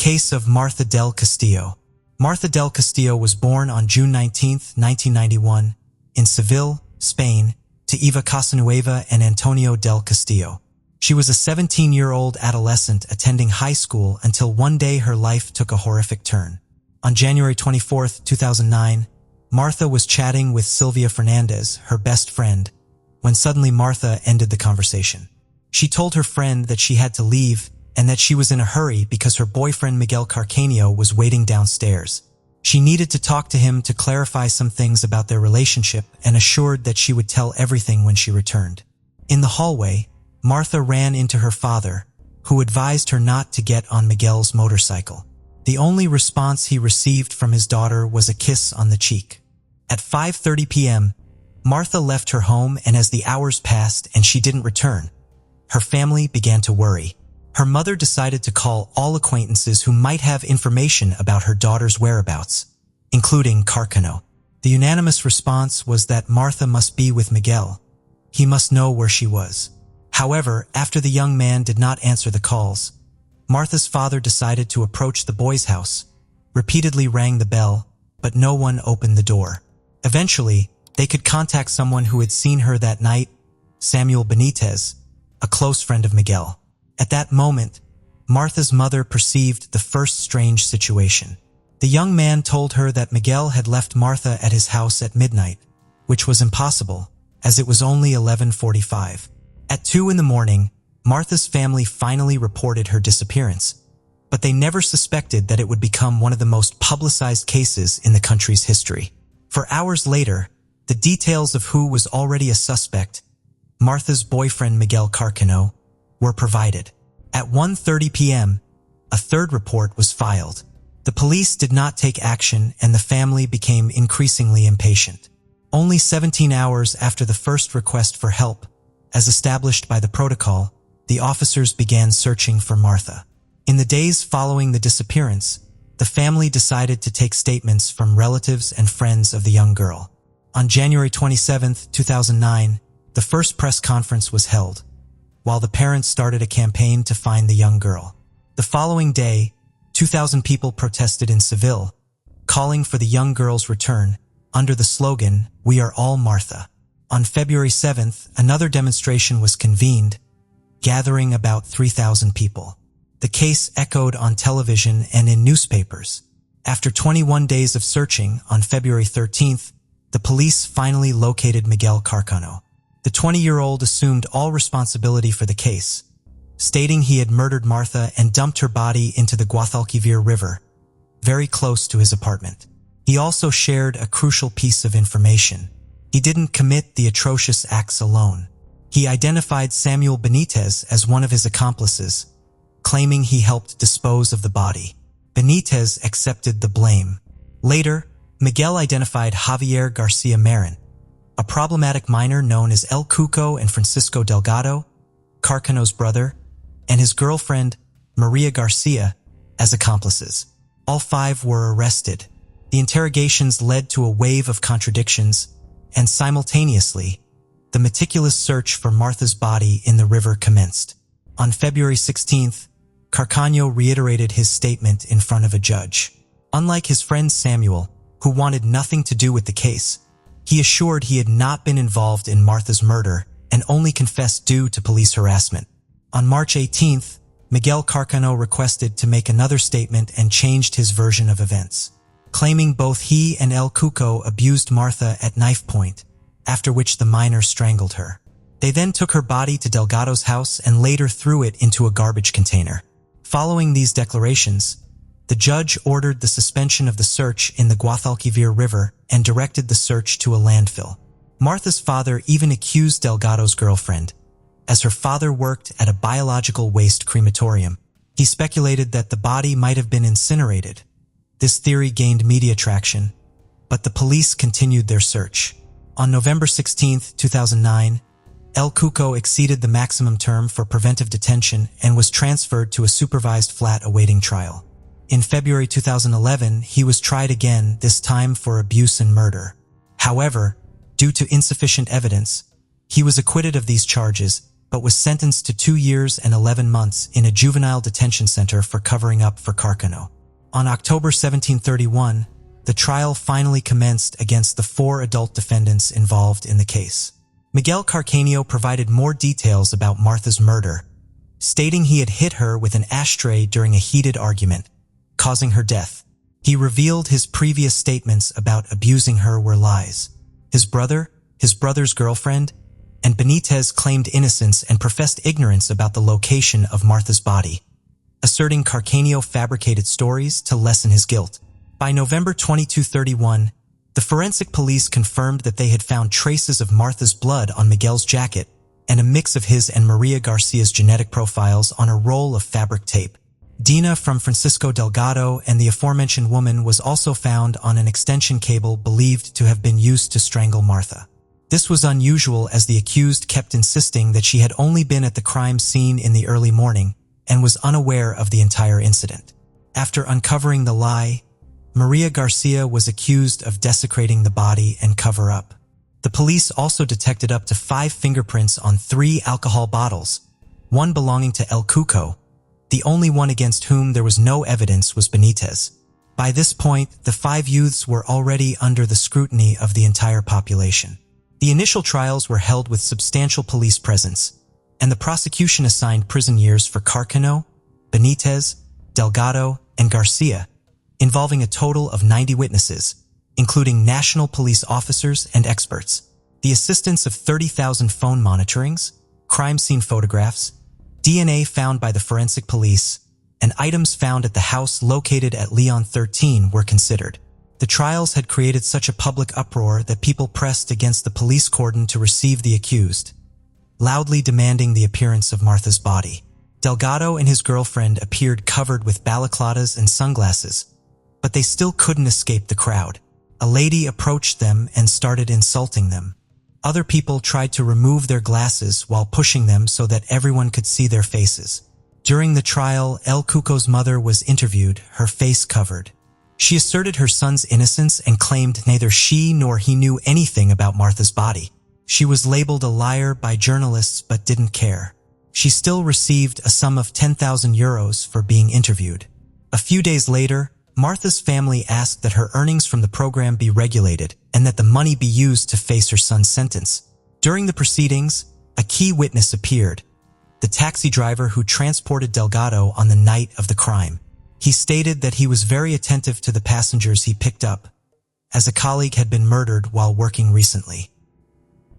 case of Martha Del Castillo. Martha Del Castillo was born on June 19, 1991, in Seville, Spain, to Eva Casanueva and Antonio Del Castillo. She was a 17-year-old adolescent attending high school until one day her life took a horrific turn. On January 24, 2009, Martha was chatting with Sylvia Fernandez, her best friend, when suddenly Martha ended the conversation. She told her friend that she had to leave and that she was in a hurry because her boyfriend Miguel Carcanio was waiting downstairs. She needed to talk to him to clarify some things about their relationship and assured that she would tell everything when she returned. In the hallway, Martha ran into her father, who advised her not to get on Miguel's motorcycle. The only response he received from his daughter was a kiss on the cheek. At 5:30 p.m., Martha left her home, and as the hours passed and she didn't return, her family began to worry. Her mother decided to call all acquaintances who might have information about her daughter's whereabouts, including Carcano. The unanimous response was that Martha must be with Miguel. He must know where she was. However, after the young man did not answer the calls, Martha's father decided to approach the boy's house, repeatedly rang the bell, but no one opened the door. Eventually, they could contact someone who had seen her that night, Samuel Benitez, a close friend of Miguel. At that moment, Martha's mother perceived the first strange situation. The young man told her that Miguel had left Martha at his house at midnight, which was impossible, as it was only 11:45. At 2 in the morning, Martha's family finally reported her disappearance, but they never suspected that it would become one of the most publicized cases in the country's history. For hours later, the details of who was already a suspect, Martha's boyfriend Miguel Carcano, were provided. At 1:30 p.m., a third report was filed. The police did not take action and the family became increasingly impatient. Only 17 hours after the first request for help, as established by the protocol, the officers began searching for Martha. In the days following the disappearance, the family decided to take statements from relatives and friends of the young girl. On January 27, 2009, the first press conference was held, while the parents started a campaign to find the young girl. The following day, 2,000 people protested in Seville, calling for the young girl's return under the slogan, "We are all Martha." On February 7th, another demonstration was convened, gathering about 3,000 people. The case echoed on television and in newspapers. After 21 days of searching, on February 13th, the police finally located Miguel Carcano. The 20-year-old assumed all responsibility for the case, stating he had murdered Martha and dumped her body into the Guadalquivir River, very close to his apartment. He also shared a crucial piece of information. He didn't commit the atrocious acts alone. He identified Samuel Benitez as one of his accomplices, claiming he helped dispose of the body. Benitez accepted the blame. Later, Miguel identified Javier Garcia Marin, a problematic minor known as El Cuco and Francisco Delgado, Carcano's brother, and his girlfriend, Maria Garcia, as accomplices. All 5 were arrested. The interrogations led to a wave of contradictions, and simultaneously, the meticulous search for Martha's body in the river commenced. On February 16th, Carcano reiterated his statement in front of a judge. Unlike his friend Samuel, who wanted nothing to do with the case, he assured he had not been involved in Martha's murder and only confessed due to police harassment. On March 18th, Miguel Carcano requested to make another statement and changed his version of events, claiming both he and El Cuco abused Martha at knife point, after which the minor strangled her. They then took her body to Delgado's house and later threw it into a garbage container. Following these declarations, the judge ordered the suspension of the search in the Guadalquivir River and directed the search to a landfill. Martha's father even accused Delgado's girlfriend, as her father worked at a biological waste crematorium. He speculated that the body might have been incinerated. This theory gained media traction, but the police continued their search. On November 16, 2009, El Cuco exceeded the maximum term for preventive detention and was transferred to a supervised flat awaiting trial. In February 2011, he was tried again, this time for abuse and murder. However, due to insufficient evidence, he was acquitted of these charges but was sentenced to 2 years and 11 months in a juvenile detention center for covering up for Carcano. On October 1731, the trial finally commenced against the 4 adult defendants involved in the case. Miguel Carcanio provided more details about Martha's murder, stating he had hit her with an ashtray during a heated argument, causing her death. He revealed his previous statements about abusing her were lies. His brother, his brother's girlfriend, and Benitez claimed innocence and professed ignorance about the location of Martha's body, asserting Carcanio fabricated stories to lessen his guilt. By November 2231, the forensic police confirmed that they had found traces of Martha's blood on Miguel's jacket and a mix of his and Maria Garcia's genetic profiles on a roll of fabric tape. Dina from Francisco Delgado and the aforementioned woman was also found on an extension cable believed to have been used to strangle Martha. This was unusual as the accused kept insisting that she had only been at the crime scene in the early morning and was unaware of the entire incident. After uncovering the lie, Maria Garcia was accused of desecrating the body and cover-up. The police also detected up to 5 fingerprints on 3 alcohol bottles, one belonging to El Cuco. The only one against whom there was no evidence was Benitez. By this point, the 5 youths were already under the scrutiny of the entire population. The initial trials were held with substantial police presence, and the prosecution assigned prison years for Carcano, Benitez, Delgado, and Garcia, involving a total of 90 witnesses, including national police officers and experts. The assistance of 30,000 phone monitorings, crime scene photographs, DNA found by the forensic police, and items found at the house located at Leon 13 were considered. The trials had created such a public uproar that people pressed against the police cordon to receive the accused, loudly demanding the appearance of Martha's body. Delgado and his girlfriend appeared covered with balaclatas and sunglasses, but they still couldn't escape the crowd. A lady approached them and started insulting them. Other people tried to remove their glasses while pushing them so that everyone could see their faces. During the trial, El Cuco's mother was interviewed, her face covered. She asserted her son's innocence and claimed neither she nor he knew anything about Martha's body. She was labeled a liar by journalists but didn't care. She still received a sum of 10,000 euros for being interviewed. A few days later, Martha's family asked that her earnings from the program be regulated and that the money be used to face her son's sentence. During the proceedings, a key witness appeared, the taxi driver who transported Delgado on the night of the crime. He stated that he was very attentive to the passengers he picked up, as a colleague had been murdered while working recently.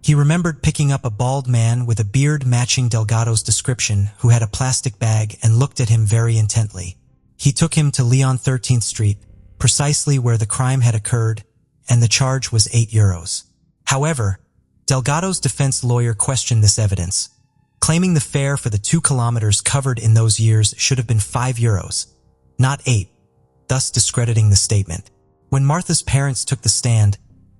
He remembered picking up a bald man with a beard matching Delgado's description who had a plastic bag and looked at him very intently. He took him to Leon 13th Street, precisely where the crime had occurred, and the charge was 8 euros. However, Delgado's defense lawyer questioned this evidence, claiming the fare for the 2 kilometers covered in those years should have been 5 euros, not 8, thus discrediting the statement. When Martha's parents took the stand,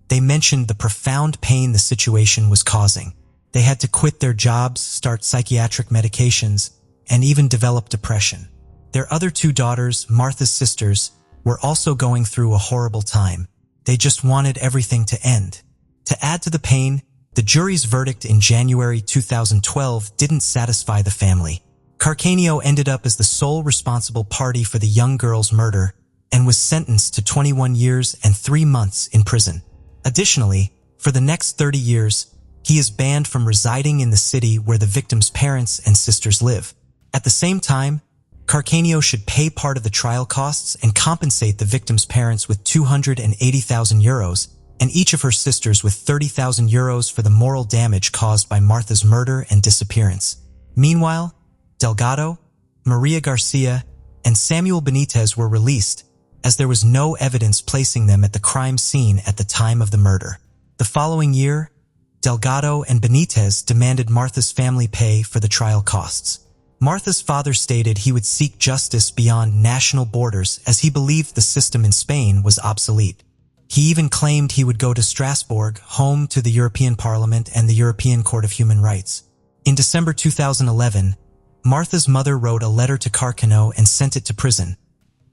they mentioned the profound pain the situation was causing. They had to quit their jobs, start psychiatric medications, and even develop depression. Their other 2 daughters, Martha's sisters, were also going through a horrible time. They just wanted everything to end. To add to the pain, the jury's verdict in January 2012 didn't satisfy the family. Carcanio ended up as the sole responsible party for the young girl's murder and was sentenced to 21 years and 3 months in prison. Additionally, for the next 30 years, he is banned from residing in the city where the victim's parents and sisters live. At the same time, Carcanio should pay part of the trial costs and compensate the victim's parents with 280,000 euros and each of her sisters with 30,000 euros for the moral damage caused by Martha's murder and disappearance. Meanwhile, Delgado, Maria Garcia, and Samuel Benitez were released, as there was no evidence placing them at the crime scene at the time of the murder. The following year, Delgado and Benitez demanded Martha's family pay for the trial costs. Martha's father stated he would seek justice beyond national borders as he believed the system in Spain was obsolete. He even claimed he would go to Strasbourg, home to the European Parliament and the European Court of Human Rights. In December 2011, Martha's mother wrote a letter to Carcano and sent it to prison,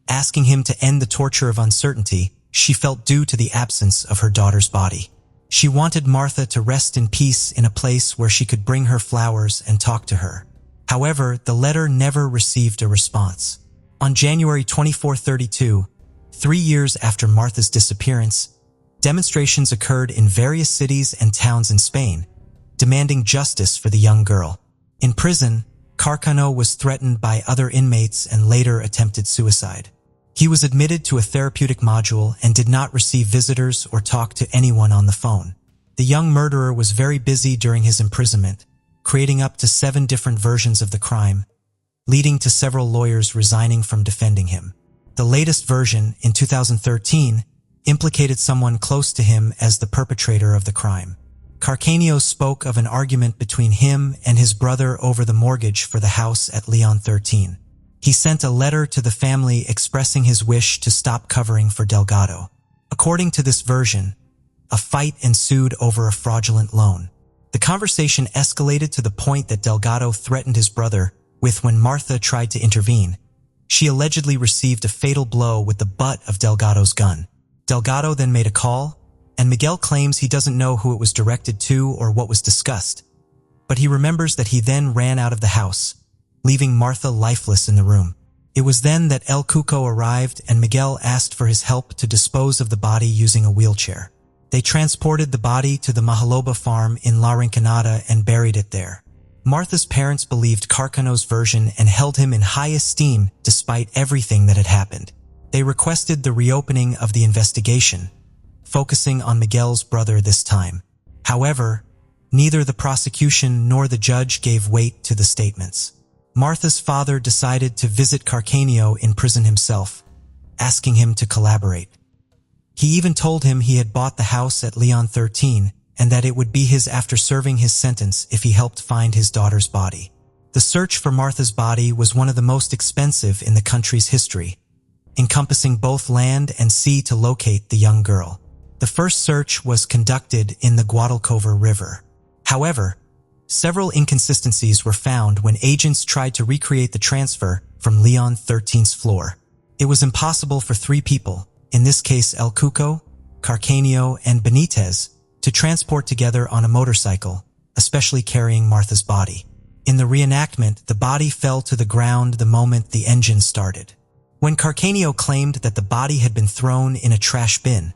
asking him to end the torture of uncertainty she felt due to the absence of her daughter's body. She wanted Martha to rest in peace in a place where she could bring her flowers and talk to her. However, the letter never received a response. On January 24, 32, 3 years after Martha's disappearance, demonstrations occurred in various cities and towns in Spain, demanding justice for the young girl. In prison, Carcano was threatened by other inmates and later attempted suicide. He was admitted to a therapeutic module and did not receive visitors or talk to anyone on the phone. The young murderer was very busy during his imprisonment, creating up to 7 different versions of the crime, leading to several lawyers resigning from defending him. The latest version, in 2013, implicated someone close to him as the perpetrator of the crime. Carcano spoke of an argument between him and his brother over the mortgage for the house at Leon 13. He sent a letter to the family expressing his wish to stop covering for Delgado. According to this version, a fight ensued over a fraudulent loan. The conversation escalated to the point that Delgado threatened his brother with when Martha tried to intervene. She allegedly received a fatal blow with the butt of Delgado's gun. Delgado then made a call, and Miguel claims he doesn't know who it was directed to or what was discussed, but he remembers that he then ran out of the house, leaving Martha lifeless in the room. It was then that El Cuco arrived and Miguel asked for his help to dispose of the body using a wheelchair. They transported the body to the Mahaloba farm in La Rinconada and buried it there. Martha's parents believed Carcano's version and held him in high esteem despite everything that had happened. They requested the reopening of the investigation, focusing on Miguel's brother this time. However, neither the prosecution nor the judge gave weight to the statements. Martha's father decided to visit Carcano in prison himself, asking him to collaborate. He even told him he had bought the house at Leon 13 and that it would be his after serving his sentence if he helped find his daughter's body. The search for Martha's body was one of the most expensive in the country's history, encompassing both land and sea to locate the young girl. The first search was conducted in the Guadalquivir River. However, several inconsistencies were found when agents tried to recreate the transfer from Leon 13's floor. It was impossible for 3 people, in this case El Cuco, Carcano, and Benitez, to transport together on a motorcycle, especially carrying Martha's body. In the reenactment, the body fell to the ground the moment the engine started. When Carcano claimed that the body had been thrown in a trash bin,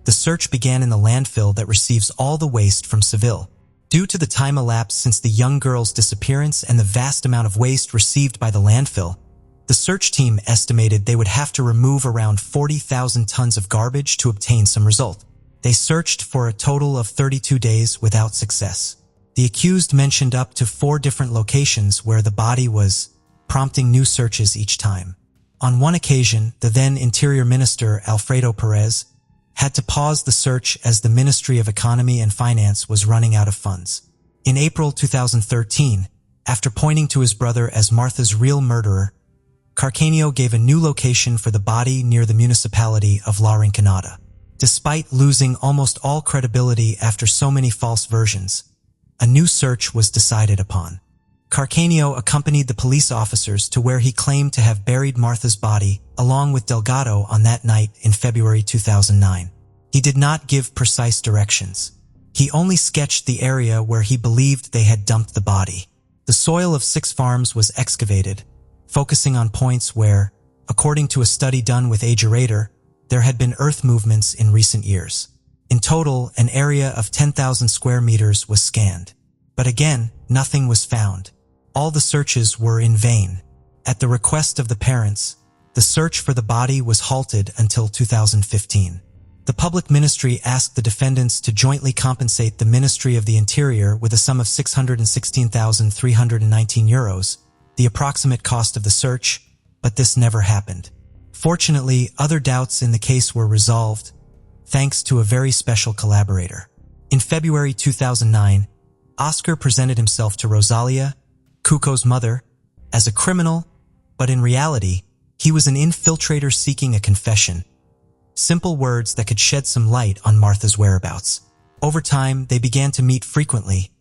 the search began in the landfill that receives all the waste from Seville. Due to the time elapsed since the young girl's disappearance and the vast amount of waste received by the landfill, the search team estimated they would have to remove around 40,000 tons of garbage to obtain some result. They searched for a total of 32 days without success. The accused mentioned up to 4 different locations where the body was, prompting new searches each time. On one occasion, the then Interior Minister Alfredo Perez had to pause the search as the Ministry of Economy and Finance was running out of funds. In April 2013, after pointing to his brother as Martha's real murderer, Carcano gave a new location for the body near the municipality of La Rinconada. Despite losing almost all credibility after so many false versions, a new search was decided upon. Carcano accompanied the police officers to where he claimed to have buried Martha's body along with Delgado on that night in February 2009. He did not give precise directions. He only sketched the area where he believed they had dumped the body. The soil of 6 farms was excavated, focusing on points where, according to a study done with Agerator, there had been earth movements in recent years. In total, an area of 10,000 square meters was scanned. But again, nothing was found. All the searches were in vain. At the request of the parents, the search for the body was halted until 2015. The public ministry asked the defendants to jointly compensate the Ministry of the Interior with a sum of €616,319, the approximate cost of the search, but this never happened. Fortunately, other doubts in the case were resolved, thanks to a very special collaborator. In February 2009, Oscar presented himself to Rosalia, Cuco's mother, as a criminal, but in reality, he was an infiltrator seeking a confession. Simple words that could shed some light on Martha's whereabouts. Over time, they began to meet frequently,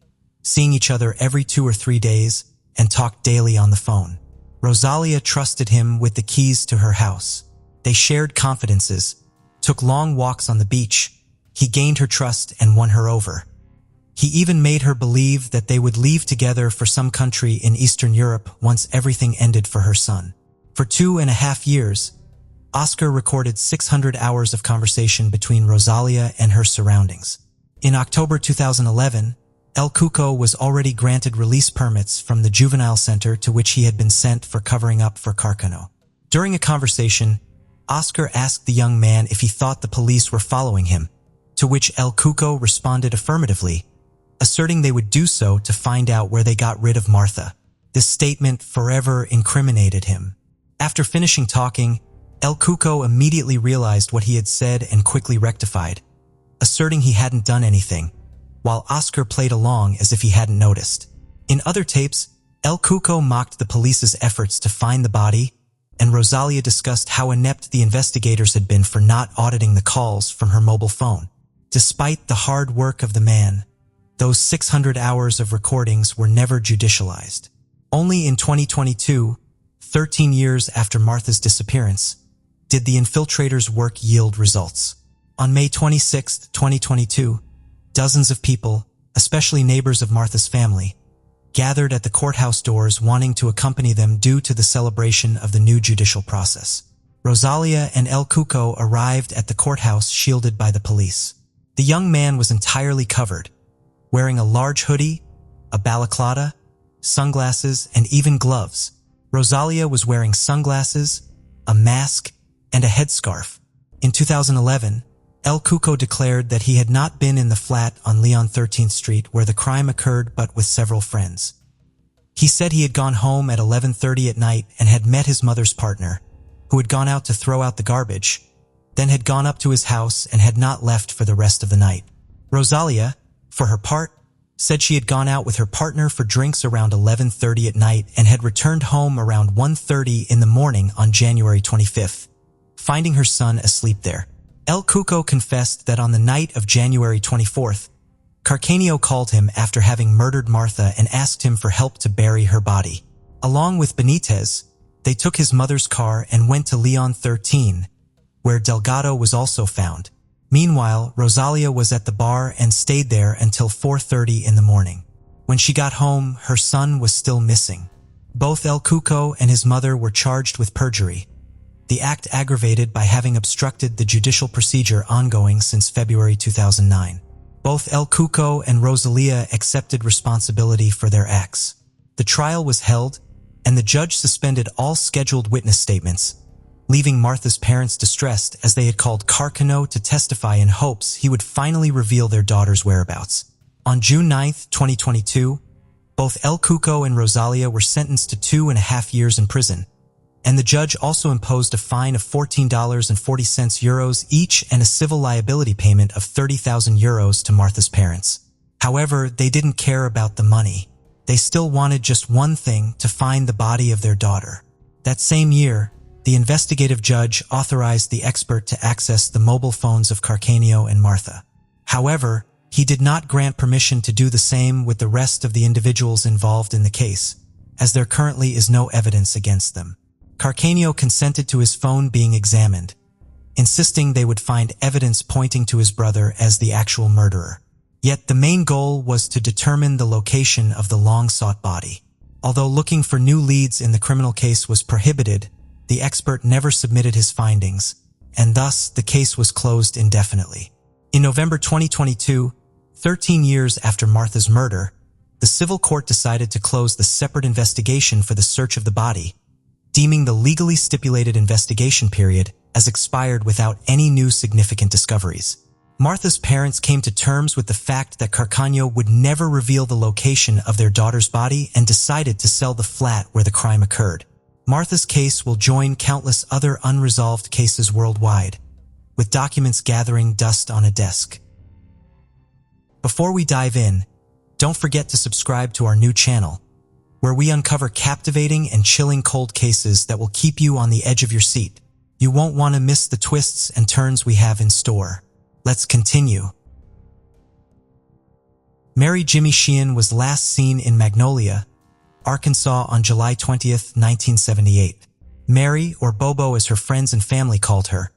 seeing each other every 2 or 3 days, and talked daily on the phone. Rosalia trusted him with the keys to her house. They shared confidences, took long walks on the beach, He gained her trust and won her over. He even made her believe that they would leave together for some country in Eastern Europe once everything ended for her son. For 2.5 years, Oscar recorded 600 hours of conversation between Rosalia and her surroundings. In October 2011, El Cuco was already granted release permits from the juvenile center to which he had been sent for covering up for Carcano. During a conversation, Oscar asked the young man if he thought the police were following him, to which El Cuco responded affirmatively, asserting they would do so to find out where they got rid of Martha. This statement forever incriminated him. After finishing talking, El Cuco immediately realized what he had said and quickly rectified, asserting he hadn't done anything, while Oscar played along as if he hadn't noticed. In other tapes, El Cuco mocked the police's efforts to find the body, and Rosalia discussed how inept the investigators had been for not auditing the calls from her mobile phone. Despite the hard work of the man, those 600 hours of recordings were never judicialized. Only in 2022, 13 years after Martha's disappearance, did the infiltrators' work yield results. On May 26, 2022, dozens of people, especially neighbors of Martha's family, gathered at the courthouse doors wanting to accompany them due to the celebration of the new judicial process. Rosalia and El Cuco arrived at the courthouse shielded by the police. The young man was entirely covered, wearing a large hoodie, a balaclava, sunglasses, and even gloves. Rosalia was wearing sunglasses, a mask, and a headscarf. In 2011, El Cuco declared that he had not been in the flat on Leon 13th Street where the crime occurred but with several friends. He said he had gone home at 11:30 at night and had met his mother's partner, who had gone out to throw out the garbage, then had gone up to his house and had not left for the rest of the night. Rosalia, for her part, said she had gone out with her partner for drinks around 11:30 at night and had returned home around 1:30 in the morning on January 25th, finding her son asleep there. El Cuco confessed that on the night of January 24th, Carcano called him after having murdered Martha and asked him for help to bury her body. Along with Benitez, they took his mother's car and went to Leon 13, where Delgado was also found. Meanwhile, Rosalia was at the bar and stayed there until 4:30 in the morning. When she got home, her son was still missing. Both El Cuco and his mother were charged with perjury, the act aggravated by having obstructed the judicial procedure ongoing since February 2009. Both El Cuco and Rosalia accepted responsibility for their acts. The trial was held, and the judge suspended all scheduled witness statements, leaving Martha's parents distressed as they had called Carcano to testify in hopes he would finally reveal their daughter's whereabouts. On June 9, 2022, both El Cuco and Rosalia were sentenced to 2.5 years in prison, and the judge also imposed a fine of €14.40 each and a civil liability payment of €30,000 to Martha's parents. However, they didn't care about the money. They still wanted just one thing: to find the body of their daughter. That same year, the investigative judge authorized the expert to access the mobile phones of Carcano and Martha. However, he did not grant permission to do the same with the rest of the individuals involved in the case, as there currently is no evidence against them. Carcano consented to his phone being examined, insisting they would find evidence pointing to his brother as the actual murderer. Yet the main goal was to determine the location of the long-sought body. Although looking for new leads in the criminal case was prohibited, the expert never submitted his findings, and thus the case was closed indefinitely. In November 2022, 13 years after Martha's murder, the civil court decided to close the separate investigation for the search of the body, deeming the legally stipulated investigation period as expired without any new significant discoveries. Martha's parents came to terms with the fact that Carcano would never reveal the location of their daughter's body and decided to sell the flat where the crime occurred. Martha's case will join countless other unresolved cases worldwide, with documents gathering dust on a desk. Before we dive in, don't forget to subscribe to our new channel, where we uncover captivating and chilling cold cases that will keep you on the edge of your seat. You won't want to miss the twists and turns we have in store. Let's continue. Mary Jimmy Sheen was last seen in Magnolia, Arkansas on July 20, 1978. Mary, or Bobo as her friends and family called her,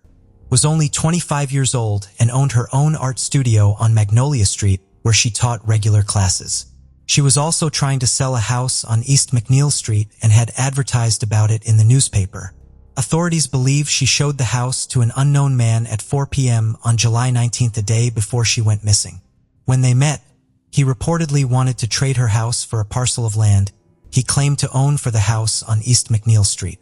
was only 25 years old and owned her own art studio on Magnolia Street where she taught regular classes. She was also trying to sell a house on East McNeil Street and had advertised about it in the newspaper. Authorities believe she showed the house to an unknown man at 4 p.m. on July 19th, a day before she went missing. When they met, he reportedly wanted to trade her house for a parcel of land he claimed to own for the house on East McNeil Street.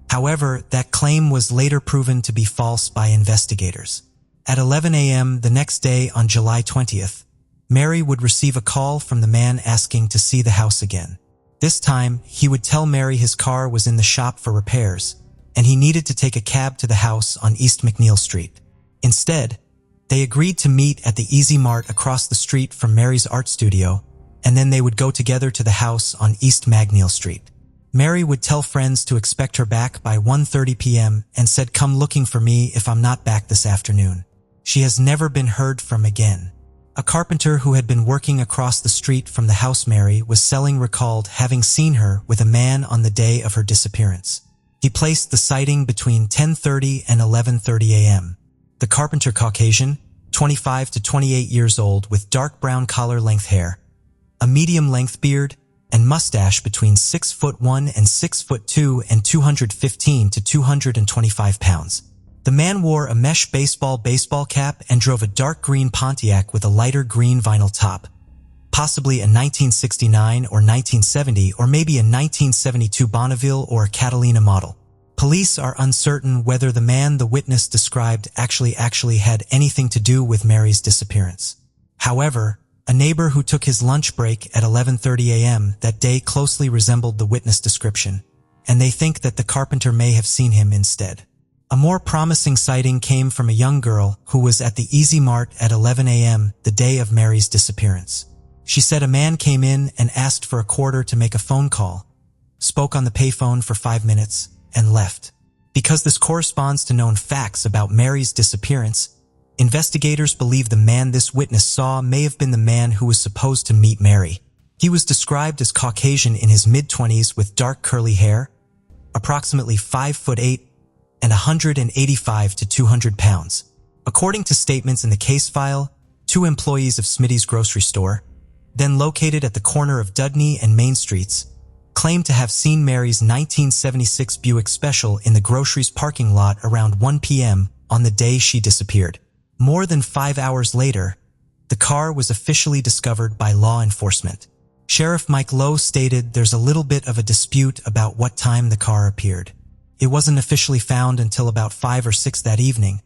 However, that claim was later proven to be false by investigators. At 11 a.m. the next day on July 20th, Mary would receive a call from the man asking to see the house again. This time, he would tell Mary his car was in the shop for repairs, and he needed to take a cab to the house on East McNeil Street. Instead, they agreed to meet at the Easy Mart across the street from Mary's art studio, and then they would go together to the house on East McNeil Street. Mary would tell friends to expect her back by 1:30 p.m. and said, "Come looking for me if I'm not back this afternoon." She has never been heard from again. A carpenter who had been working across the street from the house Mary was selling recalled having seen her with a man on the day of her disappearance. He placed the sighting between 10:30 and 11:30 a.m. The carpenter, Caucasian, 25 to 28 years old, with dark brown collar-length hair, a medium-length beard, and mustache between 6'1" and 6'2" and 215 to 225 pounds. The man wore a mesh baseball cap and drove a dark green Pontiac with a lighter green vinyl top, possibly a 1969 or 1970 or maybe a 1972 Bonneville or Catalina model. Police are uncertain whether the man the witness described actually had anything to do with Mary's disappearance. However, a neighbor who took his lunch break at 11:30 a.m. that day closely resembled the witness description, and they think that the carpenter may have seen him instead. A more promising sighting came from a young girl who was at the Easy Mart at 11 a.m. the day of Mary's disappearance. She said a man came in and asked for a quarter to make a phone call, spoke on the payphone for 5 minutes, and left. Because this corresponds to known facts about Mary's disappearance, investigators believe the man this witness saw may have been the man who was supposed to meet Mary. He was described as Caucasian in his mid-20s with dark curly hair, approximately 5'8", and 185 to 200 pounds. According to statements in the case file, 2 employees of Smitty's grocery store, then located at the corner of Dudney and Main Streets, claimed to have seen Mary's 1976 Buick Special in the grocery's parking lot around 1 p.m. on the day she disappeared. More than 5 hours later, the car was officially discovered by law enforcement. Sheriff Mike Lowe stated there's a little bit of a dispute about what time the car appeared. It wasn't officially found until about 5 or 6 that evening,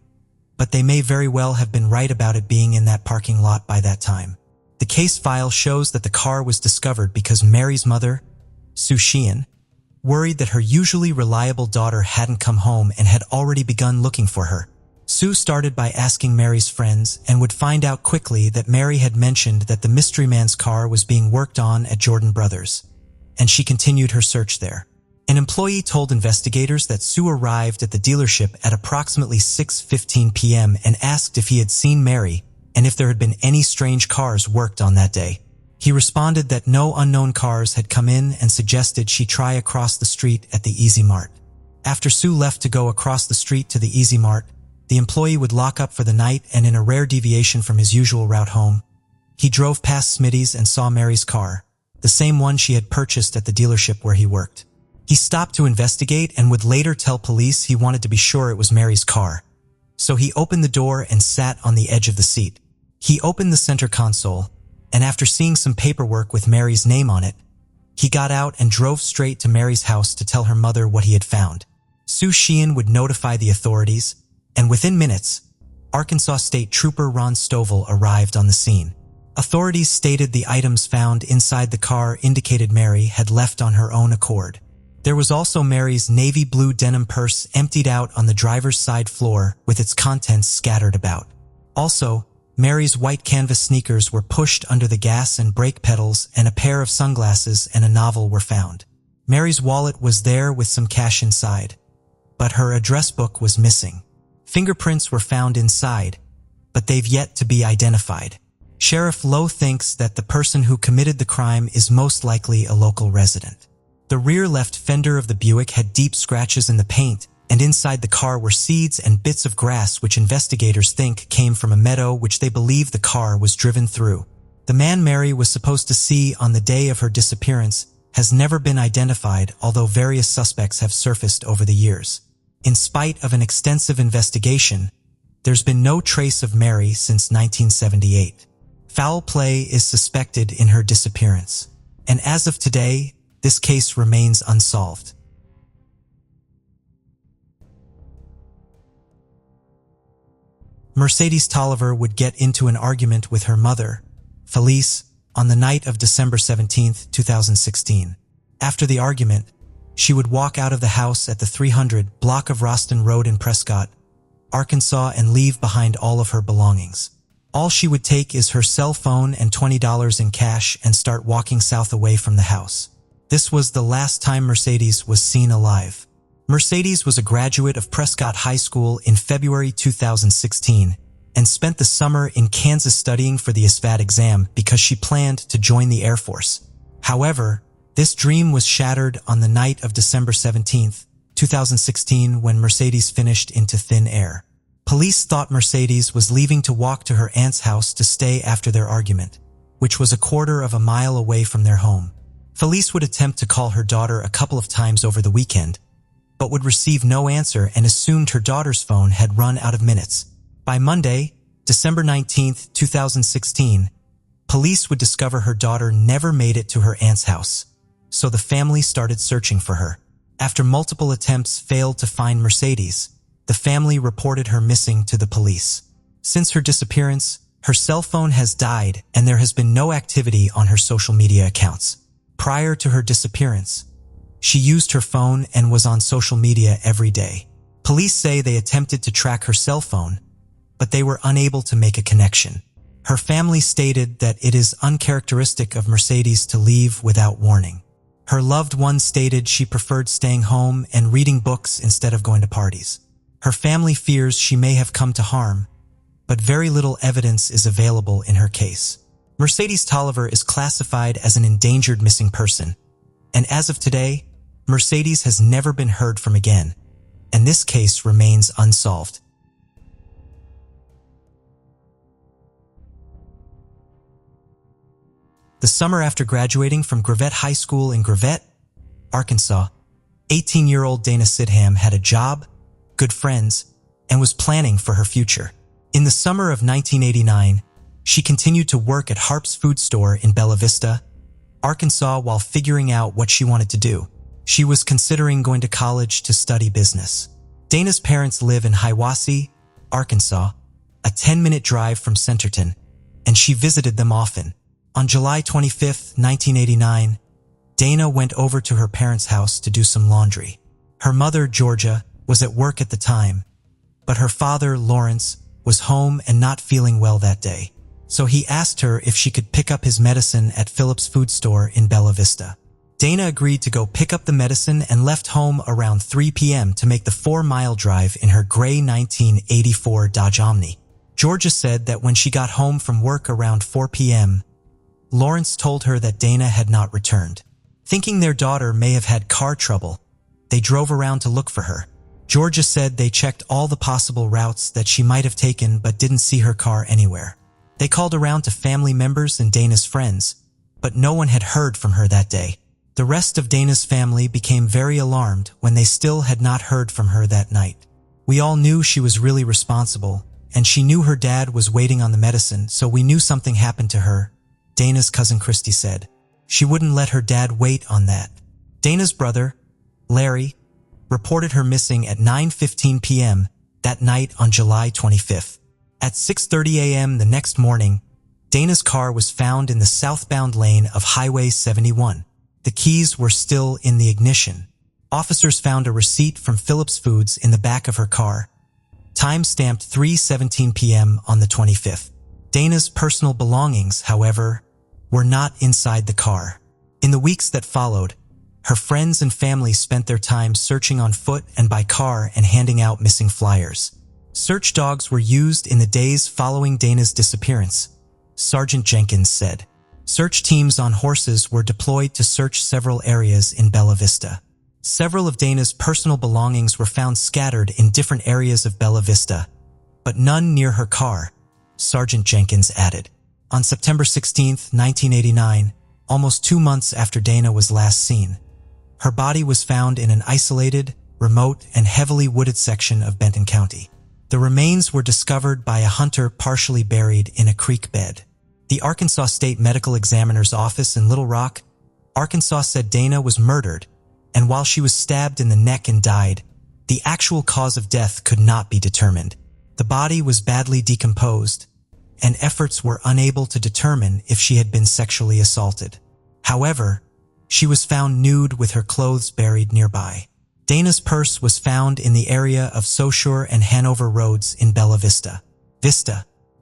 but they may very well have been right about it being in that parking lot by that time. The case file shows that the car was discovered because Mary's mother, Sue Sheehan, worried that her usually reliable daughter hadn't come home and had already begun looking for her. Sue started by asking Mary's friends and would find out quickly that Mary had mentioned that the mystery man's car was being worked on at Jordan Brothers, and she continued her search there. An employee told investigators that Sue arrived at the dealership at approximately 6:15 p.m. and asked if he had seen Mary and if there had been any strange cars worked on that day. He responded that no unknown cars had come in and suggested she try across the street at the Easy Mart. After Sue left to go across the street to the Easy Mart, the employee would lock up for the night, and in a rare deviation from his usual route home, he drove past Smitty's and saw Mary's car, the same one she had purchased at the dealership where he worked. He stopped to investigate and would later tell police he wanted to be sure it was Mary's car. So he opened the door and sat on the edge of the seat. He opened the center console, and after seeing some paperwork with Mary's name on it, he got out and drove straight to Mary's house to tell her mother what he had found. Sue Sheehan would notify the authorities, and within minutes, Arkansas State Trooper Ron Stovall arrived on the scene. Authorities stated the items found inside the car indicated Mary had left on her own accord. There was also Mary's navy blue denim purse emptied out on the driver's side floor with its contents scattered about. Also, Mary's white canvas sneakers were pushed under the gas and brake pedals, and a pair of sunglasses and a novel were found. Mary's wallet was there with some cash inside, but her address book was missing. Fingerprints were found inside, but they've yet to be identified. Sheriff Lowe thinks that the person who committed the crime is most likely a local resident. The rear left fender of the Buick had deep scratches in the paint, and inside the car were seeds and bits of grass which investigators think came from a meadow which they believe the car was driven through. The man Mary was supposed to see on the day of her disappearance has never been identified, although various suspects have surfaced over the years. In spite of an extensive investigation, there's been no trace of Mary since 1978. Foul play is suspected in her disappearance, and as of today, this case remains unsolved. Mercedes Toiver would get into an argument with her mother, Felice, on the night of December 17, 2016. After the argument, she would walk out of the house at the 300 block of Roston Road in Prescott, Arkansas, and leave behind all of her belongings. All she would take is her cell phone and $20 in cash and start walking south away from the house. This was the last time Mercedes was seen alive. Mercedes was a graduate of Prescott High School in February 2016 and spent the summer in Kansas studying for the SVAT exam because she planned to join the Air Force. However, this dream was shattered on the night of December 17, 2016, when Mercedes finished into thin air. Police thought Mercedes was leaving to walk to her aunt's house to stay after their argument, which was a quarter of a mile away from their home. Felice would attempt to call her daughter a couple of times over the weekend, but would receive no answer and assumed her daughter's phone had run out of minutes. By Monday, December 19, 2016, police would discover her daughter never made it to her aunt's house, so the family started searching for her. After multiple attempts failed to find Mercedes, the family reported her missing to the police. Since her disappearance, her cell phone has died and there has been no activity on her social media accounts. Prior to her disappearance, she used her phone and was on social media every day. Police say they attempted to track her cell phone, but they were unable to make a connection. Her family stated that it is uncharacteristic of Mercedes to leave without warning. Her loved one stated she preferred staying home and reading books instead of going to parties. Her family fears she may have come to harm, but very little evidence is available in her case. Mercedes Toiver is classified as an endangered missing person, and as of today, Mercedes has never been heard from again, and this case remains unsolved. The summer after graduating from Gravette High School in Gravette, Arkansas, 18-year-old Dana Sidham had a job, good friends, and was planning for her future. In the summer of 1989, she continued to work at Harp's food store in Bella Vista, Arkansas, while figuring out what she wanted to do. She was considering going to college to study business. Dana's parents live in Hiwassee, Arkansas, a 10-minute drive from Centerton, and she visited them often. On July 25, 1989, Dana went over to her parents' house to do some laundry. Her mother, Georgia, was at work at the time, but her father, Lawrence, was home and not feeling well that day. So he asked her if she could pick up his medicine at Philip's food store in Bella Vista. Dana agreed to go pick up the medicine and left home around 3 p.m. to make the 4-mile drive in her gray 1984 Dodge Omni. Georgia said that when she got home from work around 4 p.m., Lawrence told her that Dana had not returned. Thinking their daughter may have had car trouble, they drove around to look for her. Georgia said they checked all the possible routes that she might have taken but didn't see her car anywhere. They called around to family members and Dana's friends, but no one had heard from her that day. The rest of Dana's family became very alarmed when they still had not heard from her that night. We all knew she was really responsible, and she knew her dad was waiting on the medicine, so we knew something happened to her, Dana's cousin Christy said. She wouldn't let her dad wait on that. Dana's brother, Larry, reported her missing at 9:15 p.m. that night on July 25th. At 6:30 a.m. the next morning, Dana's car was found in the southbound lane of Highway 71. The keys were still in the ignition. Officers found a receipt from Philip's Foods in the back of her car, time-stamped 3:17 p.m. on the 25th. Dana's personal belongings, however, were not inside the car. In the weeks that followed, her friends and family spent their time searching on foot and by car and handing out missing flyers. Search dogs were used in the days following Dana's disappearance, Sergeant Jenkins said. Search teams on horses were deployed to search several areas in Bella Vista. Several of Dana's personal belongings were found scattered in different areas of Bella Vista, but none near her car, Sergeant Jenkins added. On September 16, 1989, almost 2 months after Dana was last seen, her body was found in an isolated, remote, and heavily wooded section of Benton County. The remains were discovered by a hunter partially buried in a creek bed. The Arkansas State Medical Examiner's Office in Little Rock, Arkansas said Dana was murdered, and while she was stabbed in the neck and died, the actual cause of death could not be determined. The body was badly decomposed, and efforts were unable to determine if she had been sexually assaulted. However, she was found nude with her clothes buried nearby. Dana's purse was found in the area of Smelchure and Hanover Roads in Bella Vista.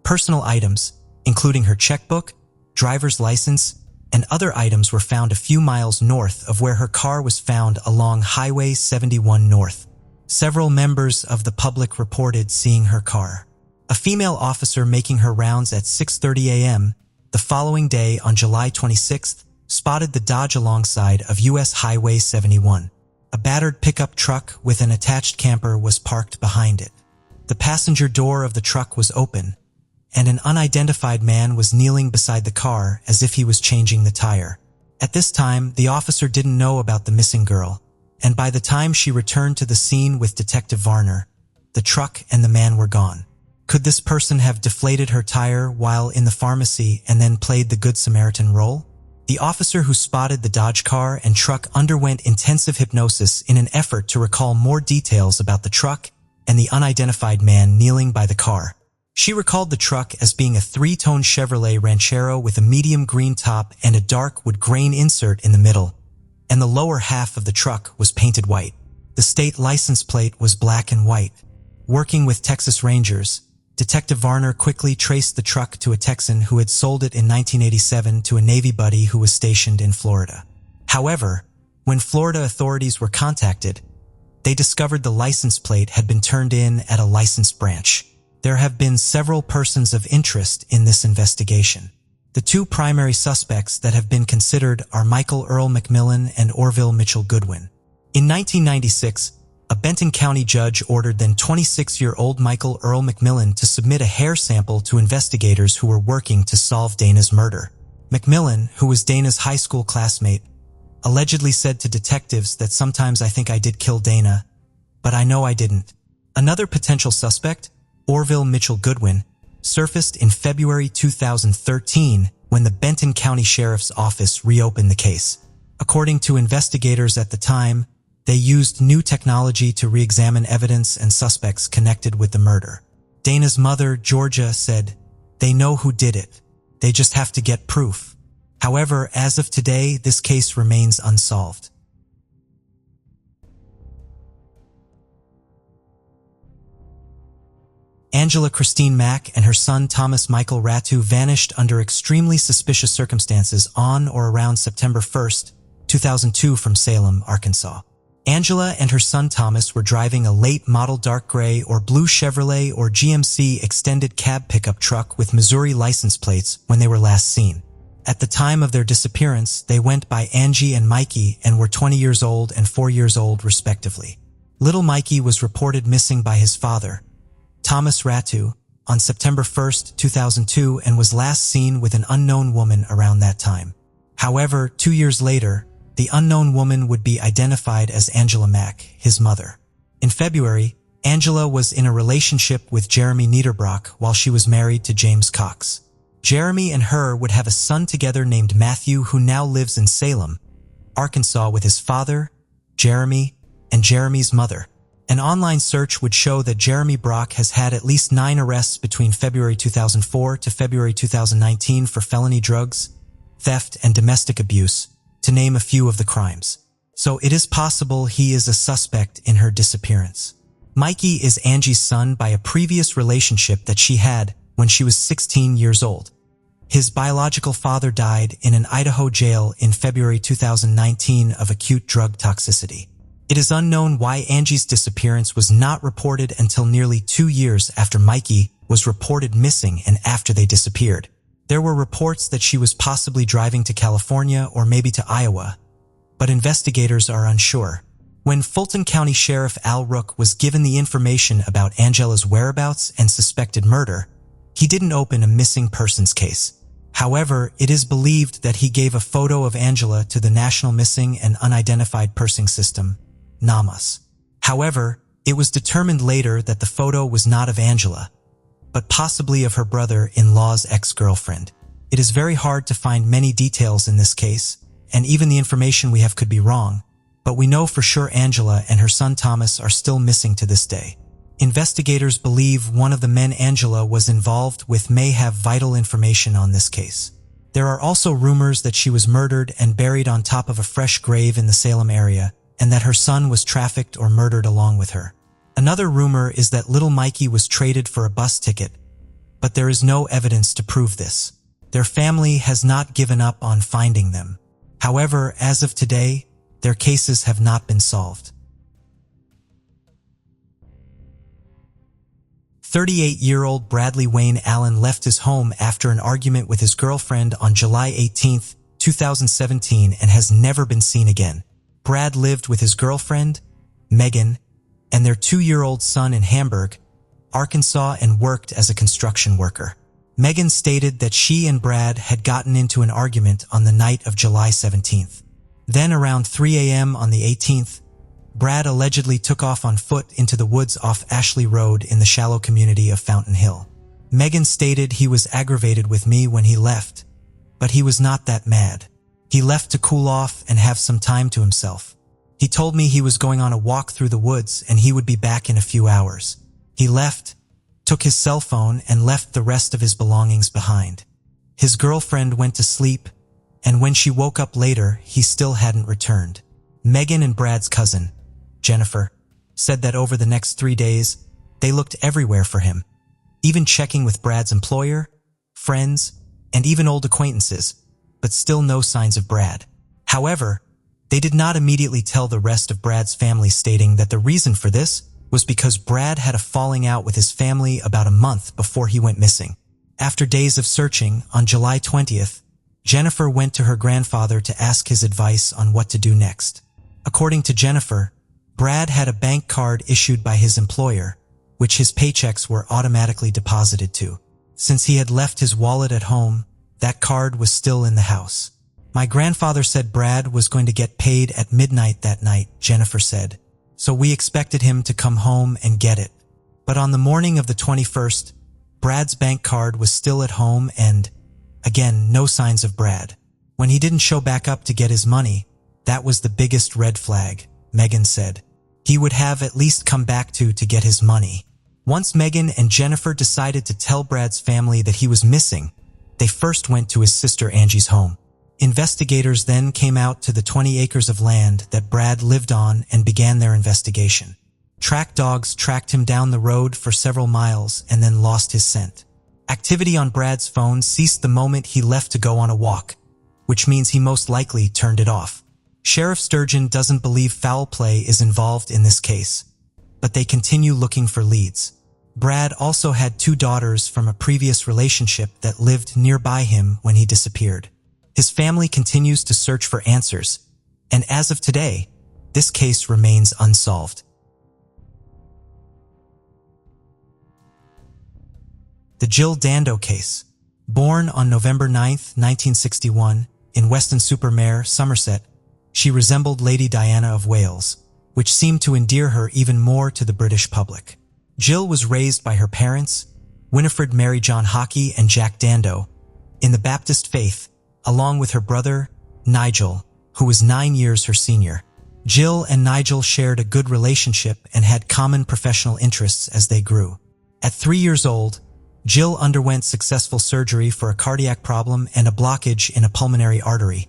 Personal items, including her checkbook, driver's license, and other items were found a few miles north of where her car was found along Highway 71 North. Several members of the public reported seeing her car. A female officer making her rounds at 6:30 a.m. the following day on July 26th spotted the Dodge alongside of U.S. Highway 71. A battered pickup truck with an attached camper was parked behind it. The passenger door of the truck was open, and an unidentified man was kneeling beside the car as if he was changing the tire. At this time, the officer didn't know about the missing girl, and by the time she returned to the scene with Detective Varner, the truck and the man were gone. Could this person have deflated her tire while in the pharmacy and then played the Good Samaritan role? The officer who spotted the Dodge car and truck underwent intensive hypnosis in an effort to recall more details about the truck and the unidentified man kneeling by the car. She recalled the truck as being a 3-tone Chevrolet Ranchero with a medium green top and a dark wood grain insert in the middle, and the lower half of the truck was painted white. The state license plate was black and white. Working with Texas Rangers, Detective Varner quickly traced the truck to a Texan who had sold it in 1987 to a Navy buddy who was stationed in Florida. However, when Florida authorities were contacted, they discovered the license plate had been turned in at a licensed branch. There have been several persons of interest in this investigation. The 2 primary suspects that have been considered are Michael Earl McMillan and Orville Mitchell Goodwin. In 1996, a Benton County judge ordered then 26-year-old Michael Earl McMillan to submit a hair sample to investigators who were working to solve Dana's murder. McMillan, who was Dana's high school classmate, allegedly said to detectives that sometimes I think I did kill Dana, but I know I didn't. Another potential suspect, Orville Mitchell Goodwin, surfaced in February 2013 when the Benton County Sheriff's Office reopened the case. According to investigators at the time, they used new technology to re-examine evidence and suspects connected with the murder. Dana's mother, Georgia, said, "They know who did it. They just have to get proof." However, as of today, this case remains unsolved. Angela Christine Mack and her son Thomas Michael Ratu vanished under extremely suspicious circumstances on or around September 1, 2002 from Salem, Arkansas. Angela and her son Thomas were driving a late model dark gray or blue Chevrolet or GMC extended cab pickup truck with Missouri license plates when they were last seen. At the time of their disappearance, they went by Angie and Mikey and were 20 years old and 4 years old respectively. Little Mikey was reported missing by his father, Thomas Ratu, on September 1, 2002 and was last seen with an unknown woman around that time. However, 2 years later, the unknown woman would be identified as Angela Mack, his mother. In February, Angela was in a relationship with Jeremy Niederbrock while she was married to James Cox. Jeremy and her would have a son together named Matthew, who now lives in Salem, Arkansas with his father, Jeremy, and Jeremy's mother. An online search would show that Jeremy Brock has had at least 9 arrests between February 2004 to February 2019 for felony drugs, theft, and domestic abuse, to name a few of the crimes. So it is possible he is a suspect in her disappearance. Mikey is Angie's son by a previous relationship that she had when she was 16 years old. His biological father died in an Idaho jail in February 2019 of acute drug toxicity. It is unknown why Angie's disappearance was not reported until nearly 2 years after Mikey was reported missing and after they disappeared. There were reports that she was possibly driving to California or maybe to Iowa, but investigators are unsure. When Fulton County Sheriff Al Rook was given the information about Angela's whereabouts and suspected murder, he didn't open a missing persons case. However, it is believed that he gave a photo of Angela to the National Missing and Unidentified Persons System, NAMUS. However, it was determined later that the photo was not of Angela, but possibly of her brother-in-law's ex-girlfriend. It is very hard to find many details in this case, and even the information we have could be wrong, but we know for sure Angela and her son Thomas are still missing to this day. Investigators believe one of the men Angela was involved with may have vital information on this case. There are also rumors that she was murdered and buried on top of a fresh grave in the Salem area, and that her son was trafficked or murdered along with her. Another rumor is that little Mikey was traded for a bus ticket, but there is no evidence to prove this. Their family has not given up on finding them. However, as of today, their cases have not been solved. 38-year-old Bradley Wayne Allen left his home after an argument with his girlfriend on July 18, 2017 and has never been seen again. Brad lived with his girlfriend, Megan, and their 2-year-old son in Hamburg, Arkansas, and worked as a construction worker. Megan stated that she and Brad had gotten into an argument on the night of July 17th. Then around 3 a.m. on the 18th, Brad allegedly took off on foot into the woods off Ashley Road in the shallow community of Fountain Hill. Megan stated he was aggravated with me when he left, but he was not that mad. He left to cool off and have some time to himself. He told me he was going on a walk through the woods and he would be back in a few hours. He left, took his cell phone, and left the rest of his belongings behind. His girlfriend went to sleep, and when she woke up later, he still hadn't returned. Megan and Brad's cousin, Jennifer, said that over the next 3 days, they looked everywhere for him, even checking with Brad's employer, friends, and even old acquaintances, but still no signs of Brad. However, they did not immediately tell the rest of Brad's family, stating that the reason for this was because Brad had a falling out with his family about a month before he went missing. After days of searching, on July 20th, Jennifer went to her grandfather to ask his advice on what to do next. According to Jennifer, Brad had a bank card issued by his employer, which his paychecks were automatically deposited to. Since he had left his wallet at home, that card was still in the house. My grandfather said Brad was going to get paid at midnight that night, Jennifer said, so we expected him to come home and get it. But on the morning of the 21st, Brad's bank card was still at home and, again, no signs of Brad. When he didn't show back up to get his money, that was the biggest red flag, Megan said. He would have at least come back to get his money. Once Megan and Jennifer decided to tell Brad's family that he was missing, they first went to his sister Angie's home. Investigators then came out to the 20 acres of land that Brad lived on and began their investigation. Track dogs tracked him down the road for several miles and then lost his scent. Activity on Brad's phone ceased the moment he left to go on a walk, which means he most likely turned it off. Sheriff Sturgeon doesn't believe foul play is involved in this case, but they continue looking for leads. Brad also had 2 daughters from a previous relationship that lived nearby him when he disappeared. His family continues to search for answers, and as of today, this case remains unsolved. The Jill Dando case. Born on November 9, 1961, in Weston-super-Mare, Somerset, she resembled Lady Diana of Wales, which seemed to endear her even more to the British public. Jill was raised by her parents, Winifred Mary John Hockey and Jack Dando, in the Baptist faith, along with her brother, Nigel, who was 9 years her senior. Jill and Nigel shared a good relationship and had common professional interests as they grew. At 3 years old, Jill underwent successful surgery for a cardiac problem and a blockage in a pulmonary artery,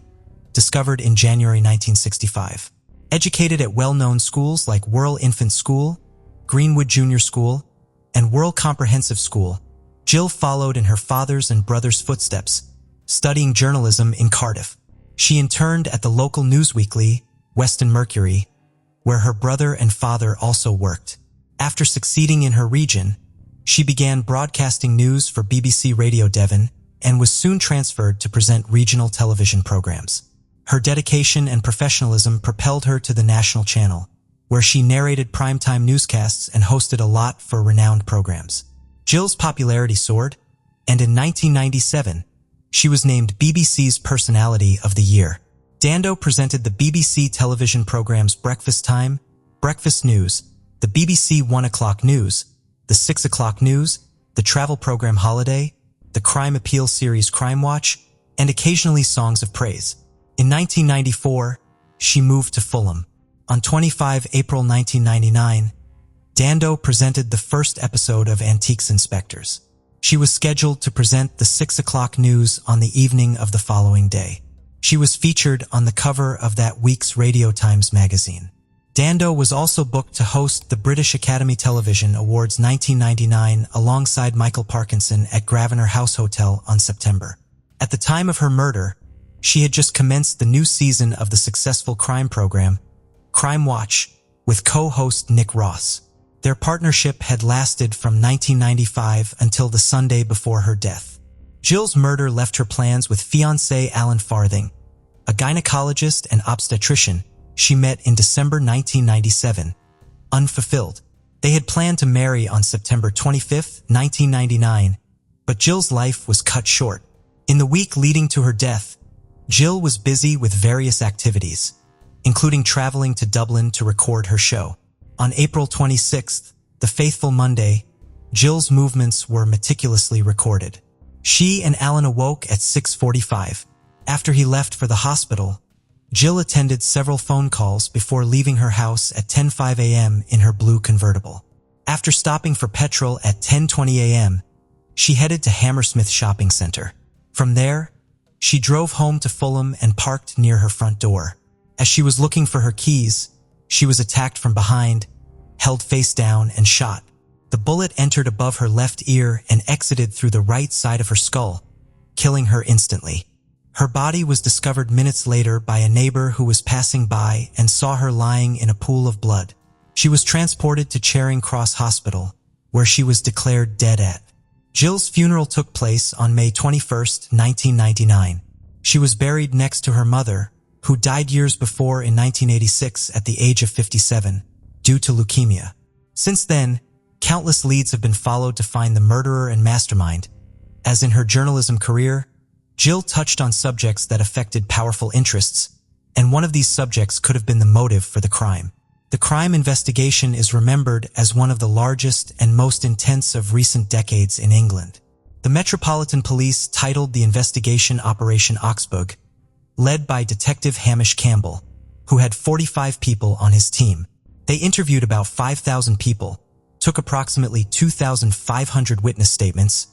discovered in January 1965. Educated at well-known schools like Worrell Infant School, Greenwood Junior School, and Worrell Comprehensive School, Jill followed in her father's and brother's footsteps, studying journalism in Cardiff. She interned at the local newsweekly, Weston Mercury, where her brother and father also worked. After succeeding in her region, she began broadcasting news for BBC Radio Devon and was soon transferred to present regional television programs. Her dedication and professionalism propelled her to the national channel, where she narrated primetime newscasts and hosted a lot for renowned programs. Jill's popularity soared, and in 1997, she was named BBC's Personality of the Year. Dando presented the BBC television programs Breakfast Time, Breakfast News, the BBC 1 o'clock news, the 6 o'clock news, the travel program Holiday, the crime appeal series Crime Watch, and occasionally Songs of Praise. In 1994, she moved to Fulham. On 25 April 1999, Dando presented the first episode of Antiques Inspectors. She was scheduled to present the 6 o'clock news on the evening of the following day. She was featured on the cover of that week's Radio Times magazine. Dando was also booked to host the British Academy Television Awards 1999 alongside Michael Parkinson at Grosvenor House Hotel on September. At the time of her murder, she had just commenced the new season of the successful crime program, Crime Watch, with co-host Nick Ross. Their partnership had lasted from 1995 until the Sunday before her death. Jill's murder left her plans with fiancé Alan Farthing, a gynecologist and obstetrician she met in December 1997, unfulfilled. They had planned to marry on September 25, 1999, but Jill's life was cut short. In the week leading to her death, Jill was busy with various activities, including traveling to Dublin to record her show. On April 26th, the fateful Monday, Jill's movements were meticulously recorded. She and Alan awoke at 6:45. After he left for the hospital, Jill attended several phone calls before leaving her house at 10:05 a.m. in her blue convertible. After stopping for petrol at 10:20 a.m., she headed to Hammersmith Shopping Centre. From there, she drove home to Fulham and parked near her front door. As she was looking for her keys, she was attacked from behind, held face down, and shot. The bullet entered above her left ear and exited through the right side of her skull, killing her instantly. Her body was discovered minutes later by a neighbor who was passing by and saw her lying in a pool of blood. She was transported to Charing Cross Hospital, where she was declared dead at. Jill's funeral took place on May 21, 1999. She was buried next to her mother, who died years before in 1986 at the age of 57, due to leukemia. Since then, countless leads have been followed to find the murderer and mastermind. As in her journalism career, Jill touched on subjects that affected powerful interests, and one of these subjects could have been the motive for the crime. The crime investigation is remembered as one of the largest and most intense of recent decades in England. The Metropolitan Police titled the investigation Operation Oxbug, led by Detective Hamish Campbell, who had 45 people on his team. They interviewed about 5,000 people, took approximately 2,500 witness statements,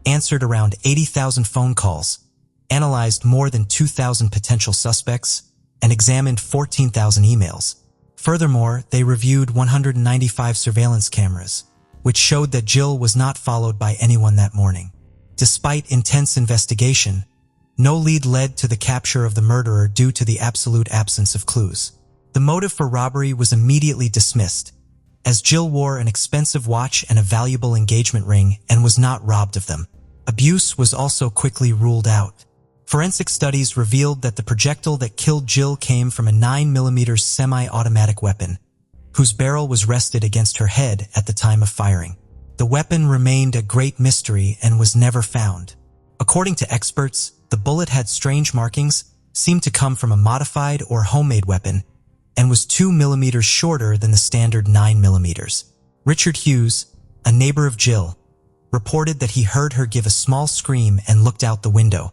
answered around 80,000 phone calls, analyzed more than 2,000 potential suspects, and examined 14,000 emails. Furthermore, they reviewed 195 surveillance cameras, which showed that Jill was not followed by anyone that morning. Despite intense investigation, no lead led to the capture of the murderer due to the absolute absence of clues. The motive for robbery was immediately dismissed, as Jill wore an expensive watch and a valuable engagement ring and was not robbed of them. Abuse was also quickly ruled out. Forensic studies revealed that the projectile that killed Jill came from a 9mm semi-automatic weapon, whose barrel was rested against her head at the time of firing. The weapon remained a great mystery and was never found. According to experts, the bullet had strange markings, seemed to come from a modified or homemade weapon, and was 2mm shorter than the standard 9mm. Richard Hughes, a neighbor of Jill, reported that he heard her give a small scream and looked out the window.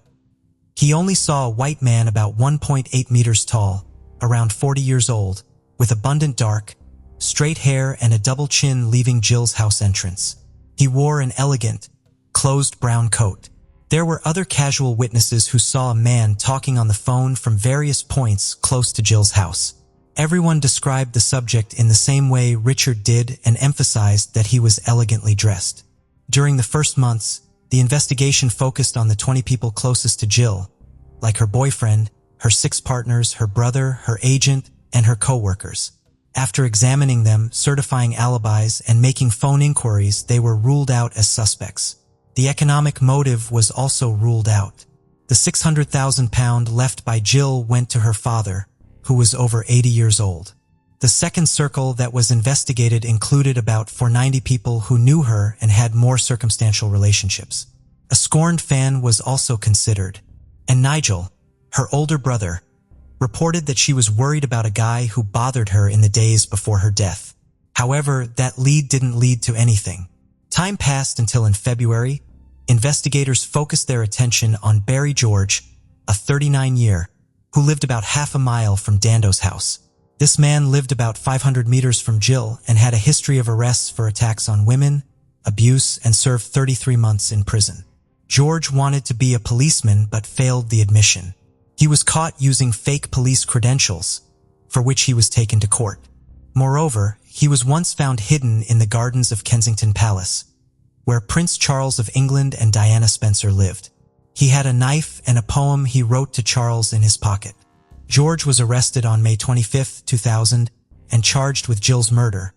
He only saw a white man about 1.8 meters tall, around 40 years old, with abundant dark, straight hair and a double chin leaving Jill's house entrance. He wore an elegant, closed brown coat. There were other casual witnesses who saw a man talking on the phone from various points close to Jill's house. Everyone described the subject in the same way Richard did and emphasized that he was elegantly dressed. During the first months, the investigation focused on the 20 people closest to Jill, like her boyfriend, her 6 partners, her brother, her agent, and her co-workers. After examining them, certifying alibis, and making phone inquiries, they were ruled out as suspects. The economic motive was also ruled out. The £600,000 left by Jill went to her father, who was over 80 years old. The second circle that was investigated included about 490 people who knew her and had more circumstantial relationships. A scorned fan was also considered, and Nigel, her older brother, reported that she was worried about a guy who bothered her in the days before her death. However, that lead didn't lead to anything. Time passed until in February, investigators focused their attention on Barry George, a 39-year, who lived about half a mile from Dando's house. This man lived about 500 meters from Jill and had a history of arrests for attacks on women, abuse, and served 33 months in prison. George wanted to be a policeman but failed the admission. He was caught using fake police credentials, for which he was taken to court. Moreover, he was once found hidden in the gardens of Kensington Palace, where Prince Charles of England and Diana Spencer lived. He had a knife and a poem he wrote to Charles in his pocket. George was arrested on May 25, 2000, and charged with Jill's murder,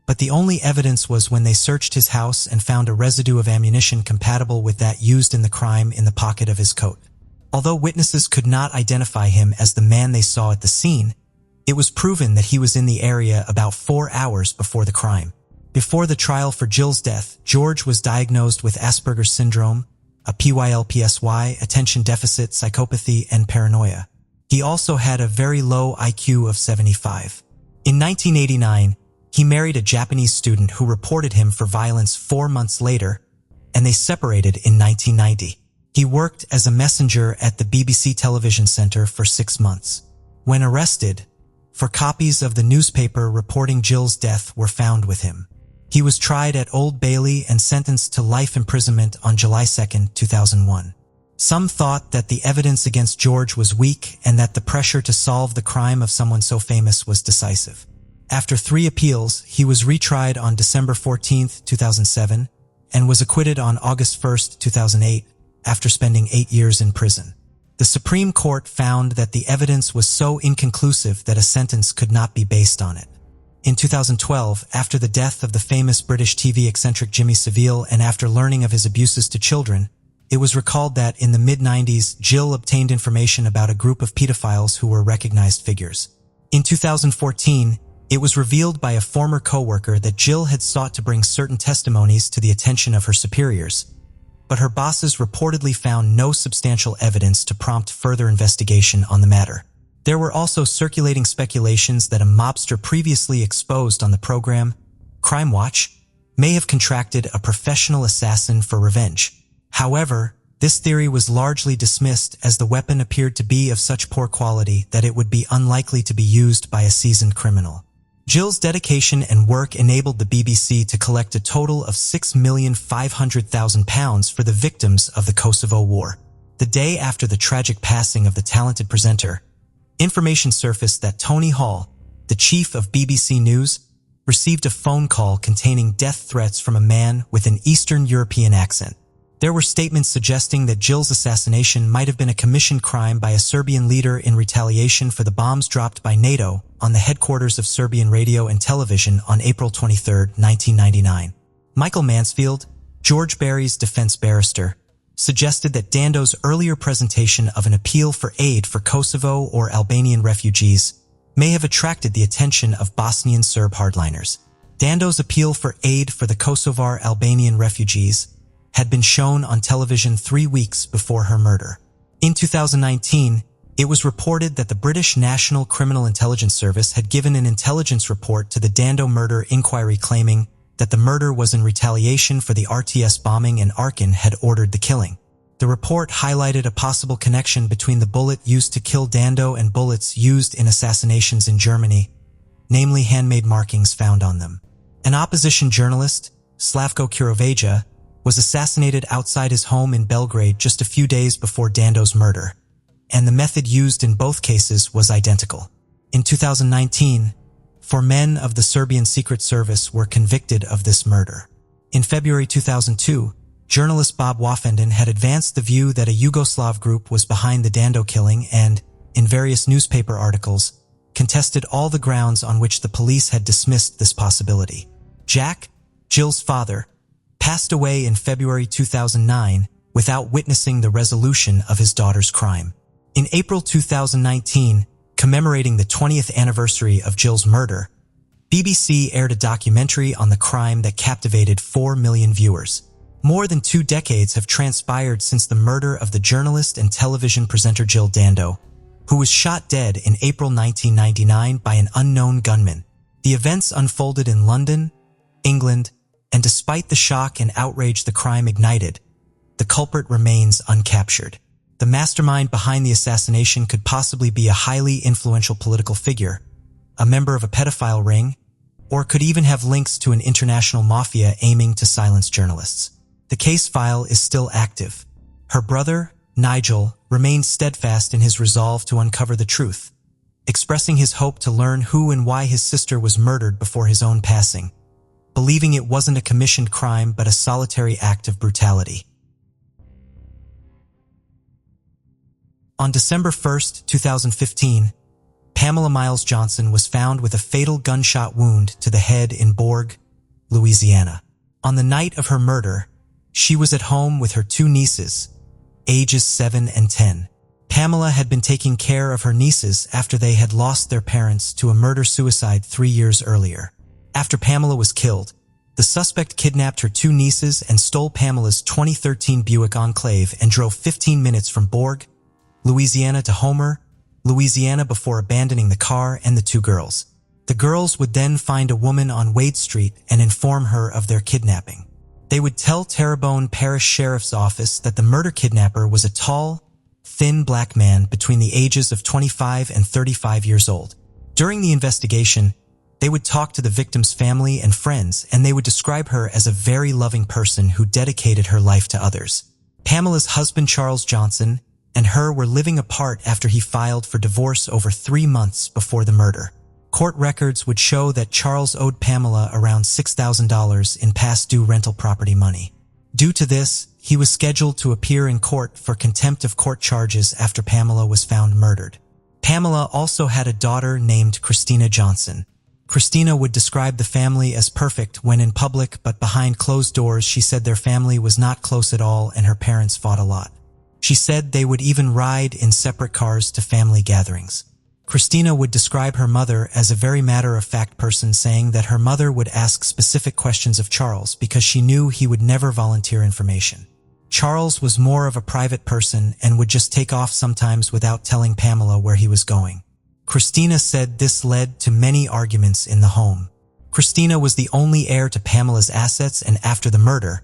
but the only evidence was when they searched his house and found a residue of ammunition compatible with that used in the crime in the pocket of his coat. Although witnesses could not identify him as the man they saw at the scene, it was proven that he was in the area about 4 hours before the crime. Before the trial for Jill's death, George was diagnosed with Asperger's syndrome, a PYLPSY, attention deficit, psychopathy, and paranoia. He also had a very low IQ of 75. In 1989, he married a Japanese student who reported him for violence 4 months later, and they separated in 1990. He worked as a messenger at the BBC television centre for 6 months. When arrested, for copies of the newspaper reporting Jill's death were found with him. He was tried at Old Bailey and sentenced to life imprisonment on July 2, 2001. Some thought that the evidence against George was weak and that the pressure to solve the crime of someone so famous was decisive. After 3 appeals, he was retried on December 14, 2007, and was acquitted on August 1, 2008, after spending 8 years in prison. The Supreme Court found that the evidence was so inconclusive that a sentence could not be based on it. In 2012, after the death of the famous British TV eccentric Jimmy Savile and after learning of his abuses to children, it was recalled that in the mid-90s, Jill obtained information about a group of pedophiles who were recognized figures. In 2014, it was revealed by a former co-worker that Jill had sought to bring certain testimonies to the attention of her superiors, but her bosses reportedly found no substantial evidence to prompt further investigation on the matter. There were also circulating speculations that a mobster previously exposed on the program, Crime Watch, may have contracted a professional assassin for revenge. However, this theory was largely dismissed as the weapon appeared to be of such poor quality that it would be unlikely to be used by a seasoned criminal. Jill's dedication and work enabled the BBC to collect a total of £6,500,000 for the victims of the Kosovo War. The day after the tragic passing of the talented presenter, information surfaced that Tony Hall, the chief of BBC News, received a phone call containing death threats from a man with an Eastern European accent. There were statements suggesting that Jill's assassination might have been a commissioned crime by a Serbian leader in retaliation for the bombs dropped by NATO on the headquarters of Serbian radio and television on April 23, 1999. Michael Mansfield, George Barry's defense barrister, suggested that Dando's earlier presentation of an appeal for aid for Kosovo or Albanian refugees may have attracted the attention of Bosnian Serb hardliners. Dando's appeal for aid for the Kosovar Albanian refugees had been shown on television 3 weeks before her murder. In 2019, it was reported that the British National Criminal Intelligence Service had given an intelligence report to the Dando murder inquiry claiming that the murder was in retaliation for the RTS bombing and Arkin had ordered the killing. The report highlighted a possible connection between the bullet used to kill Dando and bullets used in assassinations in Germany, namely handmade markings found on them. An opposition journalist, Slavko Kurovaja, was assassinated outside his home in Belgrade just a few days before Dando's murder, and the method used in both cases was identical. In 2019, 4 men of the Serbian Secret Service were convicted of this murder. In February 2002, journalist Bob Wafenden had advanced the view that a Yugoslav group was behind the Dando killing and, in various newspaper articles, contested all the grounds on which the police had dismissed this possibility. Jack, Jill's father, passed away in February 2009 without witnessing the resolution of his daughter's crime. In April 2019, commemorating the 20th anniversary of Jill's murder, BBC aired a documentary on the crime that captivated 4 million viewers. More than 2 decades have transpired since the murder of the journalist and television presenter Jill Dando, who was shot dead in April 1999 by an unknown gunman. The events unfolded in London, England, and despite the shock and outrage the crime ignited, the culprit remains uncaptured. The mastermind behind the assassination could possibly be a highly influential political figure, a member of a pedophile ring, or could even have links to an international mafia aiming to silence journalists. The case file is still active. Her brother, Nigel, remains steadfast in his resolve to uncover the truth, expressing his hope to learn who and why his sister was murdered before his own passing, believing it wasn't a commissioned crime but a solitary act of brutality. On December 1, 2015, Pamela Miles Johnson was found with a fatal gunshot wound to the head in Bourg, Louisiana. On the night of her murder, she was at home with her 2 nieces, ages 7 and 10. Pamela had been taking care of her nieces after they had lost their parents to a murder-suicide 3 years earlier. After Pamela was killed, the suspect kidnapped her 2 nieces and stole Pamela's 2013 Buick Enclave and drove 15 minutes from Bourg, Louisiana to Homer, Louisiana before abandoning the car and the 2 girls. The girls would then find a woman on Wade Street and inform her of their kidnapping. They would tell Terrebonne Parish Sheriff's Office that the murder kidnapper was a tall, thin black man between the ages of 25 and 35 years old. During the investigation, they would talk to the victim's family and friends, and they would describe her as a very loving person who dedicated her life to others. Pamela's husband Charles Johnson and her were living apart after he filed for divorce over 3 months before the murder. Court records would show that Charles owed Pamela around $6,000 in past due rental property money. Due to this, he was scheduled to appear in court for contempt of court charges after Pamela was found murdered. Pamela also had a daughter named Christina Johnson. Christina would describe the family as perfect when in public, but behind closed doors she said their family was not close at all and her parents fought a lot. She said they would even ride in separate cars to family gatherings. Christina would describe her mother as a very matter-of-fact person, saying that her mother would ask specific questions of Charles because she knew he would never volunteer information. Charles was more of a private person and would just take off sometimes without telling Pamela where he was going. Christina said this led to many arguments in the home. Christina was the only heir to Pamela's assets, and after the murder,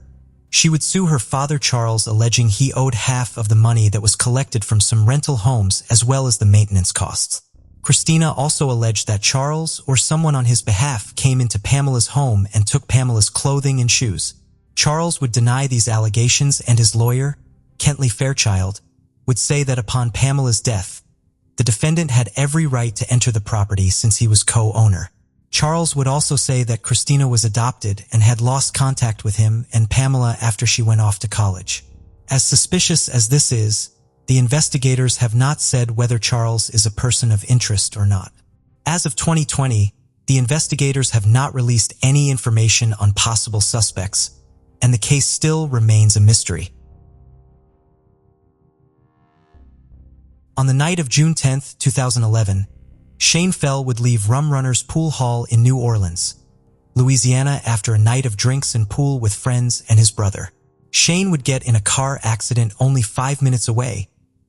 she would sue her father Charles, alleging he owed half of the money that was collected from some rental homes as well as the maintenance costs. Christina also alleged that Charles or someone on his behalf came into Pamela's home and took Pamela's clothing and shoes. Charles would deny these allegations, and his lawyer, Kentley Fairchild, would say that upon Pamela's death, the defendant had every right to enter the property since he was co-owner. Charles would also say that Christina was adopted and had lost contact with him and Pamela after she went off to college. As suspicious as this is, the investigators have not said whether Charles is a person of interest or not. As of 2020, the investigators have not released any information on possible suspects, and the case still remains a mystery. On the night of June 10, 2011, Shane Fell would leave Rum Runner's Pool Hall in New Orleans, Louisiana after a night of drinks and pool with friends and his brother. Shane would get in a car accident only 5 minutes away,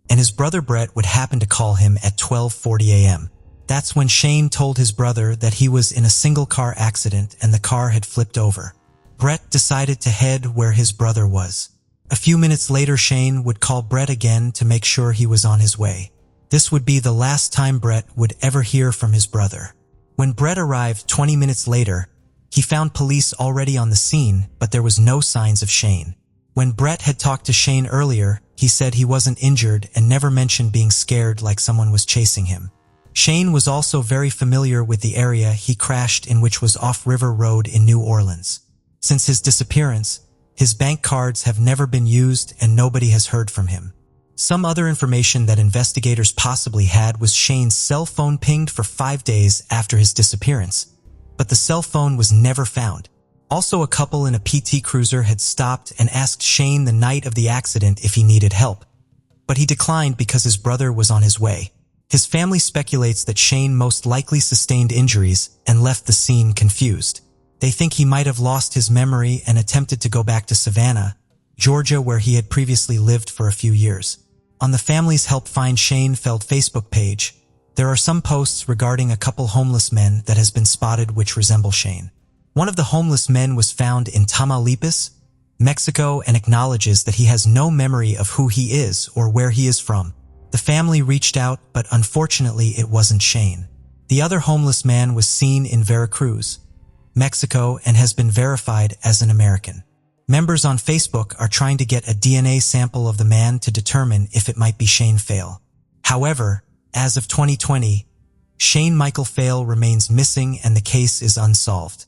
and his brother Brett would happen to call him at 12:40 a.m. That's when Shane told his brother that he was in a single car accident and the car had flipped over. Brett decided to head where his brother was. A few minutes later, Shane would call Brett again to make sure he was on his way. This would be the last time Brett would ever hear from his brother. When Brett arrived 20 minutes later, he found police already on the scene, but there was no signs of Shane. When Brett had talked to Shane earlier, he said he wasn't injured and never mentioned being scared like someone was chasing him. Shane was also very familiar with the area he crashed in, which was off River Road in New Orleans. Since his disappearance, his bank cards have never been used and nobody has heard from him. Some other information that investigators possibly had was Shane's cell phone pinged for 5 days after his disappearance, but the cell phone was never found. Also, a couple in a PT Cruiser had stopped and asked Shane the night of the accident if he needed help, but he declined because his brother was on his way. His family speculates that Shane most likely sustained injuries and left the scene confused. They think he might have lost his memory and attempted to go back to Savannah, Georgia, where he had previously lived for a few years. On the family's Help Find Shane Feld Facebook page, there are some posts regarding a couple homeless men that has been spotted which resemble Shane. One of the homeless men was found in Tamaulipas, Mexico, and acknowledges that he has no memory of who he is or where he is from. The family reached out, but unfortunately it wasn't Shane. The other homeless man was seen in Veracruz, Mexico, and has been verified as an American. Members on Facebook are trying to get a DNA sample of the man to determine if it might be Shane Fail. However, as of 2020, Shane Michael Fail remains missing and the case is unsolved.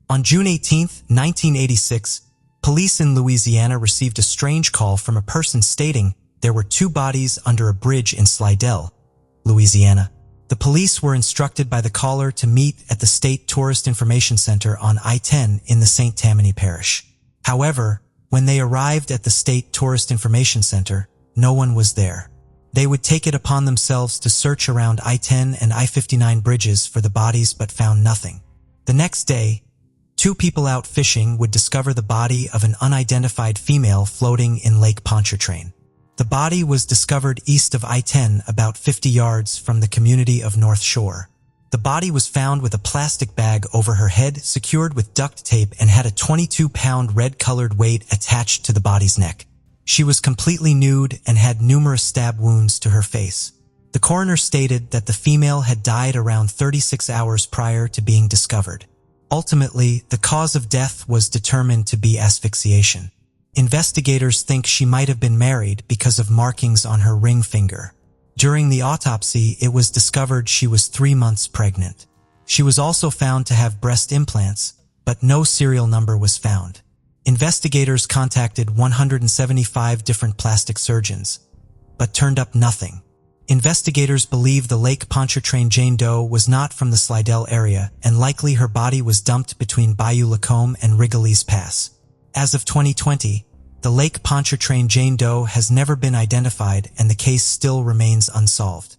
On June 18, 1986, police in Louisiana received a strange call from a person stating there were two bodies under a bridge in Slidell, Louisiana. The police were instructed by the caller to meet at the State Tourist Information Center on I-10 in the St. Tammany Parish. However, when they arrived at the State Tourist Information Center, no one was there. They would take it upon themselves to search around I-10 and I-59 bridges for the bodies but found nothing. The next day, two people out fishing would discover the body of an unidentified female floating in Lake Pontchartrain. The body was discovered east of I-10 about 50 yards from the community of North Shore. The body was found with a plastic bag over her head secured with duct tape and had a 22-pound red-colored weight attached to the body's neck. She was completely nude and had numerous stab wounds to her face. The coroner stated that the female had died around 36 hours prior to being discovered. Ultimately, the cause of death was determined to be asphyxiation. Investigators think she might have been married because of markings on her ring finger. During the autopsy, it was discovered she was 3 months pregnant. She was also found to have breast implants, but no serial number was found. Investigators contacted 175 different plastic surgeons, but turned up nothing. Investigators believe the Lake Pontchartrain Jane Doe was not from the Slidell area, and likely her body was dumped between Bayou Lacombe and Rigolets Pass. As of 2020, the Lake Pontchartrain Jane Doe has never been identified and the case still remains unsolved.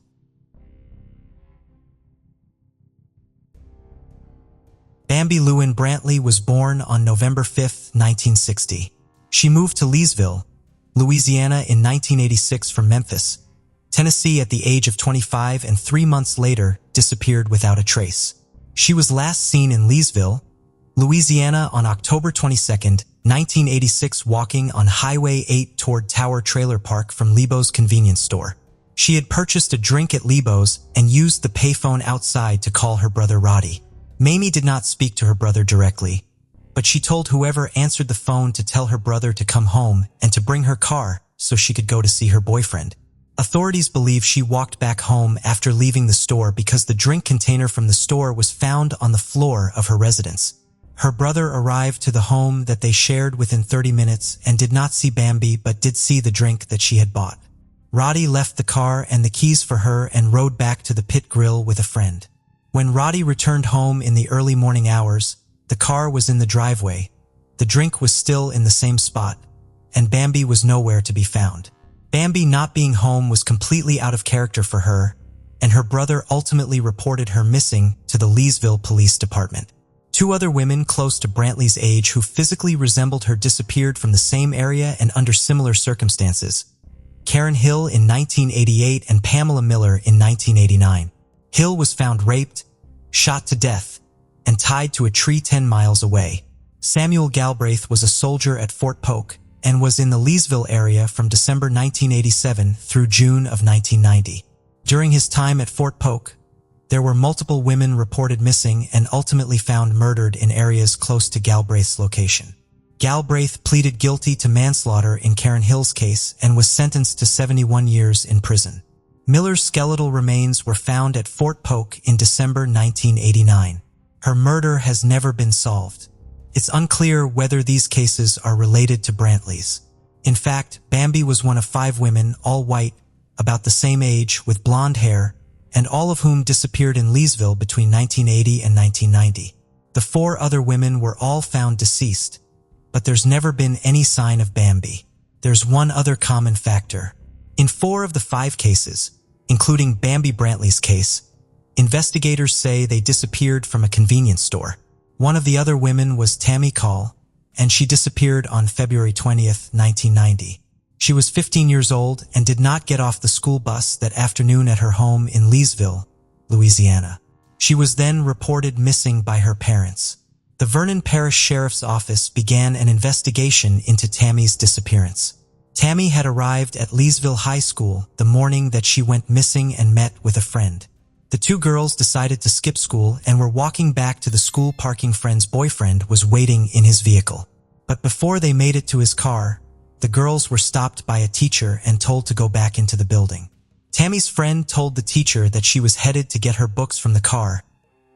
Bambi Lewin Brantley was born on November 5, 1960. She moved to Leesville, Louisiana in 1986 from Memphis, Tennessee at the age of 25 and 3 months later disappeared without a trace. She was last seen in Leesville, Louisiana on October 22, 1986 walking on Highway 8 toward Tower Trailer Park from Lebo's convenience store. She had purchased a drink at Lebo's and used the payphone outside to call her brother Roddy. Mamie did not speak to her brother directly, but she told whoever answered the phone to tell her brother to come home and to bring her car so she could go to see her boyfriend. Authorities believe she walked back home after leaving the store because the drink container from the store was found on the floor of her residence. Her brother arrived to the home that they shared within 30 minutes and did not see Bambi but did see the drink that she had bought. Roddy left the car and the keys for her and rode back to the pit grill with a friend. When Roddy returned home in the early morning hours, the car was in the driveway, the drink was still in the same spot, and Bambi was nowhere to be found. Bambi not being home was completely out of character for her, and her brother ultimately reported her missing to the Leesville Police Department. Two other women close to Brantley's age who physically resembled her disappeared from the same area and under similar circumstances. Karen Hill in 1988 and Pamela Miller in 1989. Hill was found raped, shot to death, and tied to a tree 10 miles away. Samuel Galbraith was a soldier at Fort Polk and was in the Leesville area from December 1987 through June of 1990. During his time at Fort Polk, there were multiple women reported missing and ultimately found murdered in areas close to Galbraith's location. Galbraith pleaded guilty to manslaughter in Karen Hill's case and was sentenced to 71 years in prison. Miller's skeletal remains were found at Fort Polk in December 1989. Her murder has never been solved. It's unclear whether these cases are related to Brantley's. In fact, Bambi was one of 5 women, all white, about the same age, with blonde hair, and all of whom disappeared in Leesville between 1980 and 1990. The 4 other women were all found deceased, but there's never been any sign of Bambi. There's one other common factor. In 4 of the 5 cases, including Bambi Brantley's case, investigators say they disappeared from a convenience store. One of the other women was Tammy Call, and she disappeared on February 20th, 1990. She was 15 years old and did not get off the school bus that afternoon at her home in Leesville, Louisiana. She was then reported missing by her parents. The Vernon Parish Sheriff's Office began an investigation into Tammy's disappearance. Tammy had arrived at Leesville High School the morning that she went missing and met with a friend. The 2 girls decided to skip school and were walking back to the school. Parking friend's boyfriend was waiting in his vehicle. But before they made it to his car, the girls were stopped by a teacher and told to go back into the building. Tammy's friend told the teacher that she was headed to get her books from the car,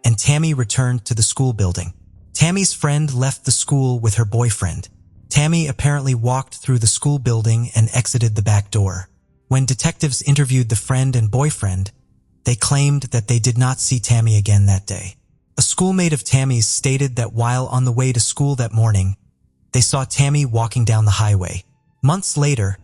and Tammy returned to the school building. Tammy's friend left the school with her boyfriend. Tammy apparently walked through the school building and exited the back door. When detectives interviewed the friend and boyfriend, they claimed that they did not see Tammy again that day. A schoolmate of Tammy's stated that while on the way to school that morning, they saw Tammy walking down the highway. Months later,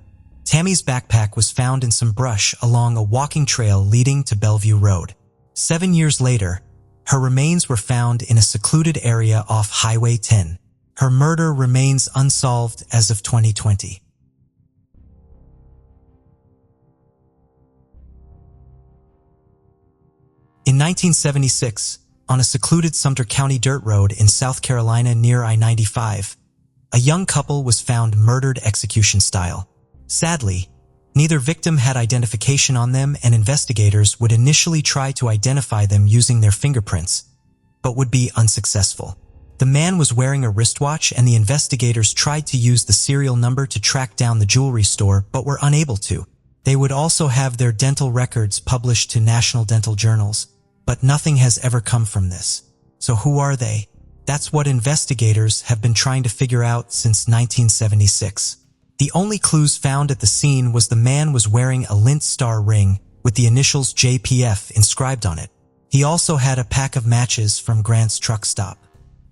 Tammy's backpack was found in some brush along a walking trail leading to Bellevue Road. 7 years later, her remains were found in a secluded area off Highway 10. Her murder remains unsolved as of 2020. In 1976, on a secluded Sumpter County dirt road in South Carolina near I-95, a young couple was found murdered execution style. Sadly, neither victim had identification on them, and investigators would initially try to identify them using their fingerprints, but would be unsuccessful. The man was wearing a wristwatch, and the investigators tried to use the serial number to track down the jewelry store, but were unable to. They would also have their dental records published to national dental journals, but nothing has ever come from this. So who are they? That's what investigators have been trying to figure out since 1976. The only clues found at the scene was the man was wearing a lint star ring with the initials JPF inscribed on it. He also had a pack of matches from Grant's truck stop.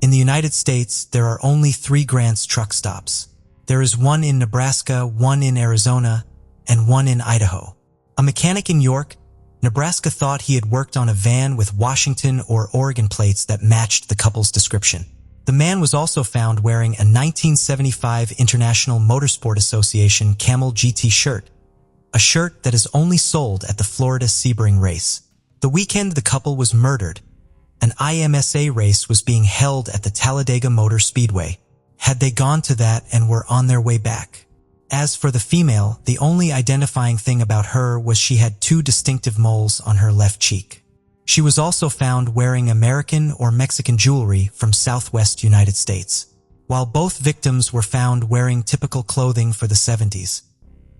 In the United States, there are only 3 Grant's truck stops. There is one in Nebraska, one in Arizona, and one in Idaho. A mechanic in York, Nebraska thought he had worked on a van with Washington or Oregon plates that matched the couple's description. The man was also found wearing a 1975 International Motorsport Association Camel GT shirt, a shirt that is only sold at the Florida Sebring race. The weekend the couple was murdered, an IMSA race was being held at the Talladega Motor Speedway. Had they gone to that and were on their way back? As for the female, the only identifying thing about her was she had 2 distinctive moles on her left cheek. She was also found wearing American or Mexican jewelry from Southwest United States. While both victims were found wearing typical clothing for the 70s,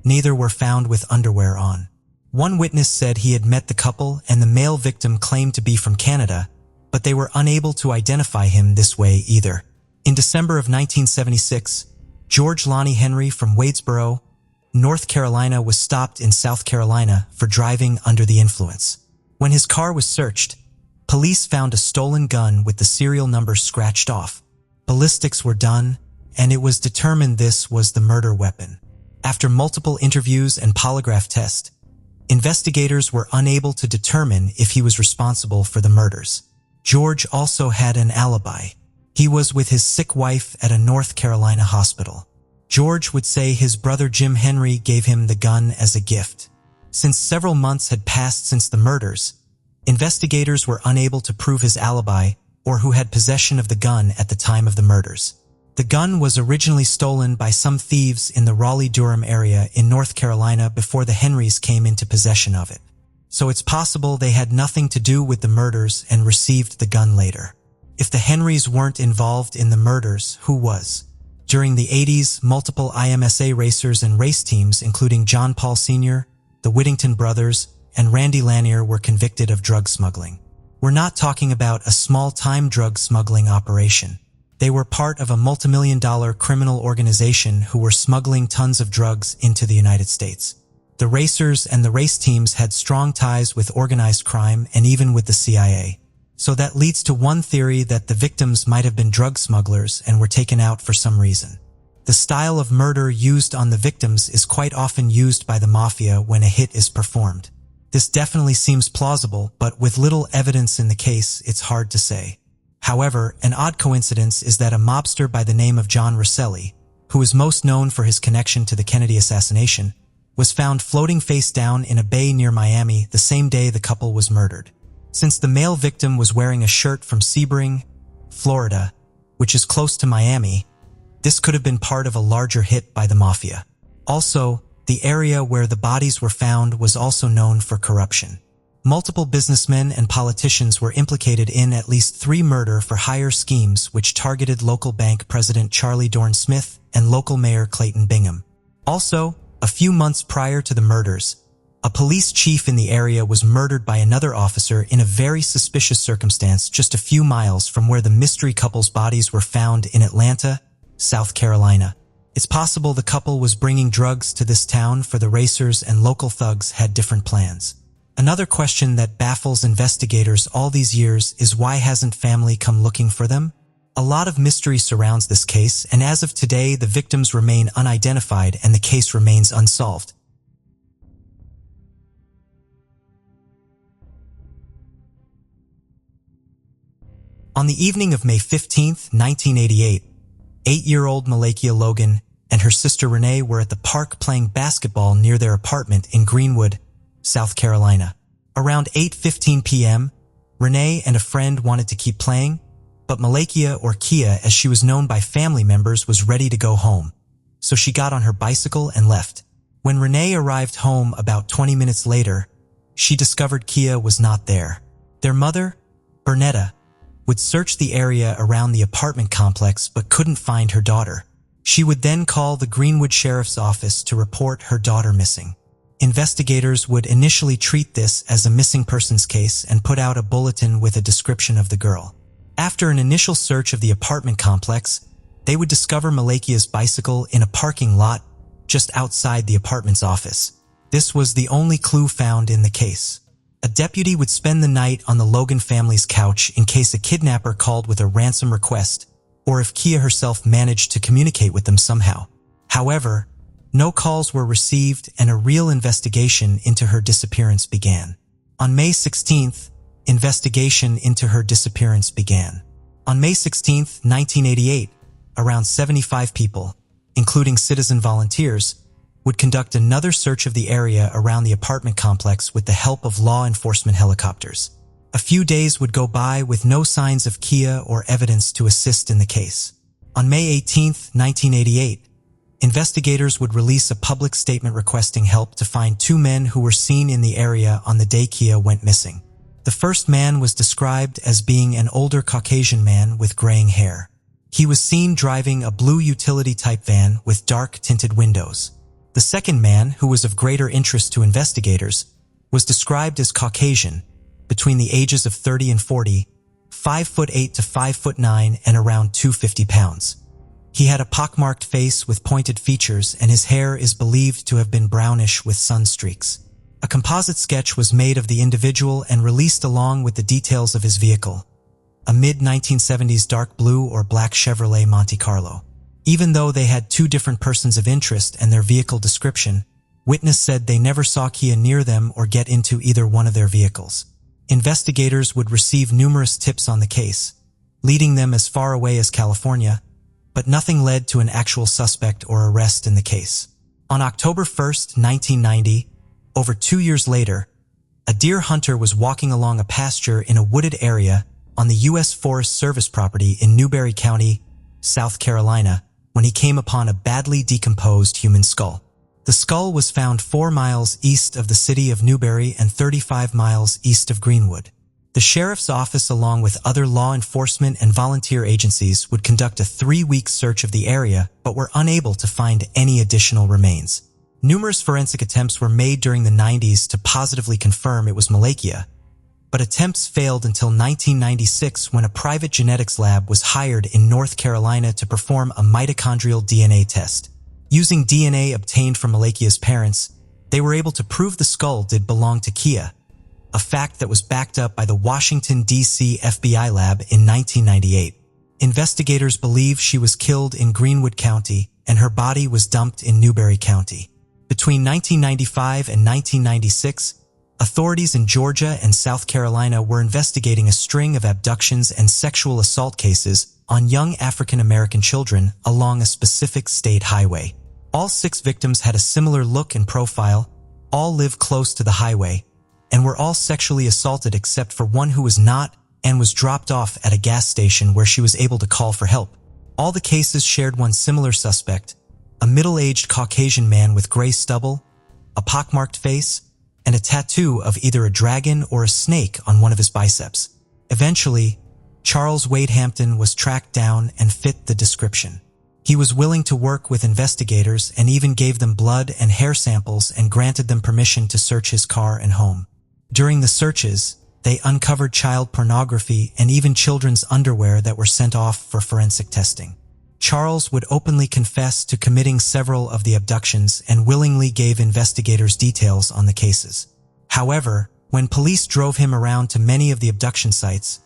neither were found with underwear on. One witness said he had met the couple, and the male victim claimed to be from Canada, but they were unable to identify him this way either. In December of 1976, George Lonnie Henry from Wadesboro, North Carolina, was stopped in South Carolina for driving under the influence. When his car was searched, police found a stolen gun with the serial number scratched off. Ballistics were done, and it was determined this was the murder weapon. After multiple interviews and polygraph tests, investigators were unable to determine if he was responsible for the murders. George also had an alibi. He was with his sick wife at a North Carolina hospital. George would say his brother Jim Henry gave him the gun as a gift. Since several months had passed since the murders, investigators were unable to prove his alibi or who had possession of the gun at the time of the murders. The gun was originally stolen by some thieves in the Raleigh-Durham area in North Carolina before the Henrys came into possession of it. So it's possible they had nothing to do with the murders and received the gun later. If the Henrys weren't involved in the murders, who was? During the 80s, multiple IMSA racers and race teams, including John Paul Sr., the Whittington brothers, and Randy Lanier, were convicted of drug smuggling. We're not talking about a small-time drug smuggling operation. They were part of a multimillion-dollar criminal organization who were smuggling tons of drugs into the United States. The racers and the race teams had strong ties with organized crime and even with the CIA. So that leads to one theory that the victims might have been drug smugglers and were taken out for some reason. The style of murder used on the victims is quite often used by the mafia when a hit is performed. This definitely seems plausible, but with little evidence in the case, it's hard to say. However, an odd coincidence is that a mobster by the name of John Rosselli, who is most known for his connection to the Kennedy assassination, was found floating face down in a bay near Miami the same day the couple was murdered. Since the male victim was wearing a shirt from Sebring, Florida, which is close to Miami, this could have been part of a larger hit by the mafia. Also, the area where the bodies were found was also known for corruption. Multiple businessmen and politicians were implicated in at least 3 murder-for-hire schemes which targeted local bank president Charlie Dorn Smith and local mayor Clayton Bingham. Also, a few months prior to the murders, a police chief in the area was murdered by another officer in a very suspicious circumstance just a few miles from where the mystery couple's bodies were found in Atlanta, South Carolina. It's possible the couple was bringing drugs to this town for the racers and local thugs had different plans. Another question that baffles investigators all these years is why hasn't family come looking for them? A lot of mystery surrounds this case, and as of today, the victims remain unidentified and the case remains unsolved. On the evening of May 15, 1988, 8-year-old Mleakia Logan and her sister Renee were at the park playing basketball near their apartment in Greenwood, South Carolina. Around 8:15 p.m., Renee and a friend wanted to keep playing, but Mleakia, or Kia as she was known by family members, was ready to go home. So she got on her bicycle and left. When Renee arrived home about 20 minutes later, she discovered Kia was not there. Their mother, Bernetta, would search the area around the apartment complex but couldn't find her daughter. She would then call the Greenwood Sheriff's Office to report her daughter missing. Investigators would initially treat this as a missing persons case and put out a bulletin with a description of the girl. After an initial search of the apartment complex, they would discover Mleakia's bicycle in a parking lot just outside the apartment's office. This was the only clue found in the case. A deputy would spend the night on the Logan family's couch in case a kidnapper called with a ransom request, or if Kia herself managed to communicate with them somehow. However, no calls were received and a real investigation into her disappearance began. On May 16th, investigation into her disappearance began. On May 16th, 1988, around 75 people, including citizen volunteers, would conduct another search of the area around the apartment complex with the help of law enforcement helicopters. A few days would go by with no signs of Kia or evidence to assist in the case. On May 18, 1988, investigators would release a public statement requesting help to find 2 men who were seen in the area on the day Kia went missing. The first man was described as being an older Caucasian man with graying hair. He was seen driving a blue utility-type van with dark-tinted windows. The second man, who was of greater interest to investigators, was described as Caucasian, between the ages of 30 and 40, 5'8" to 5'9", and around 250 pounds. He had a pockmarked face with pointed features, and his hair is believed to have been brownish with sun streaks. A composite sketch was made of the individual and released along with the details of his vehicle, a mid-1970s dark blue or black Chevrolet Monte Carlo. Even though they had 2 different persons of interest and their vehicle description, witness said they never saw Kia near them or get into either one of their vehicles. Investigators would receive numerous tips on the case, leading them as far away as California, but nothing led to an actual suspect or arrest in the case. On October 1, 1990, over 2 years later, a deer hunter was walking along a pasture in a wooded area on the U.S. Forest Service property in Newberry County, South Carolina, when he came upon a badly decomposed human skull. The skull was found 4 miles east of the city of Newberry and 35 miles east of Greenwood. The sheriff's office, along with other law enforcement and volunteer agencies, would conduct a 3-week search of the area, but were unable to find any additional remains. Numerous forensic attempts were made during the 90s to positively confirm it was Mleakia, but attempts failed until 1996 when a private genetics lab was hired in North Carolina to perform a mitochondrial DNA test. Using DNA obtained from Mleakia's parents, they were able to prove the skull did belong to Kia, a fact that was backed up by the Washington, D.C. FBI lab in 1998. Investigators believe she was killed in Greenwood County and her body was dumped in Newberry County. Between 1995 and 1996, authorities in Georgia and South Carolina were investigating a string of abductions and sexual assault cases on young African American children along a specific state highway. All 6 victims had a similar look and profile, all lived close to the highway, and were all sexually assaulted except for one who was not and was dropped off at a gas station where she was able to call for help. All the cases shared one similar suspect, a middle-aged Caucasian man with gray stubble, a pockmarked face, and a tattoo of either a dragon or a snake on one of his biceps. Eventually, Charles Wade Hampton was tracked down and fit the description. He was willing to work with investigators and even gave them blood and hair samples and granted them permission to search his car and home. During the searches, they uncovered child pornography and even children's underwear that were sent off for forensic testing. Charles would openly confess to committing several of the abductions and willingly gave investigators details on the cases. However, when police drove him around to many of the abduction sites,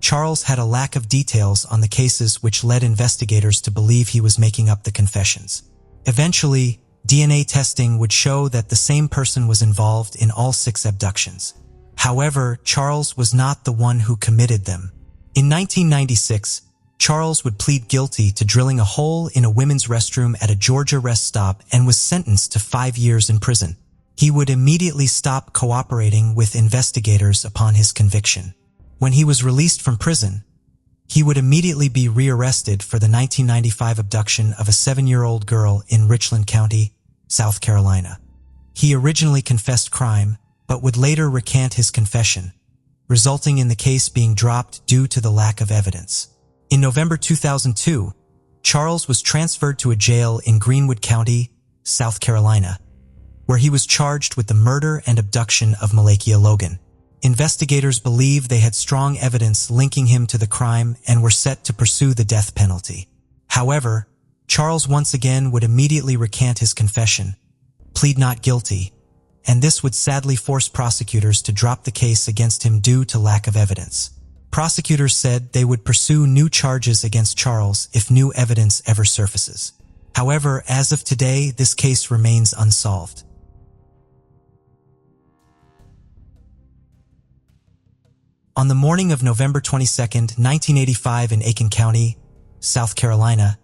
Charles had a lack of details on the cases which led investigators to believe he was making up the confessions. Eventually, DNA testing would show that the same person was involved in all 6 abductions. However, Charles was not the one who committed them. In 1996, Charles would plead guilty to drilling a hole in a women's restroom at a Georgia rest stop and was sentenced to 5 years in prison. He would immediately stop cooperating with investigators upon his conviction. When he was released from prison, he would immediately be rearrested for the 1995 abduction of a 7-year-old girl in Richland County, South Carolina. He originally confessed crime, but would later recant his confession, resulting in the case being dropped due to the lack of evidence. In November 2002, Charles was transferred to a jail in Greenwood County, South Carolina, where he was charged with the murder and abduction of Mleakia Logan. Investigators believe they had strong evidence linking him to the crime and were set to pursue the death penalty. However, Charles once again would immediately recant his confession, plead not guilty, and this would sadly force prosecutors to drop the case against him due to lack of evidence. Prosecutors said they would pursue new charges against Charles if new evidence ever surfaces. However, as of today, this case remains unsolved. On the morning of November 22, 1985 in Aiken County, South Carolina,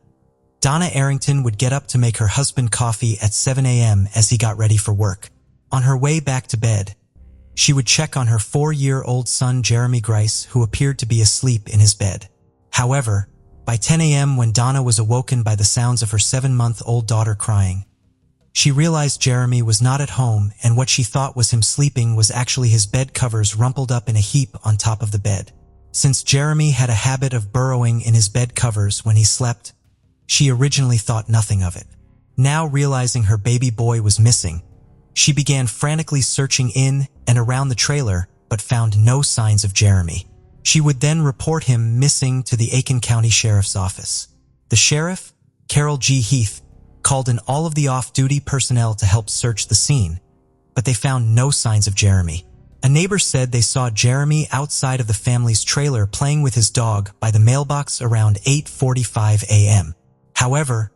Donna Arrington would get up to make her husband coffee at 7 a.m. as he got ready for work. On her way back to bed, she would check on her 4-year-old son Jeremy Grice, who appeared to be asleep in his bed. However, by 10 a.m. when Donna was awoken by the sounds of her 7-month-old daughter crying, she realized Jeremy was not at home and what she thought was him sleeping was actually his bed covers rumpled up in a heap on top of the bed. Since Jeremy had a habit of burrowing in his bed covers when he slept, she originally thought nothing of it. Now realizing her baby boy was missing, she began frantically searching in and around the trailer but found no signs of Jeremy. She would then report him missing to the Aiken County Sheriff's Office. The sheriff, Carol G. Heath, called in all of the off-duty personnel to help search the scene, but they found no signs of Jeremy. A neighbor said they saw Jeremy outside of the family's trailer playing with his dog by the mailbox around 8:45 a.m. However,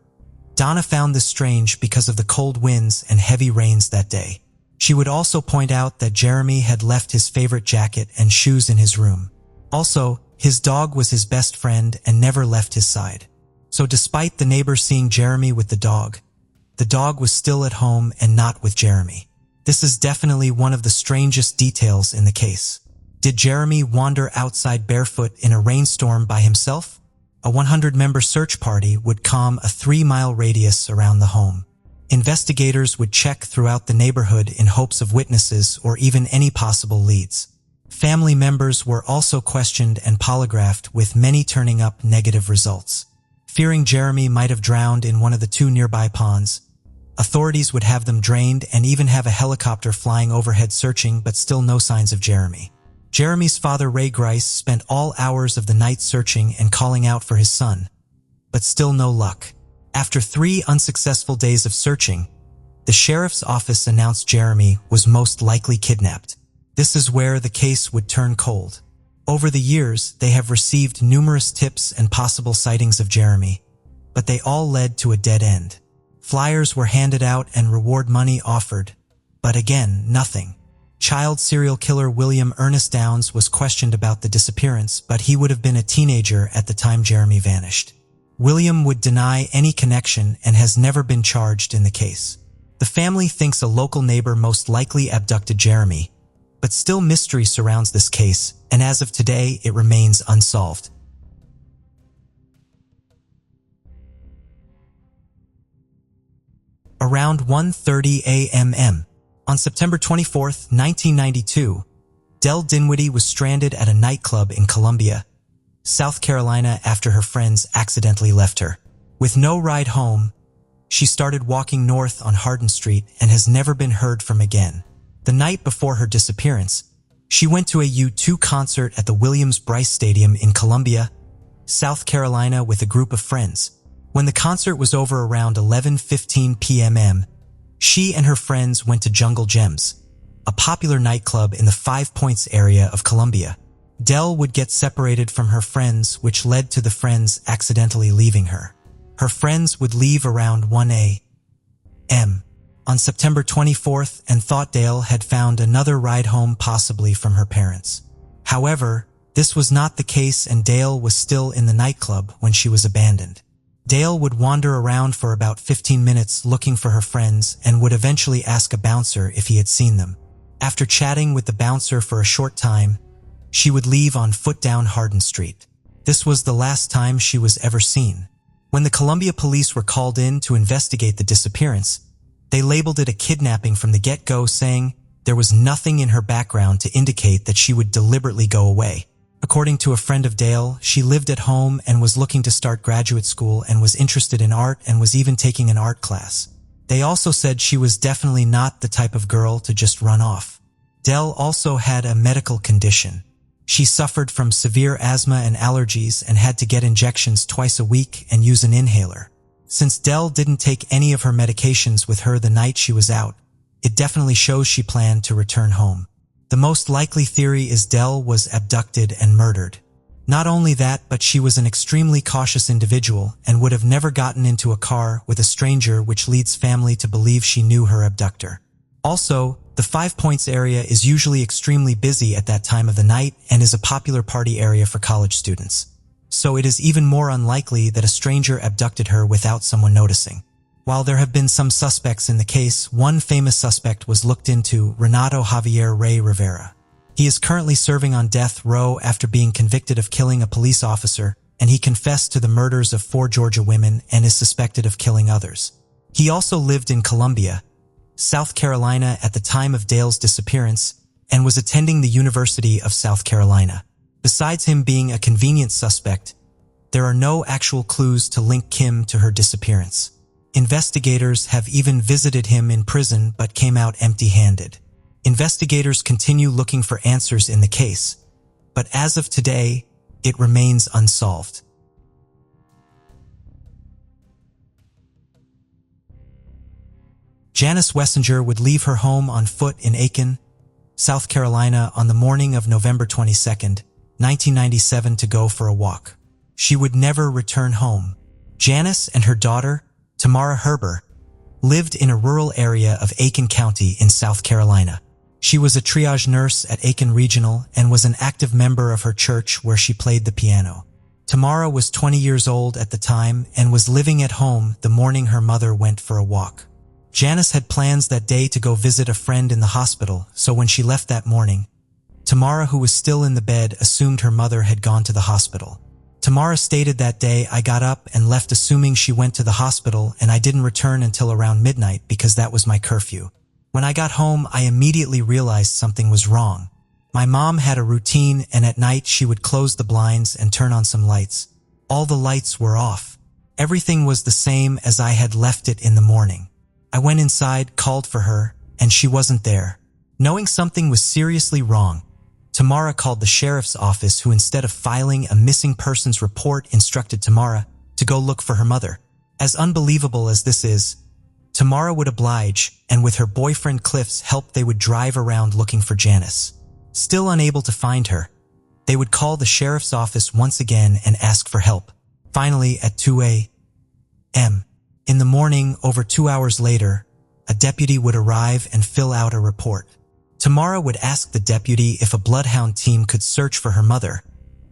Donna found this strange because of the cold winds and heavy rains that day. She would also point out that Jeremy had left his favorite jacket and shoes in his room. Also, his dog was his best friend and never left his side. So despite the neighbor seeing Jeremy with the dog was still at home and not with Jeremy. This is definitely one of the strangest details in the case. Did Jeremy wander outside barefoot in a rainstorm by himself? A 100-member search party would calm a 3-mile radius around the home. Investigators would check throughout the neighborhood in hopes of witnesses or even any possible leads. Family members were also questioned and polygraphed, with many turning up negative results. Fearing Jeremy might have drowned in one of the 2 nearby ponds, authorities would have them drained and even have a helicopter flying overhead searching, but still no signs of Jeremy. Jeremy's father, Ray Grice, spent all hours of the night searching and calling out for his son, but still no luck. After 3 unsuccessful days of searching, the sheriff's office announced Jeremy was most likely kidnapped. This is where the case would turn cold. Over the years, they have received numerous tips and possible sightings of Jeremy, but they all led to a dead end. Flyers were handed out and reward money offered, but again, nothing. Child serial killer William Ernest Downs was questioned about the disappearance, but he would have been a teenager at the time Jeremy vanished. William would deny any connection and has never been charged in the case. The family thinks a local neighbor most likely abducted Jeremy, but still mystery surrounds this case, and as of today, it remains unsolved. Around 1:30 a.m. on September 24, 1992, Dell Denwitty was stranded at a nightclub in Columbia, South Carolina after her friends accidentally left her. With no ride home, she started walking north on Hardin Street and has never been heard from again. The night before her disappearance, she went to a U2 concert at the Williams-Brice Stadium in Columbia, South Carolina with a group of friends. When the concert was over around 11:15 p.m, she and her friends went to Jungle Gems, a popular nightclub in the Five Points area of Columbia. Dell would get separated from her friends, which led to the friends accidentally leaving her. Her friends would leave around 1 a.m. on September 24th and thought Dale had found another ride home, possibly from her parents. However, this was not the case and Dale was still in the nightclub when she was abandoned. Dale would wander around for about 15 minutes looking for her friends and would eventually ask a bouncer if he had seen them. After chatting with the bouncer for a short time, she would leave on foot down Hardin Street. This was the last time she was ever seen. When the Columbia police were called in to investigate the disappearance, they labeled it a kidnapping from the get-go, saying there was nothing in her background to indicate that she would deliberately go away. According to a friend of Dale, she lived at home and was looking to start graduate school and was interested in art and was even taking an art class. They also said she was definitely not the type of girl to just run off. Dell also had a medical condition. She suffered from severe asthma and allergies and had to get injections twice a week and use an inhaler. Since Dell didn't take any of her medications with her the night she was out, it definitely shows she planned to return home. The most likely theory is Dell was abducted and murdered. Not only that, but she was an extremely cautious individual and would have never gotten into a car with a stranger, which leads family to believe she knew her abductor. Also, the Five Points area is usually extremely busy at that time of the night and is a popular party area for college students. So it is even more unlikely that a stranger abducted her without someone noticing. While there have been some suspects in the case, one famous suspect was looked into, Renato Javier Rey Rivera. He is currently serving on death row after being convicted of killing a police officer, and he confessed to the murders of 4 Georgia women and is suspected of killing others. He also lived in Columbia, South Carolina at the time of Dale's disappearance and was attending the University of South Carolina. Besides him being a convenient suspect, there are no actual clues to link Kim to her disappearance. Investigators have even visited him in prison but came out empty-handed. Investigators continue looking for answers in the case, but as of today, it remains unsolved. Janice Wessinger would leave her home on foot in Aiken, South Carolina on the morning of November 22, 1997 to go for a walk. She would never return home. Janice and her daughter, Tamara Herber, lived in a rural area of Aiken County in South Carolina. She was a triage nurse at Aiken Regional and was an active member of her church where she played the piano. Tamara was 20 years old at the time and was living at home the morning her mother went for a walk. Janice had plans that day to go visit a friend in the hospital, so when she left that morning, Tamara, who was still in the bed, assumed her mother had gone to the hospital. Tamara stated that day, "I got up and left assuming she went to the hospital and I didn't return until around midnight because that was my curfew. When I got home, I immediately realized something was wrong. My mom had a routine and at night she would close the blinds and turn on some lights. All the lights were off. Everything was the same as I had left it in the morning. I went inside, called for her, and she wasn't there. Knowing something was seriously wrong, Tamara called the sheriff's office, who instead of filing a missing persons report instructed Tamara to go look for her mother. As unbelievable as this is, Tamara would oblige, and with her boyfriend Cliff's help they would drive around looking for Janice. Still unable to find her, they would call the sheriff's office once again and ask for help. Finally, at 2 a.m. in the morning, over 2 hours later, a deputy would arrive and fill out a report. Tamara would ask the deputy if a bloodhound team could search for her mother,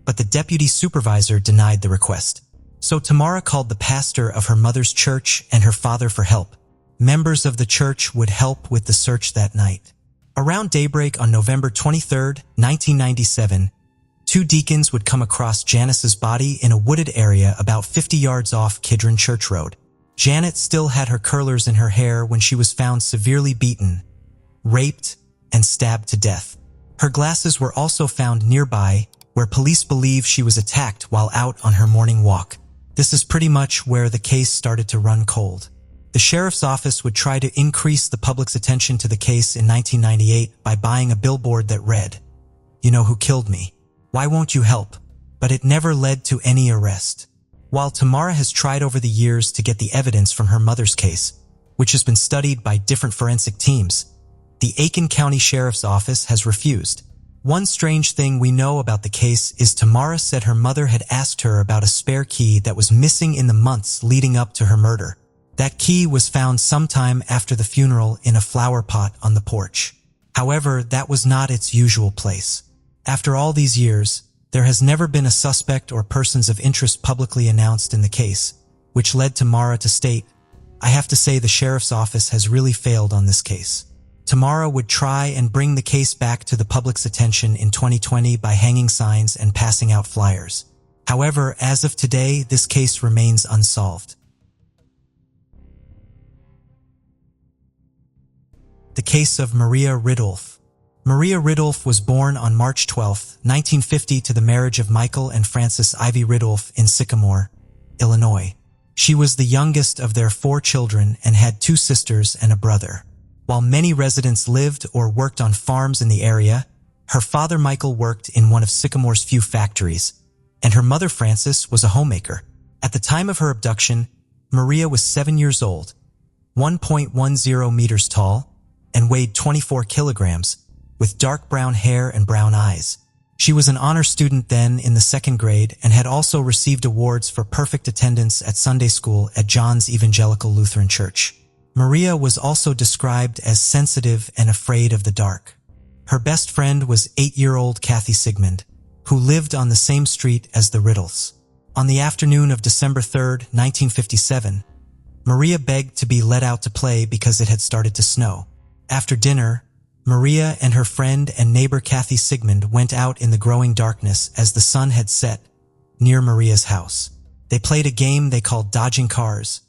but the deputy supervisor denied the request. So Tamara called the pastor of her mother's church and her father for help. Members of the church would help with the search that night. Around daybreak on November 23, 1997, 2 deacons would come across Janice's body in a wooded area about 50 yards off Kidron Church Road. Janet still had her curlers in her hair when she was found severely beaten, raped, and stabbed to death. Her glasses were also found nearby, where police believe she was attacked while out on her morning walk. This is pretty much where the case started to run cold. The sheriff's office would try to increase the public's attention to the case in 1998 by buying a billboard that read, "You know who killed me? Why won't you help?" But it never led to any arrest. While Tamara has tried over the years to get the evidence from her mother's case, which has been studied by different forensic teams, the Aiken County Sheriff's Office has refused. One strange thing we know about the case is Tamara said her mother had asked her about a spare key that was missing in the months leading up to her murder. That key was found sometime after the funeral in a flower pot on the porch. However, that was not its usual place. After all these years, there has never been a suspect or persons of interest publicly announced in the case, which led Tamara to state, "I have to say the sheriff's office has really failed on this case." Tamara would try and bring the case back to the public's attention in 2020 by hanging signs and passing out flyers. However, as of today, this case remains unsolved. The case of Maria Riddle. Maria Riddle was born on March 12, 1950 to the marriage of Michael and Frances Ivy Riddle in Sycamore, Illinois. She was the youngest of their 4 children and had 2 sisters and a brother. While many residents lived or worked on farms in the area, her father Michael worked in one of Sycamore's few factories, and her mother Frances was a homemaker. At the time of her abduction, Maria was 7 years old, 1.10 meters tall, and weighed 24 kilograms, with dark brown hair and brown eyes. She was an honor student then in the 2nd grade and had also received awards for perfect attendance at Sunday school at John's Evangelical Lutheran Church. Maria was also described as sensitive and afraid of the dark. Her best friend was 8-year-old Kathy Sigmund, who lived on the same street as the Riddles. On the afternoon of December 3, 1957, Maria begged to be let out to play because it had started to snow. After dinner, Maria and her friend and neighbor Kathy Sigmund went out in the growing darkness as the sun had set, near Maria's house. They played a game they called dodging cars,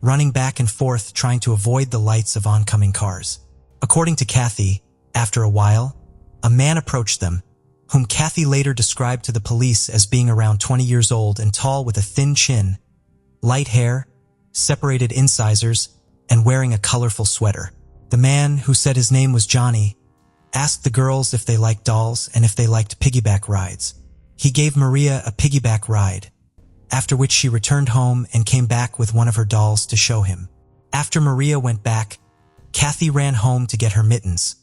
running back and forth trying to avoid the lights of oncoming cars. According to Kathy, after a while, a man approached them, whom Kathy later described to the police as being around 20 years old and tall with a thin chin, light hair, separated incisors, and wearing a colorful sweater. The man, who said his name was Johnny, asked the girls if they liked dolls and if they liked piggyback rides. He gave Maria a piggyback ride, after which she returned home and came back with one of her dolls to show him. After Maria went back, Kathy ran home to get her mittens,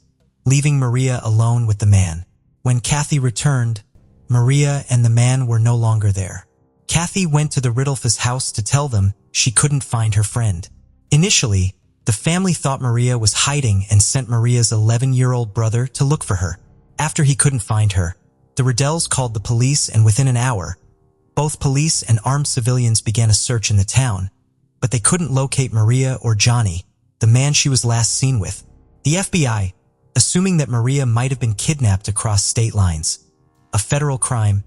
leaving Maria alone with the man. When Kathy returned, Maria and the man were no longer there. Kathy went to the Riddle's house to tell them she couldn't find her friend. Initially, the family thought Maria was hiding and sent Maria's 11-year-old brother to look for her. After he couldn't find her, the Riddells called the police, and within an hour, both police and armed civilians began a search in the town, but they couldn't locate Maria or Johnny, the man she was last seen with. The FBI, assuming that Maria might have been kidnapped across state lines, a federal crime,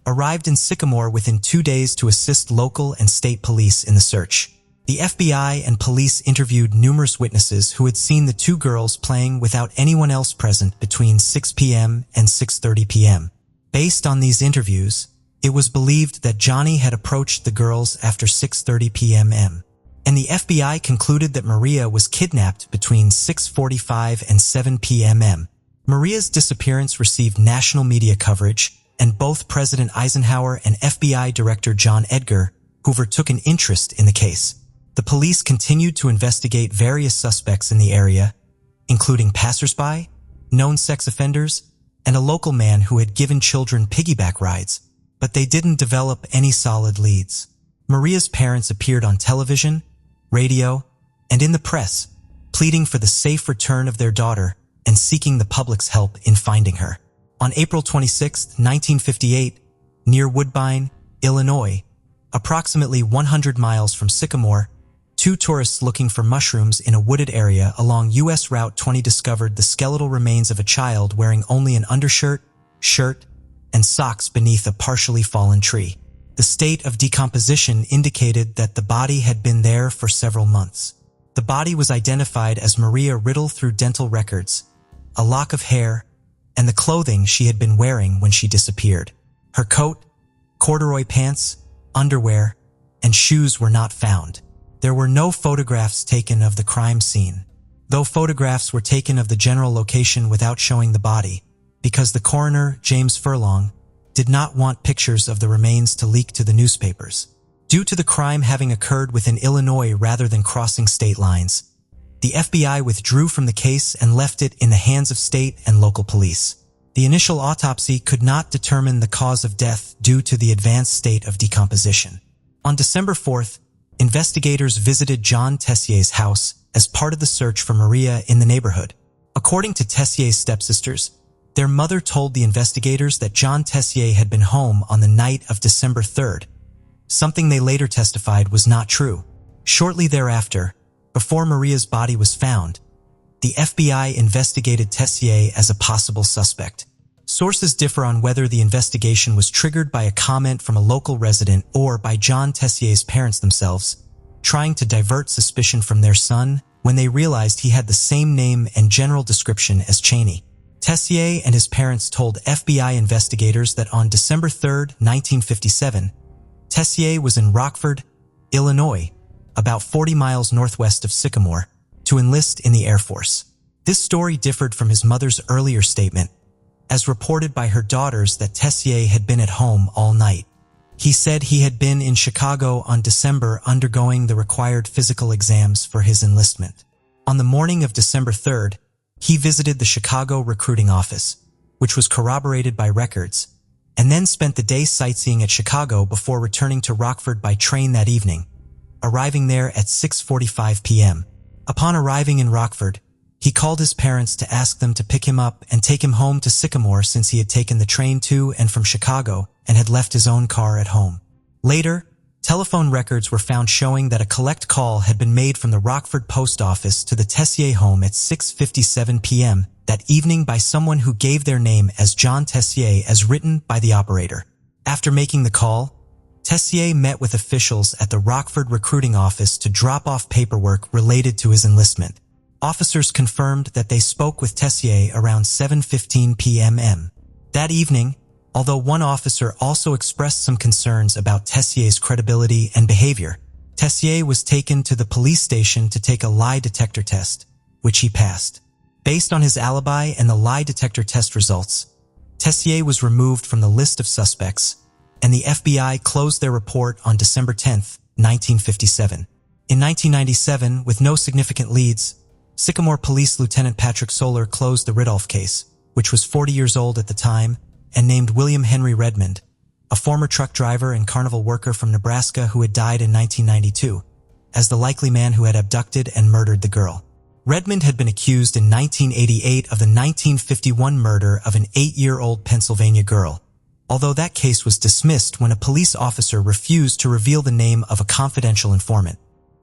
arrived in Sycamore within 2 days to assist local and state police in the search. The FBI and police interviewed numerous witnesses who had seen the 2 girls playing without anyone else present between 6 p.m. and 6:30 p.m. Based on these interviews, it was believed that Johnny had approached the girls after 6:30 p.m. and the FBI concluded that Maria was kidnapped between 6:45 and 7 p.m. Maria's disappearance received national media coverage, and both President Eisenhower and FBI Director John Edgar Hoover took an interest in the case. The police continued to investigate various suspects in the area, including passersby, known sex offenders, and a local man who had given children piggyback rides, but they didn't develop any solid leads. Maria's parents appeared on television, radio, and in the press, pleading for the safe return of their daughter and seeking the public's help in finding her. On April 26, 1958, near Woodbine, Illinois, approximately 100 miles from Sycamore, two tourists looking for mushrooms in a wooded area along U.S. Route 20 discovered the skeletal remains of a child wearing only an undershirt, shirt, and socks beneath a partially fallen tree. The state of decomposition indicated that the body had been there for several months. The body was identified as Maria Riddle through dental records, a lock of hair, and the clothing she had been wearing when she disappeared. Her coat, corduroy pants, underwear, and shoes were not found. There were no photographs taken of the crime scene, though photographs were taken of the general location without showing the body, because the coroner, James Furlong, did not want pictures of the remains to leak to the newspapers. Due to the crime having occurred within Illinois rather than crossing state lines, the FBI withdrew from the case and left it in the hands of state and local police. The initial autopsy could not determine the cause of death due to the advanced state of decomposition. On December 4th, investigators visited John Tessier's house as part of the search for Maria in the neighborhood. According to Tessier's stepsisters, their mother told the investigators that John Tessier had been home on the night of December 3rd, something they later testified was not true. Shortly thereafter, before Maria's body was found, the FBI investigated Tessier as a possible suspect. Sources differ on whether the investigation was triggered by a comment from a local resident or by John Tessier's parents themselves, trying to divert suspicion from their son when they realized he had the same name and general description as Cheney. Tessier and his parents told FBI investigators that on December 3, 1957, Tessier was in Rockford, Illinois, about 40 miles northwest of Sycamore, to enlist in the Air Force. This story differed from his mother's earlier statement, as reported by her daughters that Tessier had been at home all night. He said he had been in Chicago on December undergoing the required physical exams for his enlistment. On the morning of December 3rd, he visited the Chicago recruiting office, which was corroborated by records, and then spent the day sightseeing at Chicago before returning to Rockford by train that evening, arriving there at 6:45 p.m. Upon arriving in Rockford, he called his parents to ask them to pick him up and take him home to Sycamore since he had taken the train to and from Chicago and had left his own car at home. Later, telephone records were found showing that a collect call had been made from the Rockford post office to the Tessier home at 6:57 p.m. that evening by someone who gave their name as John Tessier as written by the operator. After making the call, Tessier met with officials at the Rockford recruiting office to drop off paperwork related to his enlistment. Officers confirmed that they spoke with Tessier around 7:15 p.m. That evening, although one officer also expressed some concerns about Tessier's credibility and behavior, Tessier was taken to the police station to take a lie detector test, which he passed. Based on his alibi and the lie detector test results, Tessier was removed from the list of suspects, and the FBI closed their report on December 10, 1957. In 1997, with no significant leads, Sycamore Police Lieutenant Patrick Soler closed the Ridolph case, which was 40 years old at the time, and named William Henry Redmond, a former truck driver and carnival worker from Nebraska who had died in 1992, as the likely man who had abducted and murdered the girl. Redmond had been accused in 1988 of the 1951 murder of an 8-year-old Pennsylvania girl, although that case was dismissed when a police officer refused to reveal the name of a confidential informant.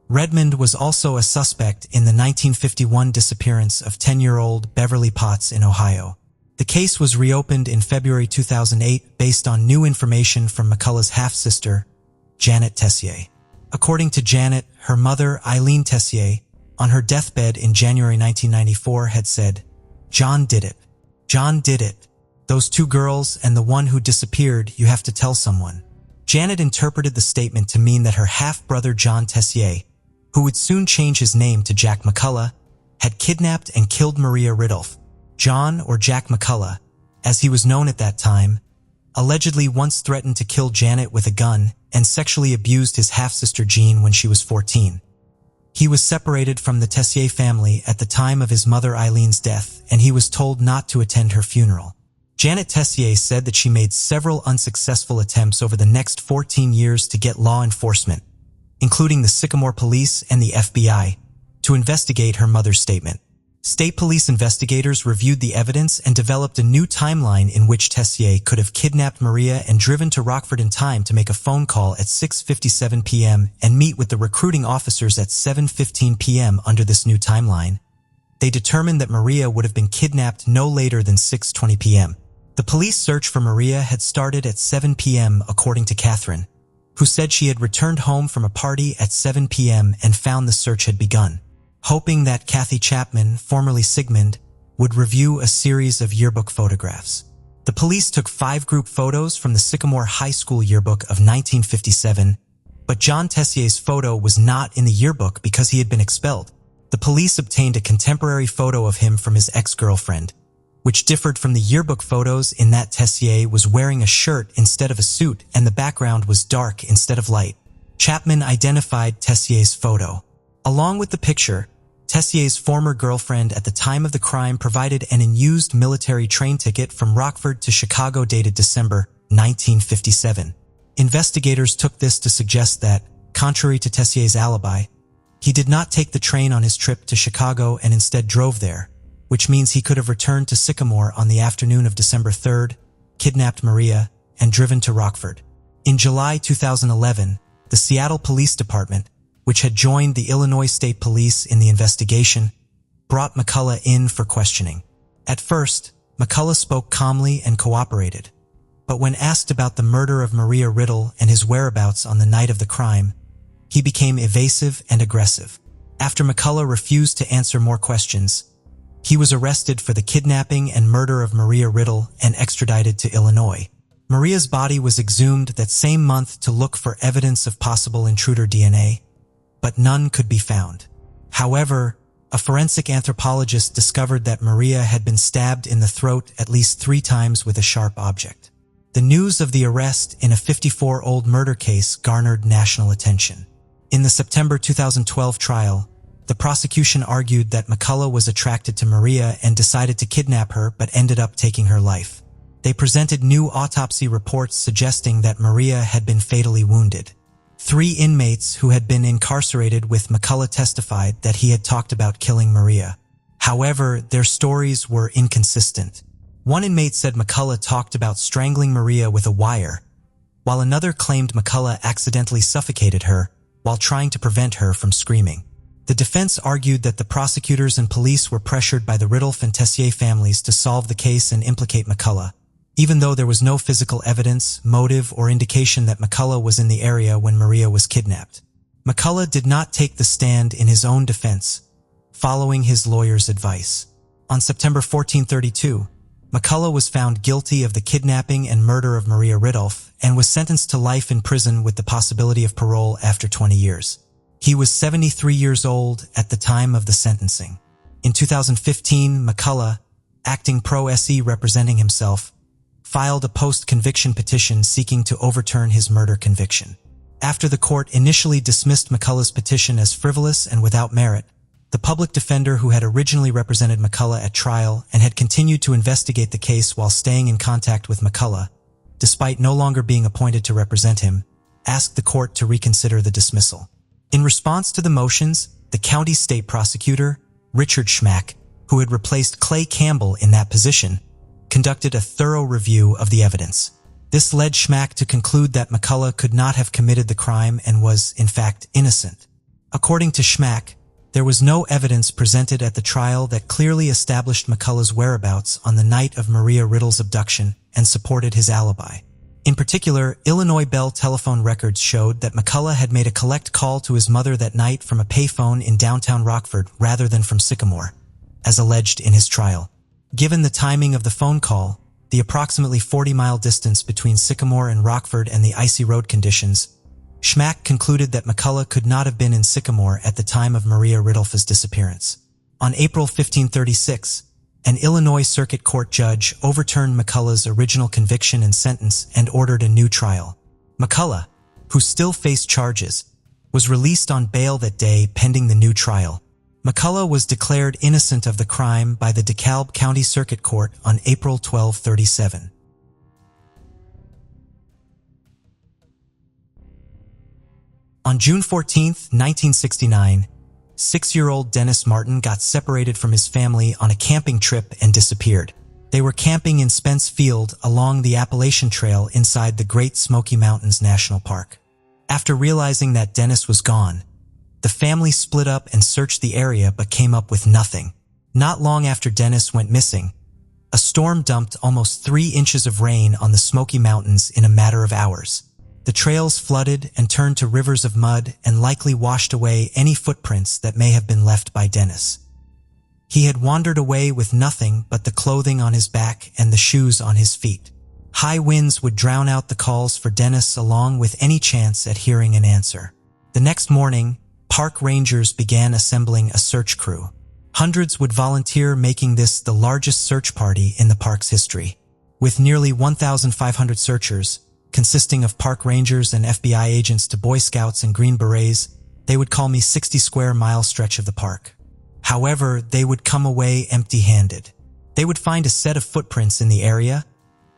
Redmond was also a suspect in the 1951 disappearance of 10-year-old Beverly Potts in Ohio. The case was reopened in February 2008 based on new information from McCullough's half-sister, Janet Tessier. According to Janet, her mother, Eileen Tessier, on her deathbed in January 1994 had said, "John did it. John did it. Those two girls and the one who disappeared, you have to tell someone." Janet interpreted the statement to mean that her half-brother John Tessier, who would soon change his name to Jack McCullough, had kidnapped and killed Maria Riddle. John, or Jack McCullough, as he was known at that time, allegedly once threatened to kill Janet with a gun and sexually abused his half-sister Jean when she was 14. He was separated from the Tessier family at the time of his mother Eileen's death, and he was told not to attend her funeral. Janet Tessier said that she made several unsuccessful attempts over the next 14 years to get law enforcement, including the Sycamore Police and the FBI, to investigate her mother's statement. State police investigators reviewed the evidence and developed a new timeline in which Tessier could have kidnapped Maria and driven to Rockford in time to make a phone call at 6:57 p.m. and meet with the recruiting officers at 7:15 p.m. under this new timeline. They determined that Maria would have been kidnapped no later than 6:20 p.m. The police search for Maria had started at 7 p.m. according to Catherine, who said she had returned home from a party at 7 p.m. and found the search had begun, hoping that Kathy Chapman, formerly Sigmund, would review a series of yearbook photographs. The police took 5 group photos from the Sycamore High School yearbook of 1957, but John Tessier's photo was not in the yearbook because he had been expelled. The police obtained a contemporary photo of him from his ex-girlfriend, which differed from the yearbook photos in that Tessier was wearing a shirt instead of a suit and the background was dark instead of light. Chapman identified Tessier's photo. Along with the picture, Tessier's former girlfriend at the time of the crime provided an unused military train ticket from Rockford to Chicago dated December 1957. Investigators took this to suggest that, contrary to Tessier's alibi, he did not take the train on his trip to Chicago and instead drove there, which means he could have returned to Sycamore on the afternoon of December 3rd, kidnapped Maria, and driven to Rockford. In July 2011, the Seattle Police Department, which had joined the Illinois State Police in the investigation, brought McCullough in for questioning. At first, McCullough spoke calmly and cooperated, but when asked about the murder of Maria Riddle and his whereabouts on the night of the crime, he became evasive and aggressive. After McCullough refused to answer more questions, he was arrested for the kidnapping and murder of Maria Riddle and extradited to Illinois. Maria's body was exhumed that same month to look for evidence of possible intruder DNA, but none could be found. However, a forensic anthropologist discovered that Maria had been stabbed in the throat at least 3 times with a sharp object. The news of the arrest in a 54-year-old murder case garnered national attention. In the September 2012 trial, the prosecution argued that McCullough was attracted to Maria and decided to kidnap her but ended up taking her life. They presented new autopsy reports suggesting that Maria had been fatally wounded. 3 inmates who had been incarcerated with McCullough testified that he had talked about killing Maria. However, their stories were inconsistent. One inmate said McCullough talked about strangling Maria with a wire, while another claimed McCullough accidentally suffocated her while trying to prevent her from screaming. The defense argued that the prosecutors and police were pressured by the Riddle and Tessier families to solve the case and implicate McCullough, even though there was no physical evidence, motive, or indication that McCullough was in the area when Maria was kidnapped. McCullough did not take the stand in his own defense, following his lawyer's advice. On September 1432, McCullough was found guilty of the kidnapping and murder of Maria Riddle and was sentenced to life in prison with the possibility of parole after 20 years. He was 73 years old at the time of the sentencing. In 2015, McCullough, acting pro se representing himself, filed a post-conviction petition seeking to overturn his murder conviction. After the court initially dismissed McCullough's petition as frivolous and without merit, the public defender who had originally represented McCullough at trial and had continued to investigate the case while staying in contact with McCullough, despite no longer being appointed to represent him, asked the court to reconsider the dismissal. In response to the motions, the county state prosecutor, Richard Schmack, who had replaced Clay Campbell in that position, conducted a thorough review of the evidence. This led Schmack to conclude that McCullough could not have committed the crime and was, in fact, innocent. According to Schmack, there was no evidence presented at the trial that clearly established McCullough's whereabouts on the night of Maria Riddle's abduction and supported his alibi. In particular, Illinois Bell telephone records showed that McCullough had made a collect call to his mother that night from a payphone in downtown Rockford rather than from Sycamore, as alleged in his trial. Given the timing of the phone call, the approximately 40-mile distance between Sycamore and Rockford and the icy road conditions, Schmack concluded that McCullough could not have been in Sycamore at the time of Maria Riddle's disappearance. On April 1536, an Illinois Circuit Court judge overturned McCullough's original conviction and sentence and ordered a new trial. McCullough, who still faced charges, was released on bail that day pending the new trial. McCullough was declared innocent of the crime by the DeKalb County Circuit Court on April 1237. On June 14, 1969, 6-year-old Dennis Martin got separated from his family on a camping trip and disappeared. They were camping in Spence Field along the Appalachian Trail inside the Great Smoky Mountains National Park. After realizing that Dennis was gone, the family split up and searched the area but came up with nothing. Not long after Dennis went missing, a storm dumped almost 3 inches of rain on the Smoky Mountains in a matter of hours. The trails flooded and turned to rivers of mud and likely washed away any footprints that may have been left by Dennis. He had wandered away with nothing but the clothing on his back and the shoes on his feet. High winds would drown out the calls for Dennis along with any chance at hearing an answer. The next morning, park rangers began assembling a search crew. Hundreds would volunteer, making this the largest search party in the park's history. With nearly 1,500 searchers, consisting of park rangers and FBI agents to Boy Scouts and Green Berets, they would call me 60 square mile stretch of the park. However, they would come away empty-handed. They would find a set of footprints in the area,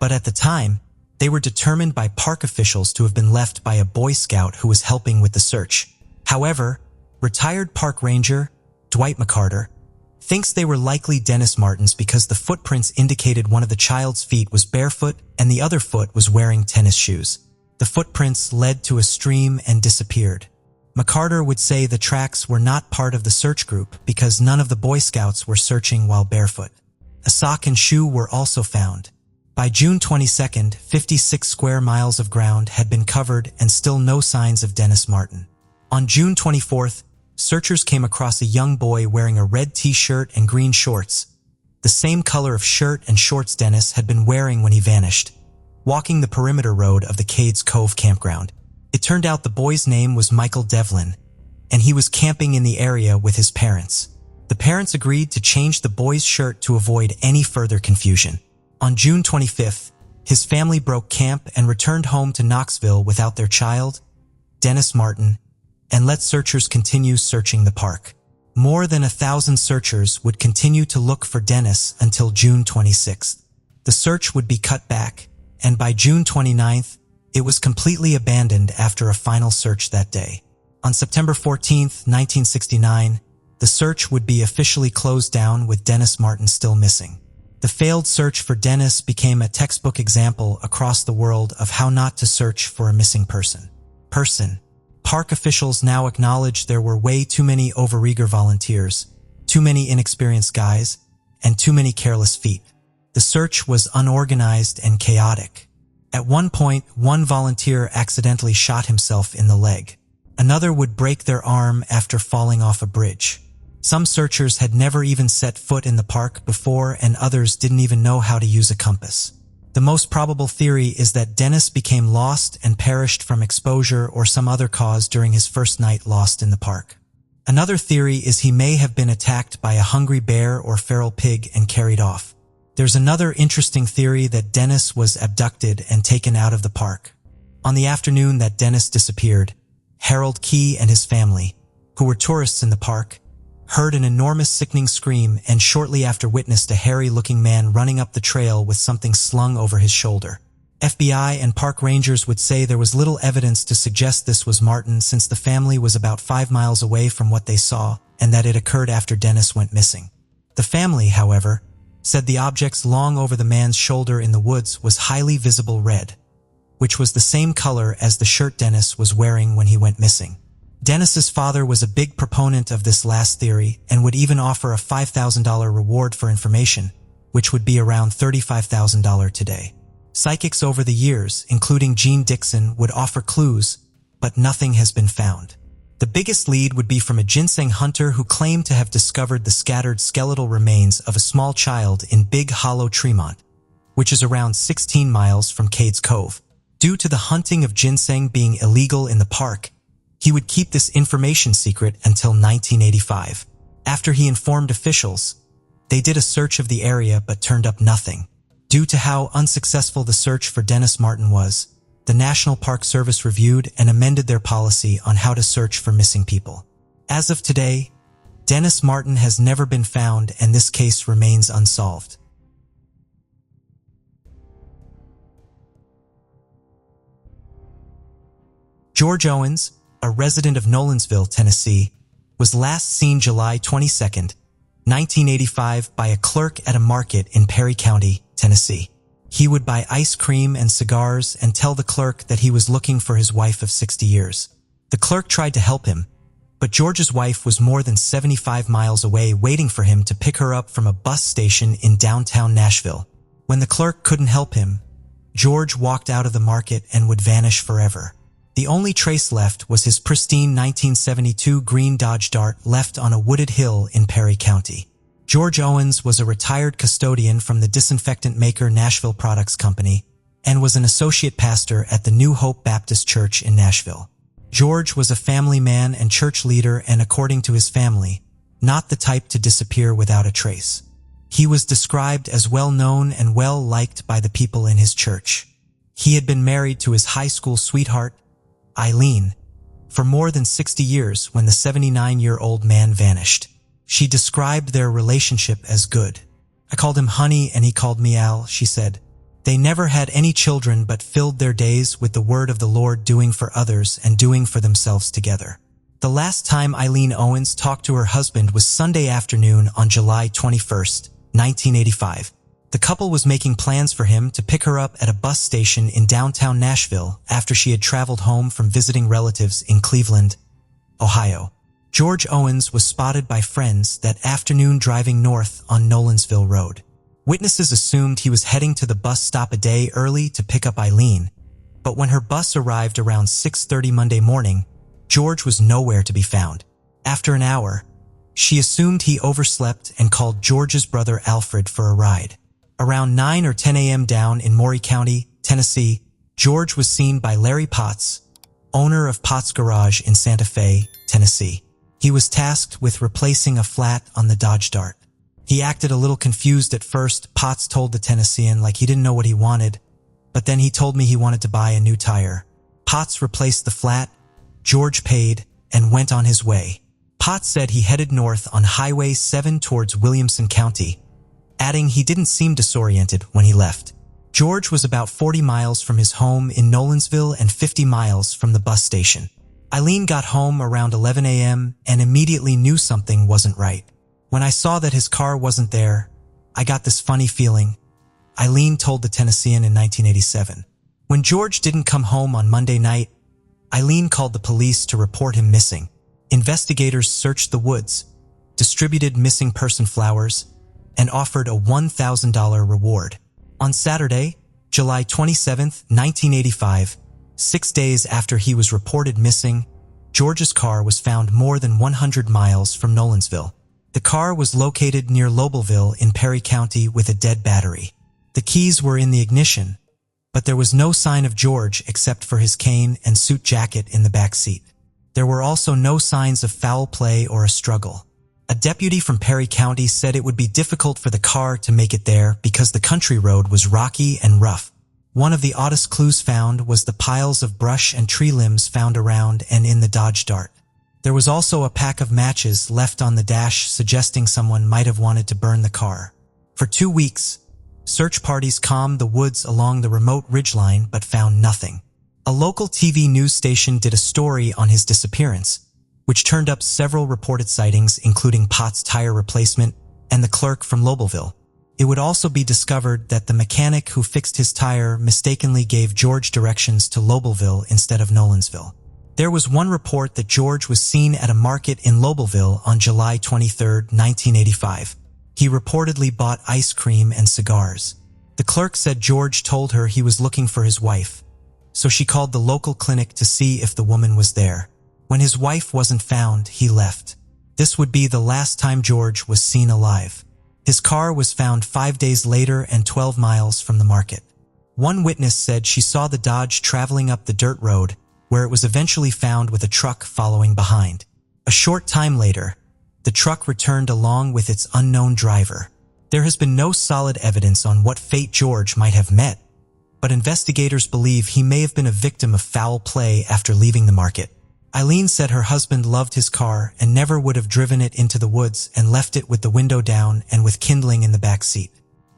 but at the time, they were determined by park officials to have been left by a Boy Scout who was helping with the search. However, retired park ranger Dwight McCarter thinks they were likely Dennis Martin's because the footprints indicated one of the child's feet was barefoot and the other foot was wearing tennis shoes. The footprints led to a stream and disappeared. McCarter would say the tracks were not part of the search group because none of the Boy Scouts were searching while barefoot. A sock and shoe were also found. By June 22nd, 56 square miles of ground had been covered and still no signs of Dennis Martin. On June 24th, searchers came across a young boy wearing a red t-shirt and green shorts, the same color of shirt and shorts Dennis had been wearing when he vanished, walking the perimeter road of the Cades Cove campground. It turned out the boy's name was Michael Devlin, and he was camping in the area with his parents. The parents agreed to change the boy's shirt to avoid any further confusion. On June 25th, his family broke camp and returned home to Knoxville without their child, Dennis Martin, and let searchers continue searching the park. More than 1,000 searchers would continue to look for Dennis until June 26th. The search would be cut back, and by June 29th, it was completely abandoned after a final search that day. On September 14, 1969, the search would be officially closed down with Dennis Martin still missing. The failed search for Dennis became a textbook example across the world of how not to search for a missing person. Park officials now acknowledge there were way too many overeager volunteers, too many inexperienced guys, and too many careless feet. The search was unorganized and chaotic. At one point, one volunteer accidentally shot himself in the leg. Another would break their arm after falling off a bridge. Some searchers had never even set foot in the park before, and others didn't even know how to use a compass. The most probable theory is that Dennis became lost and perished from exposure or some other cause during his first night lost in the park. Another theory is he may have been attacked by a hungry bear or feral pig and carried off. There's another interesting theory that Dennis was abducted and taken out of the park. On the afternoon that Dennis disappeared, Harold Key and his family, who were tourists in the park, heard an enormous sickening scream and shortly after witnessed a hairy-looking man running up the trail with something slung over his shoulder. FBI and park rangers would say there was little evidence to suggest this was Martin since the family was about 5 miles away from what they saw and that it occurred after Dennis went missing. The family, however, said the objects long over the man's shoulder in the woods was highly visible red, which was the same color as the shirt Dennis was wearing when he went missing. Dennis's father was a big proponent of this last theory and would even offer a $5,000 reward for information, which would be around $35,000 today. Psychics over the years, including Gene Dixon, would offer clues, but nothing has been found. The biggest lead would be from a ginseng hunter who claimed to have discovered the scattered skeletal remains of a small child in Big Hollow, Tremont, which is around 16 miles from Cades Cove. Due to the hunting of ginseng being illegal in the park, he would keep this information secret until 1985. After he informed officials, they did a search of the area but turned up nothing. Due to how unsuccessful the search for Dennis Martin was, the National Park Service reviewed and amended their policy on how to search for missing people. As of today, Dennis Martin has never been found, and this case remains unsolved. George Owens, a resident of Nolensville, Tennessee, was last seen July 22, 1985 by a clerk at a market in Perry County, Tennessee. He would buy ice cream and cigars and tell the clerk that he was looking for his wife of 60 years. The clerk tried to help him, but George's wife was more than 75 miles away waiting for him to pick her up from a bus station in downtown Nashville. When the clerk couldn't help him, George walked out of the market and would vanish forever. The only trace left was his pristine 1972 green Dodge Dart left on a wooded hill in Perry County. George Owens was a retired custodian from the disinfectant maker Nashville Products Company and was an associate pastor at the New Hope Baptist Church in Nashville. George was a family man and church leader, and according to his family, not the type to disappear without a trace. He was described as well-known and well-liked by the people in his church. He had been married to his high school sweetheart, Eileen, for more than 60 years when the 79-year-old man vanished. She described their relationship as good. "I called him honey and he called me Al," she said. They never had any children but filled their days with the word of the Lord, doing for others and doing for themselves together. The last time Eileen Owens talked to her husband was Sunday afternoon on July 21, 1985. The couple was making plans for him to pick her up at a bus station in downtown Nashville after she had traveled home from visiting relatives in Cleveland, Ohio. George Owens was spotted by friends that afternoon driving north on Nolensville Road. Witnesses assumed he was heading to the bus stop a day early to pick up Eileen, but when her bus arrived around 6:30 Monday morning, George was nowhere to be found. After an hour, she assumed he overslept and called George's brother Alfred for a ride. Around 9 or 10 a.m. down in Maury County, Tennessee, George was seen by Larry Potts, owner of Potts Garage in Santa Fe, Tennessee. He was tasked with replacing a flat on the Dodge Dart. He acted a little confused at first. Potts told the Tennessean like he didn't know what he wanted, but then he told me he wanted to buy a new tire. Potts replaced the flat, George paid, and went on his way. Potts said he headed north on Highway 7 towards Williamson County, adding he didn't seem disoriented when he left. George was about 40 miles from his home in Nolensville and 50 miles from the bus station. Eileen got home around 11 a.m. and immediately knew something wasn't right. "When I saw that his car wasn't there, I got this funny feeling," Eileen told the Tennessean in 1987. When George didn't come home on Monday night, Eileen called the police to report him missing. Investigators searched the woods, distributed missing person flowers, and offered a $1,000 reward. On Saturday, July 27, 1985, 6 days after he was reported missing, George's car was found more than 100 miles from Nolensville. The car was located near Lobelville in Perry County with a dead battery. The keys were in the ignition, but there was no sign of George except for his cane and suit jacket in the back seat. There were also no signs of foul play or a struggle. A deputy from Perry County said it would be difficult for the car to make it there because the country road was rocky and rough. One of the oddest clues found was the piles of brush and tree limbs found around and in the Dodge Dart. There was also a pack of matches left on the dash, suggesting someone might have wanted to burn the car. For 2 weeks, search parties combed the woods along the remote ridgeline but found nothing. A local TV news station did a story on his disappearance, which turned up several reported sightings, including Potts' tire replacement and the clerk from Lobelville. It would also be discovered that the mechanic who fixed his tire mistakenly gave George directions to Lobelville instead of Nolensville. There was one report that George was seen at a market in Lobelville on July 23, 1985. He reportedly bought ice cream and cigars. The clerk said George told her he was looking for his wife, so she called the local clinic to see if the woman was there. When his wife wasn't found, he left. This would be the last time George was seen alive. His car was found 5 days later and 12 miles from the market. One witness said she saw the Dodge traveling up the dirt road, where it was eventually found with a truck following behind. A short time later, the truck returned along with its unknown driver. There has been no solid evidence on what fate George might have met, but investigators believe he may have been a victim of foul play after leaving the market. Eileen said her husband loved his car and never would have driven it into the woods and left it with the window down and with kindling in the back seat.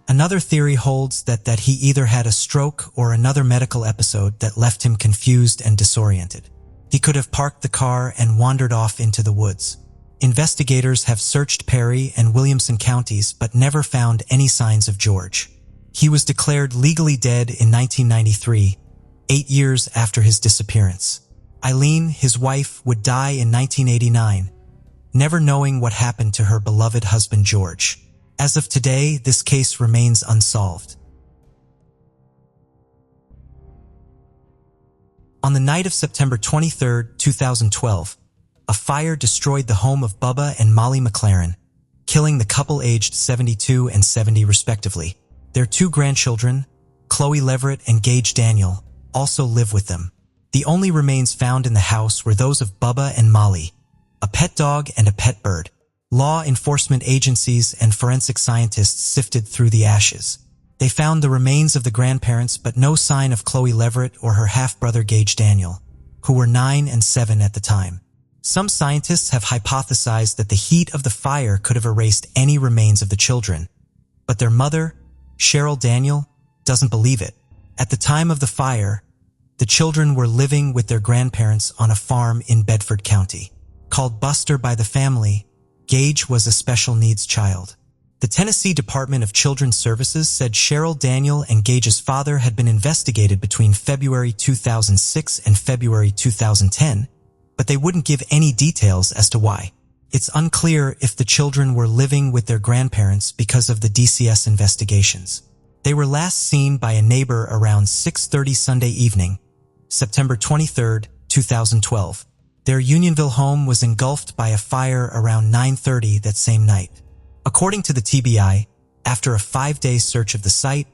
Another theory holds that he either had a stroke or another medical episode that left him confused and disoriented. He could have parked the car and wandered off into the woods. Investigators have searched Perry and Williamson counties but never found any signs of George. He was declared legally dead in 1993, 8 years after his disappearance. Eileen, his wife, would die in 1989, never knowing what happened to her beloved husband George. As of today, this case remains unsolved. On the night of September 23, 2012, a fire destroyed the home of Bubba and Molly McLaren, killing the couple aged 72 and 70 respectively. Their 2 grandchildren, Chloe Leverett and Gage Daniel, also live with them. The only remains found in the house were those of Bubba and Molly, a pet dog and a pet bird. Law enforcement agencies and forensic scientists sifted through the ashes. They found the remains of the grandparents but no sign of Chloe Leverett or her half-brother Gage Daniel, who were 9 and 7 at the time. Some scientists have hypothesized that the heat of the fire could have erased any remains of the children, but their mother, Cheryl Daniel, doesn't believe it. At the time of the fire, the children were living with their grandparents on a farm in Bedford County. Called Buster by the family, Gage was a special needs child. The Tennessee Department of Children's Services said Cheryl Daniel and Gage's father had been investigated between February 2006 and February 2010, but they wouldn't give any details as to why. It's unclear if the children were living with their grandparents because of the DCS investigations. They were last seen by a neighbor around 6:30 Sunday evening, September 23, 2012. Their Unionville home was engulfed by a fire around 9:30 that same night. According to the TBI, after a 5-day search of the site,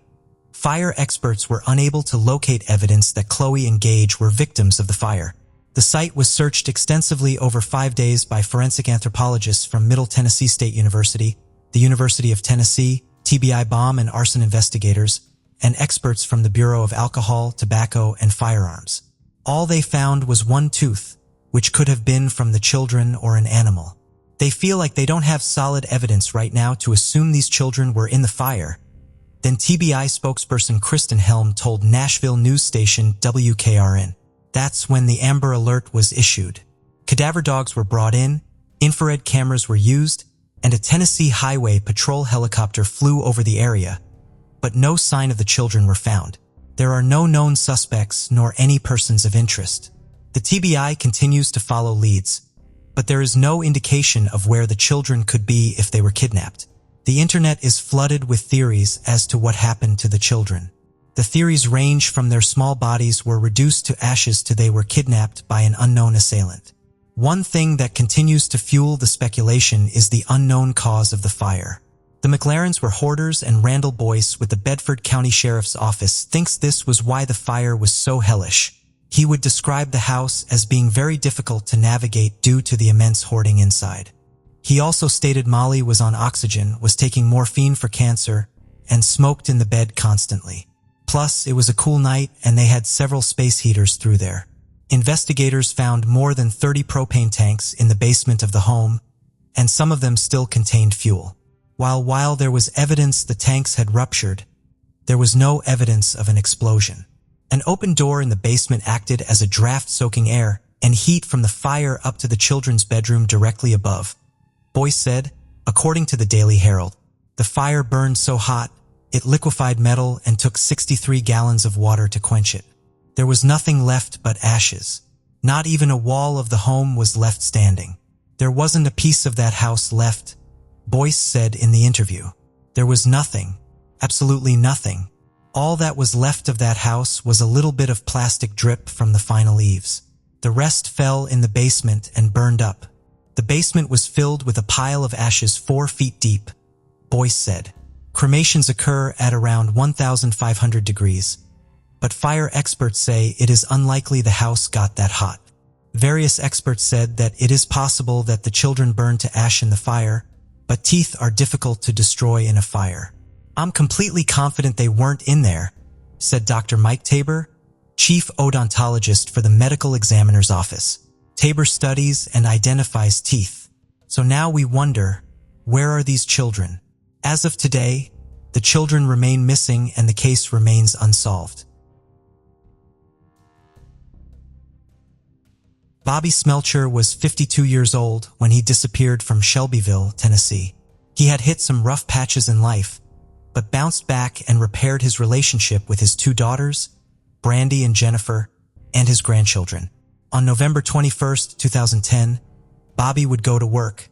fire experts were unable to locate evidence that Chloe and Gage were victims of the fire. The site was searched extensively over 5 days by forensic anthropologists from Middle Tennessee State University, the University of Tennessee, TBI bomb and arson investigators, and experts from the Bureau of Alcohol, Tobacco, and Firearms. All they found was one tooth, which could have been from the children or an animal. They feel like they don't have solid evidence right now to assume these children were in the fire. Then TBI spokesperson Kristen Helm told Nashville news station WKRN. That's when the Amber Alert was issued. Cadaver dogs were brought in, infrared cameras were used, and a Tennessee Highway Patrol helicopter flew over the area, but no sign of the children were found. There are no known suspects nor any persons of interest. The TBI continues to follow leads, but there is no indication of where the children could be if they were kidnapped. The internet is flooded with theories as to what happened to the children. The theories range from their small bodies were reduced to ashes to they were kidnapped by an unknown assailant. One thing that continues to fuel the speculation is the unknown cause of the fire. The McLarens were hoarders, and Randall Boyce with the Bedford County Sheriff's Office thinks this was why the fire was so hellish. He would describe the house as being very difficult to navigate due to the immense hoarding inside. He also stated Molly was on oxygen, was taking morphine for cancer, and smoked in the bed constantly. Plus, it was a cool night and they had several space heaters through there. Investigators found more than 30 propane tanks in the basement of the home, and some of them still contained fuel. While there was evidence the tanks had ruptured, there was no evidence of an explosion. An open door in the basement acted as a draft soaking air and heat from the fire up to the children's bedroom directly above. Boyce said, according to the Daily Herald, the fire burned so hot, it liquefied metal and took 63 gallons of water to quench it. There was nothing left but ashes. Not even a wall of the home was left standing. There wasn't a piece of that house left, Boyce said in the interview. There was nothing, absolutely nothing. All that was left of that house was a little bit of plastic drip from the final eaves. The rest fell in the basement and burned up. The basement was filled with a pile of ashes 4 feet deep, Boyce said. Cremations occur at around 1,500 degrees, but fire experts say it is unlikely the house got that hot. Various experts said that it is possible that the children burned to ash in the fire, but teeth are difficult to destroy in a fire. I'm completely confident they weren't in there, said Dr. Mike Tabor, chief odontologist for the medical examiner's office. Tabor studies and identifies teeth. So now we wonder, where are these children? As of today, the children remain missing and the case remains unsolved. Bobby Smelchure was 52 years old when he disappeared from Shelbyville, Tennessee. He had hit some rough patches in life, but bounced back and repaired his relationship with his two daughters, Brandy and Jennifer, and his grandchildren. On November 21, 2010, Bobby would go to work,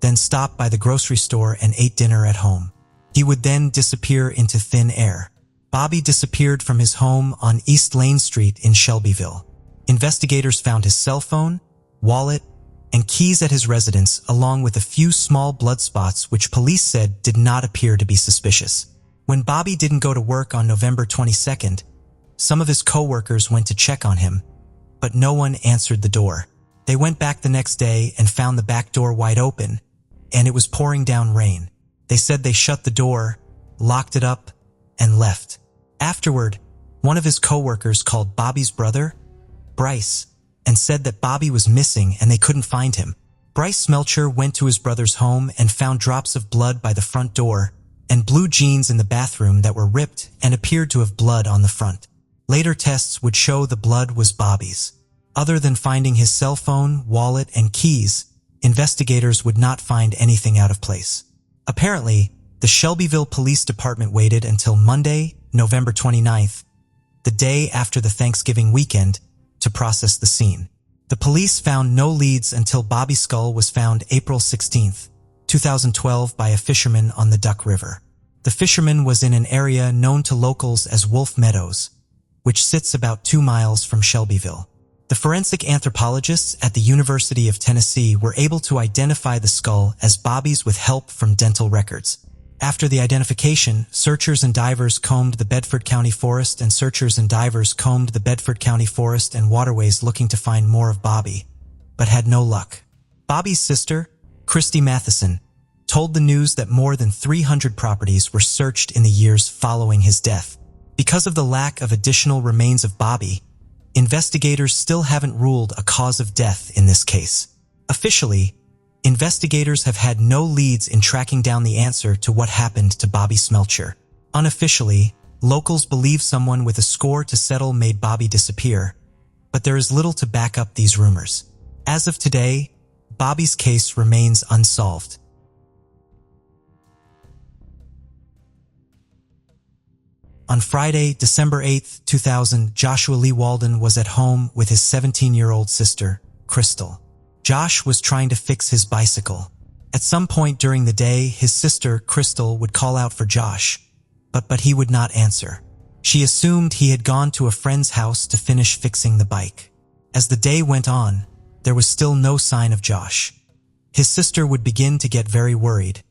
then stop by the grocery store and ate dinner at home. He would then disappear into thin air. Bobby disappeared from his home on East Lane Street in Shelbyville. Investigators found his cell phone, wallet, and keys at his residence, along with a few small blood spots which police said did not appear to be suspicious. When Bobby didn't go to work on November 22nd, some of his co-workers went to check on him, but no one answered the door. They went back the next day and found the back door wide open, and it was pouring down rain. They said they shut the door, locked it up, and left. Afterward, one of his co-workers called Bobby's brother, Bryce, and said that Bobby was missing and they couldn't find him. Bryce Smelchure went to his brother's home and found drops of blood by the front door and blue jeans in the bathroom that were ripped and appeared to have blood on the front. Later tests would show the blood was Bobby's. Other than finding his cell phone, wallet, and keys, investigators would not find anything out of place. Apparently, the Shelbyville Police Department waited until Monday, November 29th, the day after the Thanksgiving weekend, to process the scene. The police found no leads until Bobby's skull was found April 16, 2012 by a fisherman on the Duck River. The fisherman was in an area known to locals as Wolf Meadows, which sits about 2 miles from Shelbyville. The forensic anthropologists at the University of Tennessee were able to identify the skull as Bobby's with help from dental records. After the identification, searchers and divers combed the Bedford County Forest and waterways looking to find more of Bobby, but had no luck. Bobby's sister, Christy Matheson, told the news that more than 300 properties were searched in the years following his death. Because of the lack of additional remains of Bobby, investigators still haven't ruled a cause of death in this case. Officially, investigators have had no leads in tracking down the answer to what happened to Bobby Smelchure. Unofficially, locals believe someone with a score to settle made Bobby disappear, but there is little to back up these rumors. As of today, Bobby's case remains unsolved. On Friday, December 8, 2000, Joshua Lee Walden was at home with his 17-year-old sister, Crystal. Josh was trying to fix his bicycle. At some point during the day, his sister, Crystal, would call out for Josh, but he would not answer. She assumed he had gone to a friend's house to finish fixing the bike. As the day went on, there was still no sign of Josh. His sister would begin to get very worried,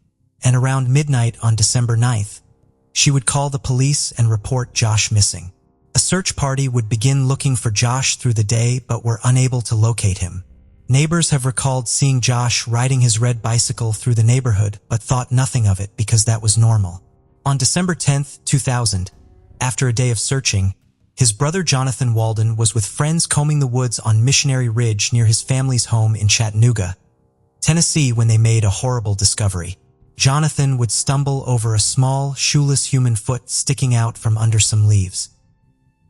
and around midnight on December 9th, she would call the police and report Josh missing. A search party would begin looking for Josh through the day but were unable to locate him. Neighbors have recalled seeing Josh riding his red bicycle through the neighborhood but thought nothing of it because that was normal. On December 10, 2000, after a day of searching, his brother Jonathan Walden was with friends combing the woods on Missionary Ridge near his family's home in Chattanooga, Tennessee when they made a horrible discovery. Jonathan would stumble over a small, shoeless human foot sticking out from under some leaves.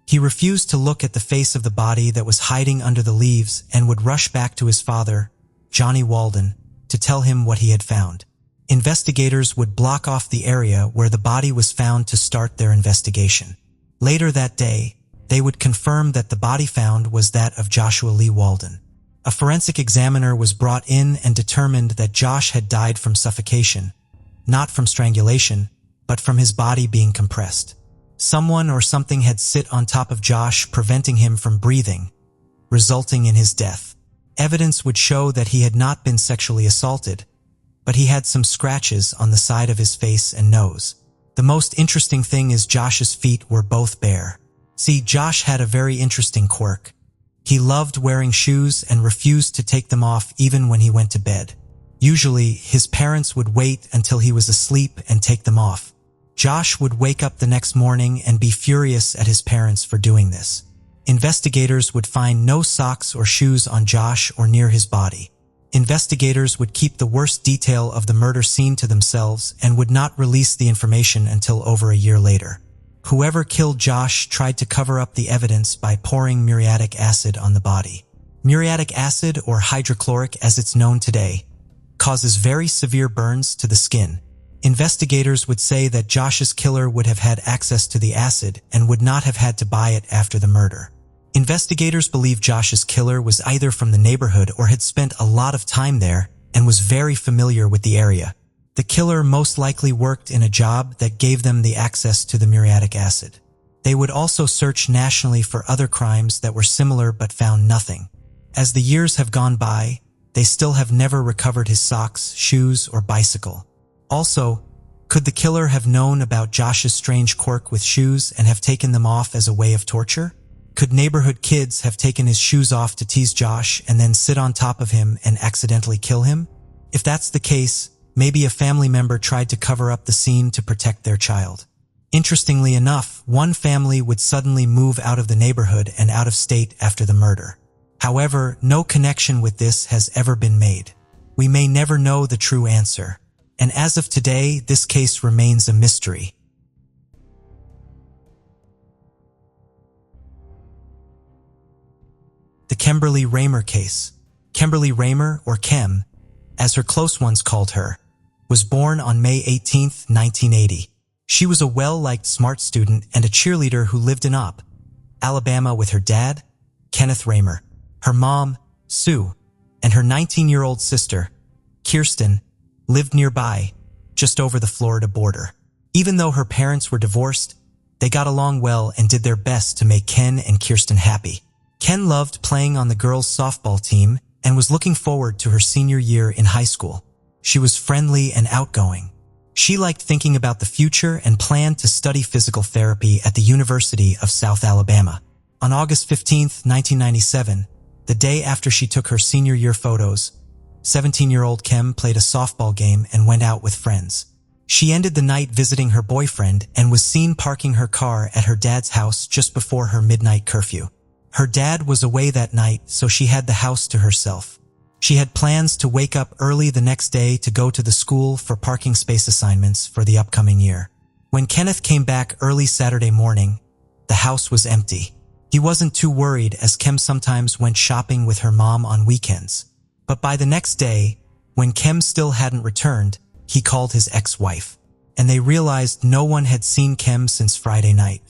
He refused to look at the face of the body that was hiding under the leaves and would rush back to his father, Johnny Walden, to tell him what he had found. Investigators would block off the area where the body was found to start their investigation. Later that day, they would confirm that the body found was that of Joshua Lee Walden. A forensic examiner was brought in and determined that Josh had died from suffocation, not from strangulation, but from his body being compressed. Someone or something had sit on top of Josh, preventing him from breathing, resulting in his death. Evidence would show that he had not been sexually assaulted, but he had some scratches on the side of his face and nose. The most interesting thing is Josh's feet were both bare. See, Josh had a very interesting quirk. He loved wearing shoes and refused to take them off even when he went to bed. Usually, his parents would wait until he was asleep and take them off. Josh would wake up the next morning and be furious at his parents for doing this. Investigators would find no socks or shoes on Josh or near his body. Investigators would keep the worst detail of the murder scene to themselves and would not release the information until over a year later. Whoever killed Josh tried to cover up the evidence by pouring muriatic acid on the body. Muriatic acid, or hydrochloric as it's known today, causes very severe burns to the skin. Investigators would say that Josh's killer would have had access to the acid and would not have had to buy it after the murder. Investigators believe Josh's killer was either from the neighborhood or had spent a lot of time there and was very familiar with the area. The killer most likely worked in a job that gave them the access to the muriatic acid. They would also search nationally for other crimes that were similar but found nothing. As the years have gone by, they still have never recovered his socks, shoes, or bicycle. Also, could the killer have known about Josh's strange quirk with shoes and have taken them off as a way of torture? Could neighborhood kids have taken his shoes off to tease Josh and then sit on top of him and accidentally kill him? If that's the case, maybe a family member tried to cover up the scene to protect their child. Interestingly enough, one family would suddenly move out of the neighborhood and out of state after the murder. However, no connection with this has ever been made. We may never know the true answer, and as of today, this case remains a mystery. The Kimberly Rymer case. Kimberly Rymer, or Kim, as her close ones called her, was born on May 18, 1980. She was a well-liked smart student and a cheerleader who lived in Alabama with her dad, Kenneth Rymer, her mom, Sue, and her 19-year-old sister, Kirsten, lived nearby, just over the Florida border. Even though her parents were divorced, they got along well and did their best to make Ken and Kirsten happy. Ken loved playing on the girls' softball team and was looking forward to her senior year in high school. She was friendly and outgoing. She liked thinking about the future and planned to study physical therapy at the University of South Alabama. On August 15, 1997, the day after she took her senior year photos, 17-year-old Kim played a softball game and went out with friends. She ended the night visiting her boyfriend and was seen parking her car at her dad's house just before her midnight curfew. Her dad was away that night, so she had the house to herself. She had plans to wake up early the next day to go to the school for parking space assignments for the upcoming year. When Kenneth came back early Saturday morning, the house was empty. He wasn't too worried as Kim sometimes went shopping with her mom on weekends. But by the next day, when Kim still hadn't returned, he called his ex-wife, and they realized no one had seen Kim since Friday night.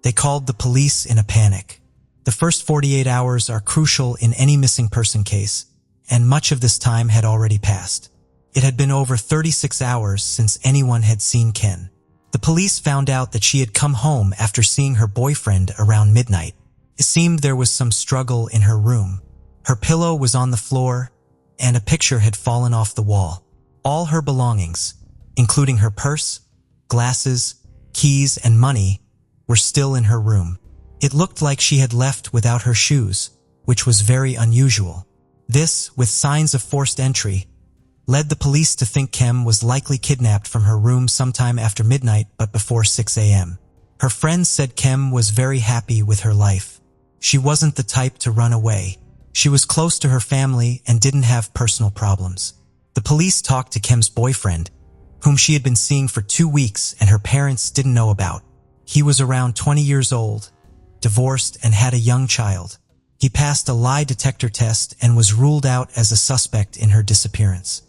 They called the police in a panic. The first 48 hours are crucial in any missing person case, and much of this time had already passed. It had been over 36 hours since anyone had seen Ken. The police found out that she had come home after seeing her boyfriend around midnight. It seemed there was some struggle in her room. Her pillow was on the floor, and a picture had fallen off the wall. All her belongings, including her purse, glasses, keys, and money, were still in her room. It looked like she had left without her shoes, which was very unusual. This, with signs of forced entry, led the police to think Kim was likely kidnapped from her room sometime after midnight but before 6 a.m. Her friends said Kim was very happy with her life. She wasn't the type to run away. She was close to her family and didn't have personal problems. The police talked to Kim's boyfriend, whom she had been seeing for 2 weeks and her parents didn't know about. He was around 20 years old, divorced, and had a young child. He passed a lie detector test and was ruled out as a suspect in her disappearance.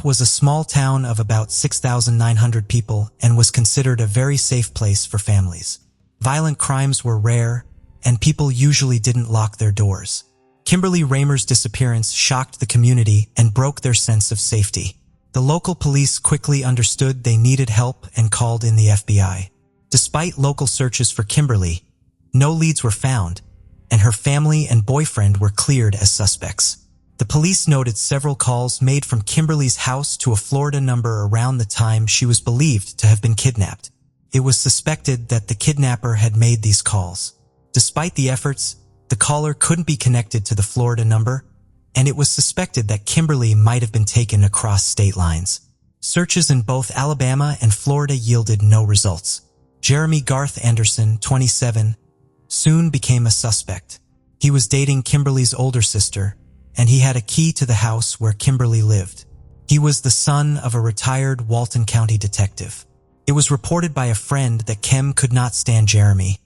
Was a small town of about 6,900 people and was considered a very safe place for families. Violent crimes were rare, and people usually didn't lock their doors. Kimberly Rymer's disappearance shocked the community and broke their sense of safety. The local police quickly understood they needed help and called in the FBI. Despite local searches for Kimberly, no leads were found, and her family and boyfriend were cleared as suspects. The police noted several calls made from Kimberly's house to a Florida number around the time she was believed to have been kidnapped. It was suspected that the kidnapper had made these calls. Despite the efforts, the caller couldn't be connected to the Florida number, and it was suspected that Kimberly might have been taken across state lines. Searches in both Alabama and Florida yielded no results. Jeremy Garth Anderson, 27, soon became a suspect. He was dating Kimberly's older sister, and he had a key to the house where Kimberly lived. He was the son of a retired Walton County detective. It was reported by a friend that Kim could not stand Jeremy,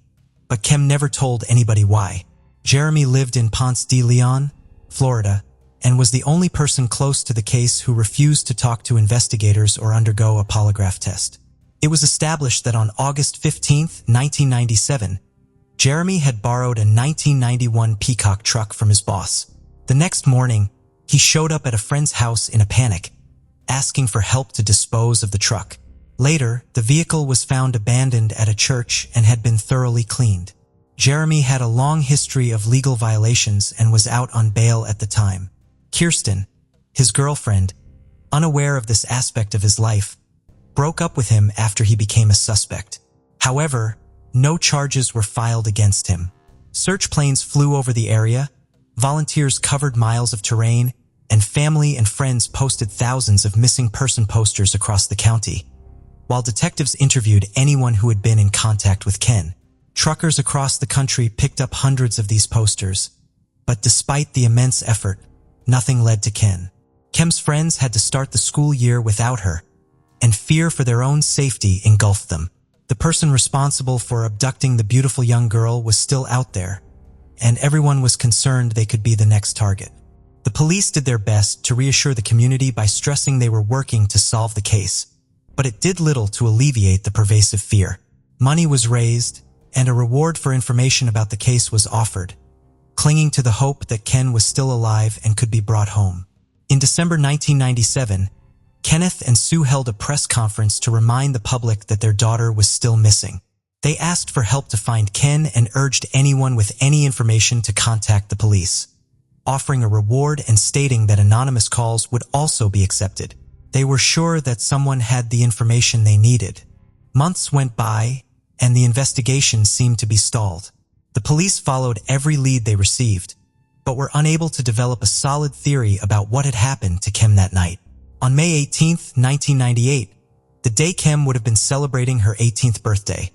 but Kim never told anybody why. Jeremy lived in Ponce de Leon, Florida, and was the only person close to the case who refused to talk to investigators or undergo a polygraph test. It was established that on August 15, 1997, Jeremy had borrowed a 1991 Peacock truck from his boss. The next morning, he showed up at a friend's house in a panic, asking for help to dispose of the truck. Later, the vehicle was found abandoned at a church and had been thoroughly cleaned. Jeremy had a long history of legal violations and was out on bail at the time. Kirsten, his girlfriend, unaware of this aspect of his life, broke up with him after he became a suspect. However, no charges were filed against him. Search planes flew over the area, volunteers covered miles of terrain, and family and friends posted thousands of missing person posters across the county, while detectives interviewed anyone who had been in contact with Ken. Truckers across the country picked up hundreds of these posters, but despite the immense effort, nothing led to Ken. Kim's friends had to start the school year without her, and fear for their own safety engulfed them. The person responsible for abducting the beautiful young girl was still out there, and everyone was concerned they could be the next target. The police did their best to reassure the community by stressing they were working to solve the case, but it did little to alleviate the pervasive fear. Money was raised, and a reward for information about the case was offered, clinging to the hope that Ken was still alive and could be brought home. In December 1997, Kenneth and Sue held a press conference to remind the public that their daughter was still missing. They asked for help to find Ken and urged anyone with any information to contact the police, offering a reward and stating that anonymous calls would also be accepted. They were sure that someone had the information they needed. Months went by, and the investigation seemed to be stalled. The police followed every lead they received, but were unable to develop a solid theory about what had happened to Kim that night. On May 18, 1998, the day Kim would have been celebrating her 18th birthday,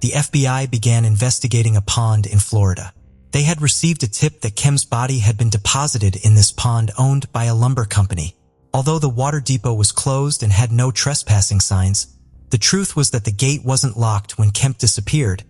the FBI began investigating a pond in Florida. They had received a tip that Kim's body had been deposited in this pond owned by a lumber company. Although the water depot was closed and had no trespassing signs, the truth was that the gate wasn't locked when Kemp disappeared,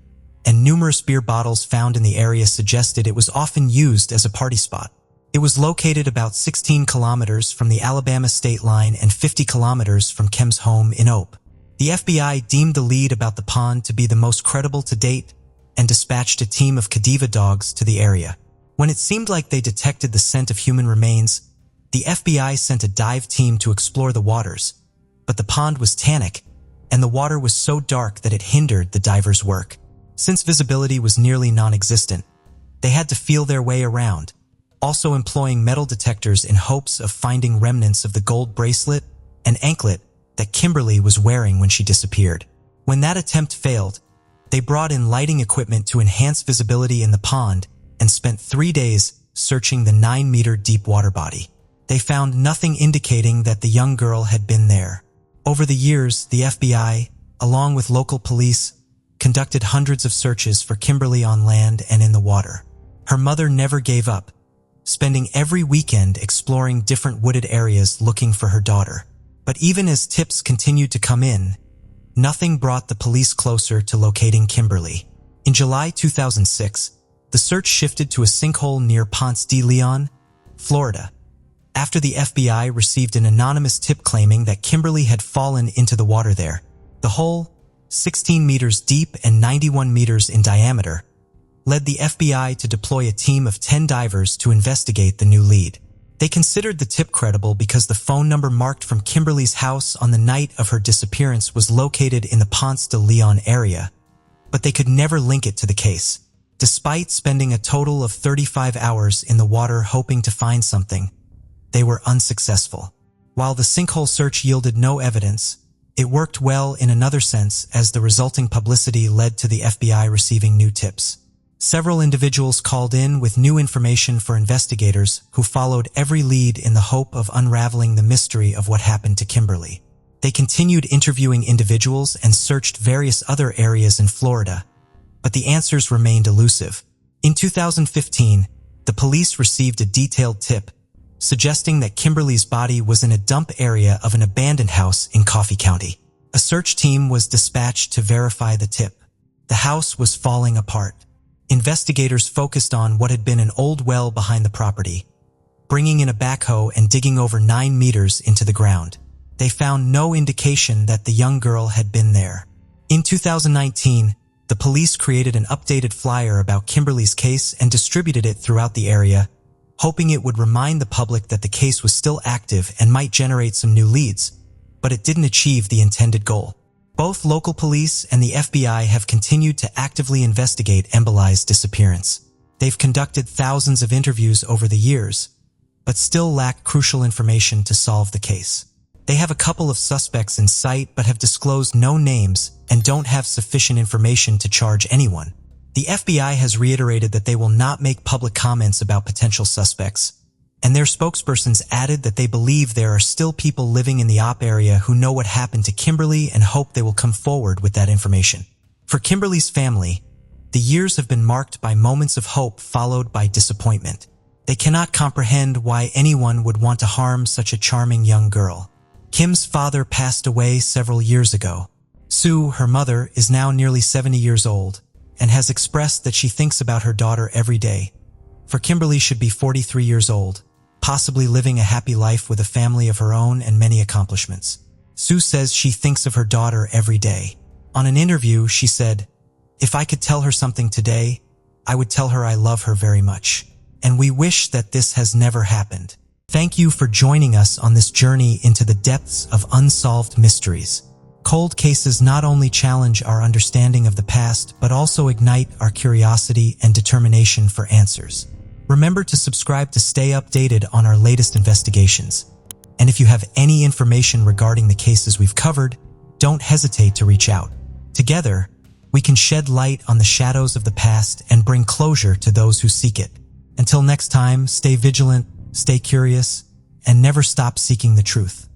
and numerous beer bottles found in the area suggested it was often used as a party spot. It was located about 16 kilometers from the Alabama state line and 50 kilometers from Kim's home in Ope. The FBI deemed the lead about the pond to be the most credible to date and dispatched a team of Cadiva dogs to the area. When it seemed like they detected the scent of human remains, the FBI sent a dive team to explore the waters, but the pond was tannic, and the water was so dark that it hindered the divers' work. Since visibility was nearly non-existent, they had to feel their way around, also employing metal detectors in hopes of finding remnants of the gold bracelet and anklet that Kimberly was wearing when she disappeared. When that attempt failed, they brought in lighting equipment to enhance visibility in the pond and spent 3 days searching the 9-meter deep water body. They found nothing indicating that the young girl had been there. Over the years, the FBI, along with local police, conducted hundreds of searches for Kimberly on land and in the water. Her mother never gave up, spending every weekend exploring different wooded areas looking for her daughter. But even as tips continued to come in, nothing brought the police closer to locating Kimberly. In July 2006, the search shifted to a sinkhole near Ponce de Leon, Florida, after the FBI received an anonymous tip claiming that Kimberly had fallen into the water there. The hole, 16 meters deep and 91 meters in diameter, led the FBI to deploy a team of 10 divers to investigate the new lead. They considered the tip credible because the phone number marked from Kimberly's house on the night of her disappearance was located in the Ponce de Leon area, but they could never link it to the case. Despite spending a total of 35 hours in the water hoping to find something, they were unsuccessful. While the sinkhole search yielded no evidence, it worked well in another sense as the resulting publicity led to the FBI receiving new tips. Several individuals called in with new information for investigators who followed every lead in the hope of unraveling the mystery of what happened to Kimberly. They continued interviewing individuals and searched various other areas in Florida, but the answers remained elusive. In 2015, the police received a detailed tip suggesting that Kimberly's body was in a dump area of an abandoned house in Coffee County. A search team was dispatched to verify the tip. The house was falling apart. Investigators focused on what had been an old well behind the property, bringing in a backhoe and digging over 9 meters into the ground. They found no indication that the young girl had been there. In 2019, the police created an updated flyer about Kimberly's case and distributed it throughout the area, hoping it would remind the public that the case was still active and might generate some new leads, but it didn't achieve the intended goal. Both local police and the FBI have continued to actively investigate Embely's disappearance. They've conducted thousands of interviews over the years, but still lack crucial information to solve the case. They have a couple of suspects in sight but have disclosed no names and don't have sufficient information to charge anyone. The FBI has reiterated that they will not make public comments about potential suspects, and their spokespersons added that they believe there are still people living in the op area who know what happened to Kimberly and hope they will come forward with that information. For Kimberly's family, the years have been marked by moments of hope followed by disappointment. They cannot comprehend why anyone would want to harm such a charming young girl. Kim's father passed away several years ago. Sue, her mother, is now nearly 70 years old and has expressed that she thinks about her daughter every day. For Kimberly should be 43 years old, possibly living a happy life with a family of her own and many accomplishments. Sue says she thinks of her daughter every day. On an interview, she said, "If I could tell her something today, I would tell her I love her very much. And we wish that this has never happened." Thank you for joining us on this journey into the depths of unsolved mysteries. Cold cases not only challenge our understanding of the past, but also ignite our curiosity and determination for answers. Remember to subscribe to stay updated on our latest investigations. And if you have any information regarding the cases we've covered, don't hesitate to reach out. Together, we can shed light on the shadows of the past and bring closure to those who seek it. Until next time, stay vigilant, stay curious, and never stop seeking the truth.